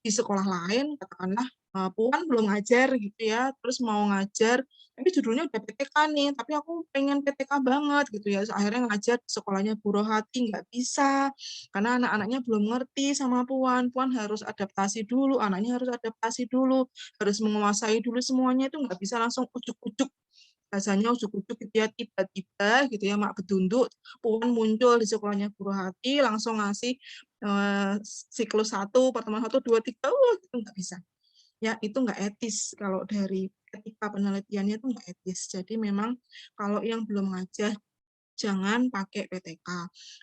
di sekolah lain, katakanlah Puan belum ngajar gitu ya, terus mau ngajar, tapi judulnya udah PTK nih, tapi aku pengen PTK banget gitu ya, akhirnya ngajar di sekolahnya Bu Rohati, nggak bisa, karena anak-anaknya belum ngerti sama Puan harus adaptasi dulu, anaknya harus adaptasi dulu, harus menguasai dulu semuanya, itu nggak bisa langsung ujuk-ujuk, bahasanya ujuk-ujuk gitu ya, tiba-tiba gitu ya, mak bedunduk, Puan muncul di sekolahnya Bu Rohati, langsung ngasih siklus 1, pertemuan 1, 2, 3, itu nggak bisa. Ya, itu nggak etis. Kalau dari etika penelitiannya itu nggak etis. Jadi memang kalau yang belum ngajar, jangan pakai PTK.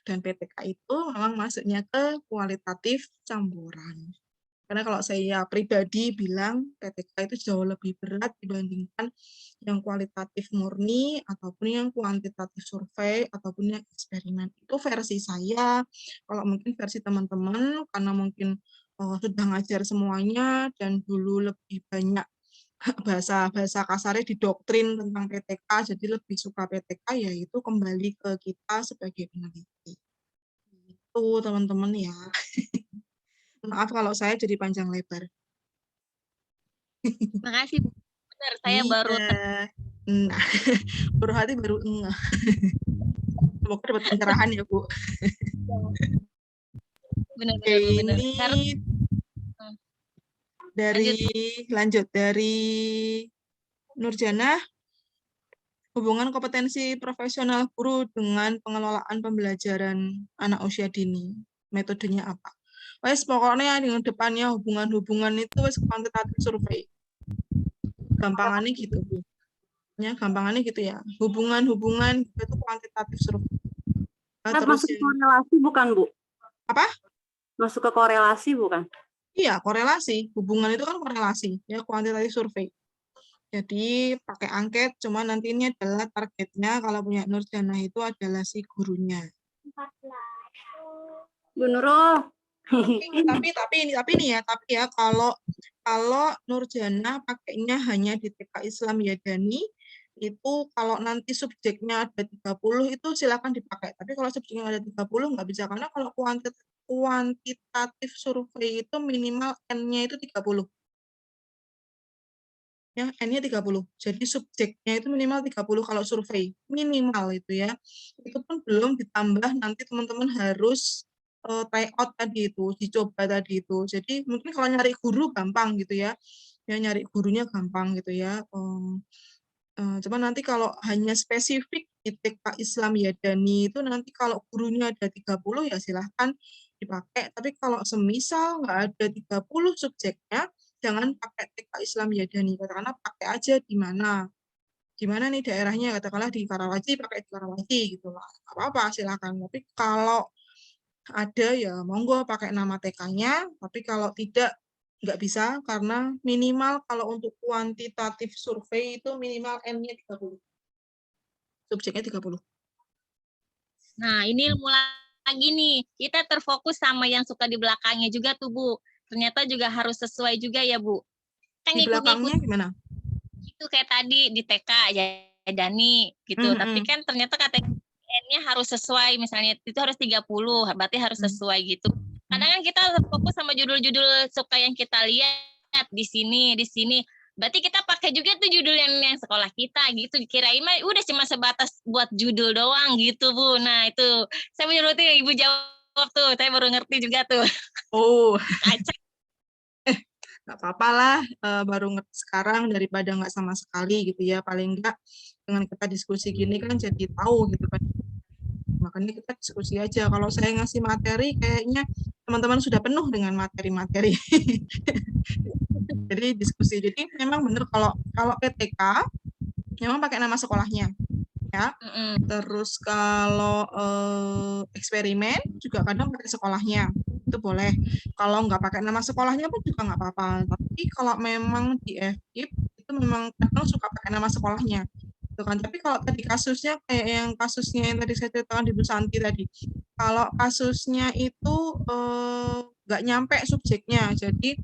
Dan PTK itu memang masuknya ke kualitatif campuran. Karena kalau saya pribadi bilang PTK itu jauh lebih berat dibandingkan yang kualitatif murni ataupun yang kuantitatif survei ataupun yang eksperimen. Itu versi saya. Kalau mungkin versi teman-teman karena mungkin sudah ngajar semuanya dan dulu lebih banyak bahasa kasarnya didoktrin tentang PTK, jadi lebih suka PTK, yaitu kembali ke kita sebagai peneliti. Itu teman-teman ya. Maaf kalau saya jadi panjang lebar. Makasih, Bu. Benar, saya baru Nah, baru hati baru enggak. Semoga dapat pencerahan ya, Bu. Benar. Ini lanjut dari Nurjana, hubungan kompetensi profesional guru dengan pengelolaan pembelajaran anak usia dini. Metodenya apa? Wes pokoknya dengan depannya hubungan-hubungan itu wes kuantitatif survei. Gampangannya gitu, Bu. Ya, gampangannya gitu ya. Hubungan-hubungan itu kuantitatif survei. Masuk ke korelasi bukan, Bu? Apa? Masuk ke korelasi bukan? Iya, korelasi. Hubungan itu kan korelasi, ya, kuantitatif survei. Jadi pakai angket, cuma nanti ini adalah targetnya kalau punya Nurjana itu adalah si gurunya. Bu Nurul. Tapi ya kalau Nurjana pakainya hanya di TK Islam Yadani, itu kalau nanti subjeknya ada 30 itu silakan dipakai. Tapi kalau subjeknya ada 30 nggak bisa, karena kalau kuantitatif survei itu minimal N-nya itu 30. Ya, N-nya 30. Jadi subjeknya itu minimal 30 kalau survei. Minimal itu ya. Itu pun belum ditambah nanti teman-teman harus try out tadi itu, dicoba tadi itu. Jadi mungkin kalau nyari guru gampang gitu ya. Ya, nyari gurunya gampang gitu ya. Cuma nanti kalau hanya spesifik di TK Islam Yadani itu nanti kalau gurunya ada 30 ya silahkan dipakai. Tapi kalau semisal nggak ada 30 subjeknya, jangan pakai TK Islam Yadani, katakanlah pakai aja di mana nih daerahnya, katakanlah di Karawaci, pakai di Karawaci gitu lah, apa-apa silakan. Tapi kalau ada ya monggo pakai nama TK-nya, tapi kalau tidak nggak bisa, karena minimal kalau untuk kuantitatif survei itu minimal N-nya 30. Subjeknya 30. Nah, ini lagi nih, kita terfokus sama yang suka di belakangnya juga tuh, Bu. Ternyata juga harus sesuai juga ya, Bu. Kan Di belakangnya gimana? Itu kayak tadi di TK ya Dani gitu. Tapi kan ternyata katanya N-nya harus sesuai, misalnya itu harus 30, berarti harus sesuai gitu. Kadang kan kita fokus sama judul-judul suka yang kita lihat di sini. Berarti kita pakai juga tuh judul yang sekolah kita gitu. Kirain mah udah cuma sebatas buat judul doang gitu, Bu. Nah, itu saya menurut Ibu jawab tuh, saya baru ngerti juga tuh. Oh. Nggak apa-apa lah, baru ngerti sekarang daripada nggak sama sekali gitu ya. Paling nggak dengan kita diskusi gini kan jadi tahu gitu kan. Makanya kita diskusi aja. Kalau saya ngasih materi, kayaknya teman-teman sudah penuh dengan materi-materi. Jadi diskusi. Jadi memang benar kalau PTK memang pakai nama sekolahnya, ya. Terus kalau eksperimen juga kadang pakai sekolahnya, itu boleh. Kalau nggak pakai nama sekolahnya pun juga nggak apa-apa. Tapi kalau memang di FKIP itu memang kadang suka pakai nama sekolahnya. Kan. Tapi kalau tadi kasusnya kayak yang kasusnya yang tadi saya ceritakan di Bu Santi tadi, kalau kasusnya itu nggak nyampe subjeknya, jadi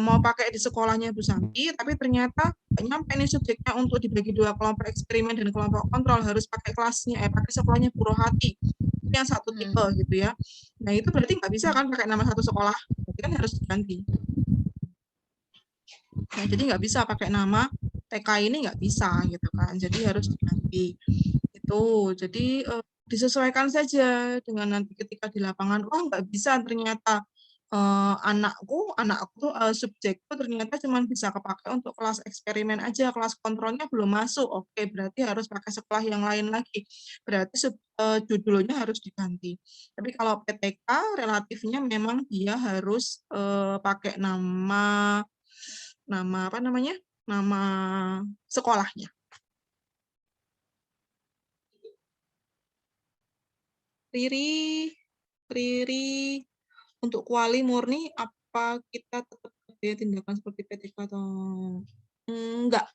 mau pakai di sekolahnya Bu Santi, tapi ternyata nggak nyampe nih subjeknya untuk dibagi dua kelompok eksperimen dan kelompok kontrol, harus pakai kelasnya, pakai sekolahnya Bu Rohati, yang satu tipe gitu ya. Nah itu berarti nggak bisa kan pakai nama satu sekolah, berarti kan harus diganti. Nah, jadi nggak bisa pakai nama TK ini, nggak bisa gitu kan, jadi harus diganti itu. Jadi disesuaikan saja dengan nanti ketika di lapangan, oh nggak bisa ternyata anakku subjekku ternyata cuma bisa kepakai untuk kelas eksperimen aja, kelas kontrolnya belum masuk, oke berarti harus pakai sekolah yang lain lagi, berarti judulnya harus diganti. Tapi kalau PTK relatifnya memang dia harus pakai nama apa namanya, nama sekolahnya. Riri, untuk kuali murni apa kita tetap ada tindakan seperti PTK atau enggak?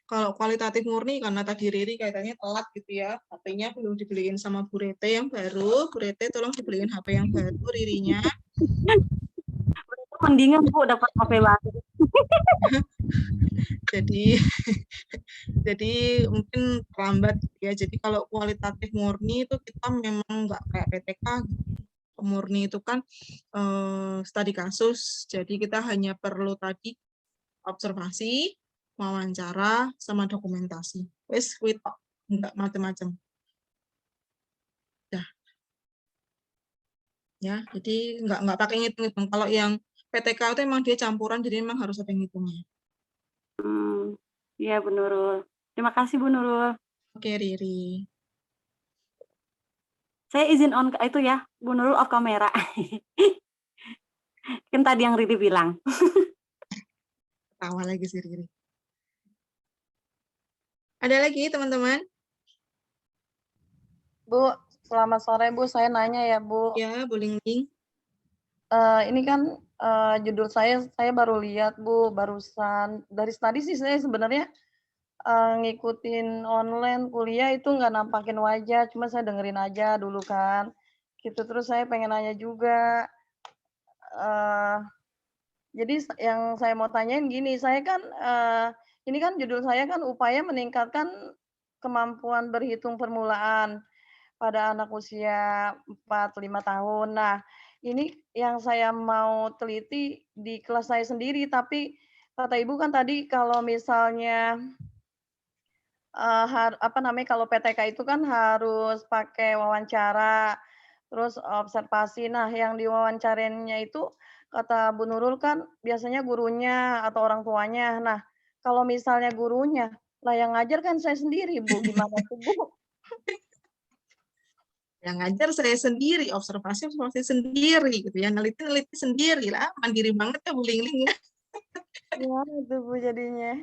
Kalau kualitatif murni, karena tadi Riri kaitannya telat gitu ya, HP-nya belum dibeliin sama Bu Rete yang baru. Bu Rete tolong dibeliin HP yang baru Ririnya. Mendingan Bu dapat HP baru. jadi mungkin terlambat ya. Jadi kalau kualitatif murni itu kita memang nggak kayak PTK. Murni itu kan studi kasus. Jadi kita hanya perlu tadi observasi, wawancara, sama dokumentasi. Wes kuit nggak macam-macam. Dah. Ya, jadi nggak pakai ngitung-ngitung. Kalau yang PTK itu emang dia campuran, jadi memang harus ada ngitungnya. Iya Bu Nurul. Terima kasih Bu Nurul. Oke Riri. Saya izin on itu ya, Bu Nurul off kamera. Kan tadi yang Riri bilang. Tawa lagi sih Riri. Ada lagi teman-teman? Bu, selamat sore Bu. Saya nanya ya Bu. Ya, Bu Lingling. Ini kan judul saya baru lihat Bu, barusan dari tadi sih saya sebenarnya ngikutin online kuliah itu nggak nampakin wajah, cuma saya dengerin aja dulu kan. Gitu, terus saya pengen nanya juga. Jadi yang saya mau tanyain gini, saya kan ini kan judul saya kan upaya meningkatkan kemampuan berhitung permulaan pada anak usia 4-5 tahun. Nah, ini yang saya mau teliti di kelas saya sendiri, tapi kata Ibu kan tadi kalau misalnya kalau PTK itu kan harus pakai wawancara, terus observasi. Nah, yang diwawancarainya itu kata Bu Nurul kan biasanya gurunya atau orang tuanya. Nah, kalau misalnya gurunya, lah yang ngajar kan saya sendiri, Bu. Gimana tuh, Bu? Yang ngajar saya sendiri, observasi sendiri gitu ya, neliti sendiri lah, mandiri banget ya Bu Lingling ya. Gimana tuh Bu jadinya?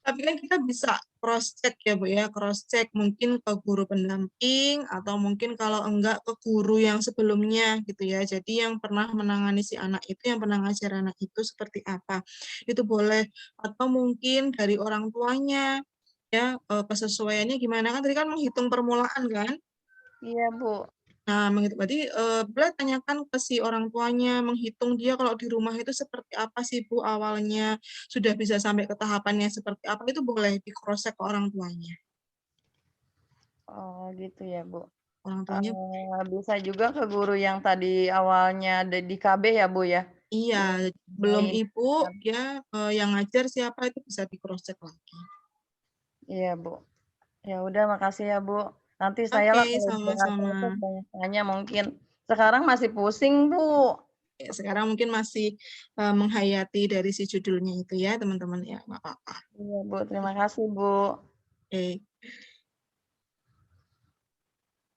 Tapi kan kita bisa cross check ya Bu ya, cross check mungkin ke guru pendamping atau mungkin kalau enggak ke guru yang sebelumnya gitu ya. Jadi yang pernah menangani si anak itu, yang pernah ngajar anak itu seperti apa. Itu boleh, atau mungkin dari orang tuanya ya, kesesuaiannya gimana, kan tadi kan menghitung permulaan kan. Iya Bu. Nah, berarti boleh tanyakan ke si orang tuanya, menghitung dia kalau di rumah itu seperti apa sih Bu awalnya, sudah bisa sampai ke tahapannya seperti apa, itu boleh di cross check ke orang tuanya. Oh gitu ya Bu. Orang tuanya Bisa juga ke guru yang tadi awalnya ada di KB ya Bu ya? iya, belum Ibu ya, yang ngajar siapa itu bisa di cross check lagi. Iya Bu. Ya udah makasih ya Bu. Nanti saya lah Oke, kalau udah sama-sama. banyak tanya mungkin. Sekarang masih pusing Bu. Ya, sekarang mungkin masih menghayati dari si judulnya itu ya teman-teman ya, nggak apa-apa. Iya Bu, terima kasih Bu. Oke.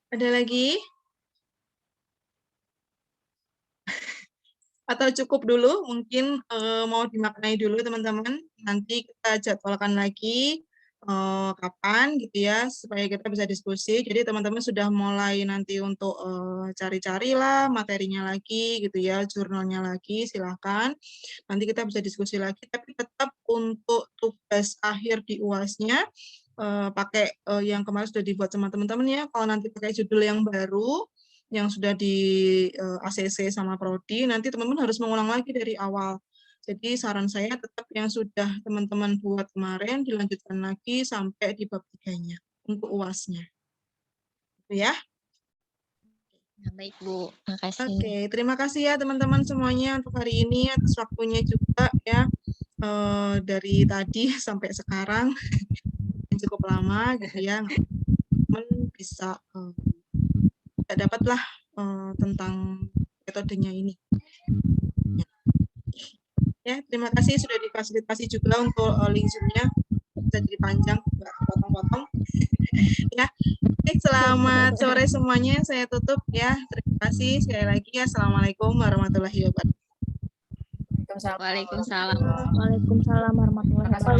Ada lagi? Atau cukup dulu, mungkin mau dimaknai dulu teman-teman, nanti kita jadwalkan lagi kapan gitu ya, supaya kita bisa diskusi. Jadi teman-teman sudah mulai nanti untuk cari-cari lah materinya lagi gitu ya, jurnalnya lagi, silahkan. Nanti kita bisa diskusi lagi, tapi tetap untuk tugas akhir di UAS-nya, pakai yang kemarin sudah dibuat sama teman-teman ya, kalau nanti pakai judul yang baru, yang sudah di ACC sama Prodi, nanti teman-teman harus mengulang lagi dari awal. Jadi saran saya tetap yang sudah teman-teman buat kemarin dilanjutkan lagi sampai di bab 3-nya untuk UAS-nya. Itu ya. Baik Bu, makasih. Oke, terima kasih ya teman-teman semuanya untuk hari ini, atas waktunya juga ya, dari tadi sampai sekarang cukup lama gitu ya, teman bisa dapatlah tentang metodenya ini. Ya, terima kasih sudah difasilitasi juga untuk link Zoom-nya, bisa jadi panjang, nggak potong-potong. Ya, oke, selamat sore semuanya, saya tutup ya. Terima kasih sekali lagi. Assalamualaikum warahmatullahi wabarakatuh. Waalaikumsalam. Waalaikumsalam warahmatullahi wabarakatuh.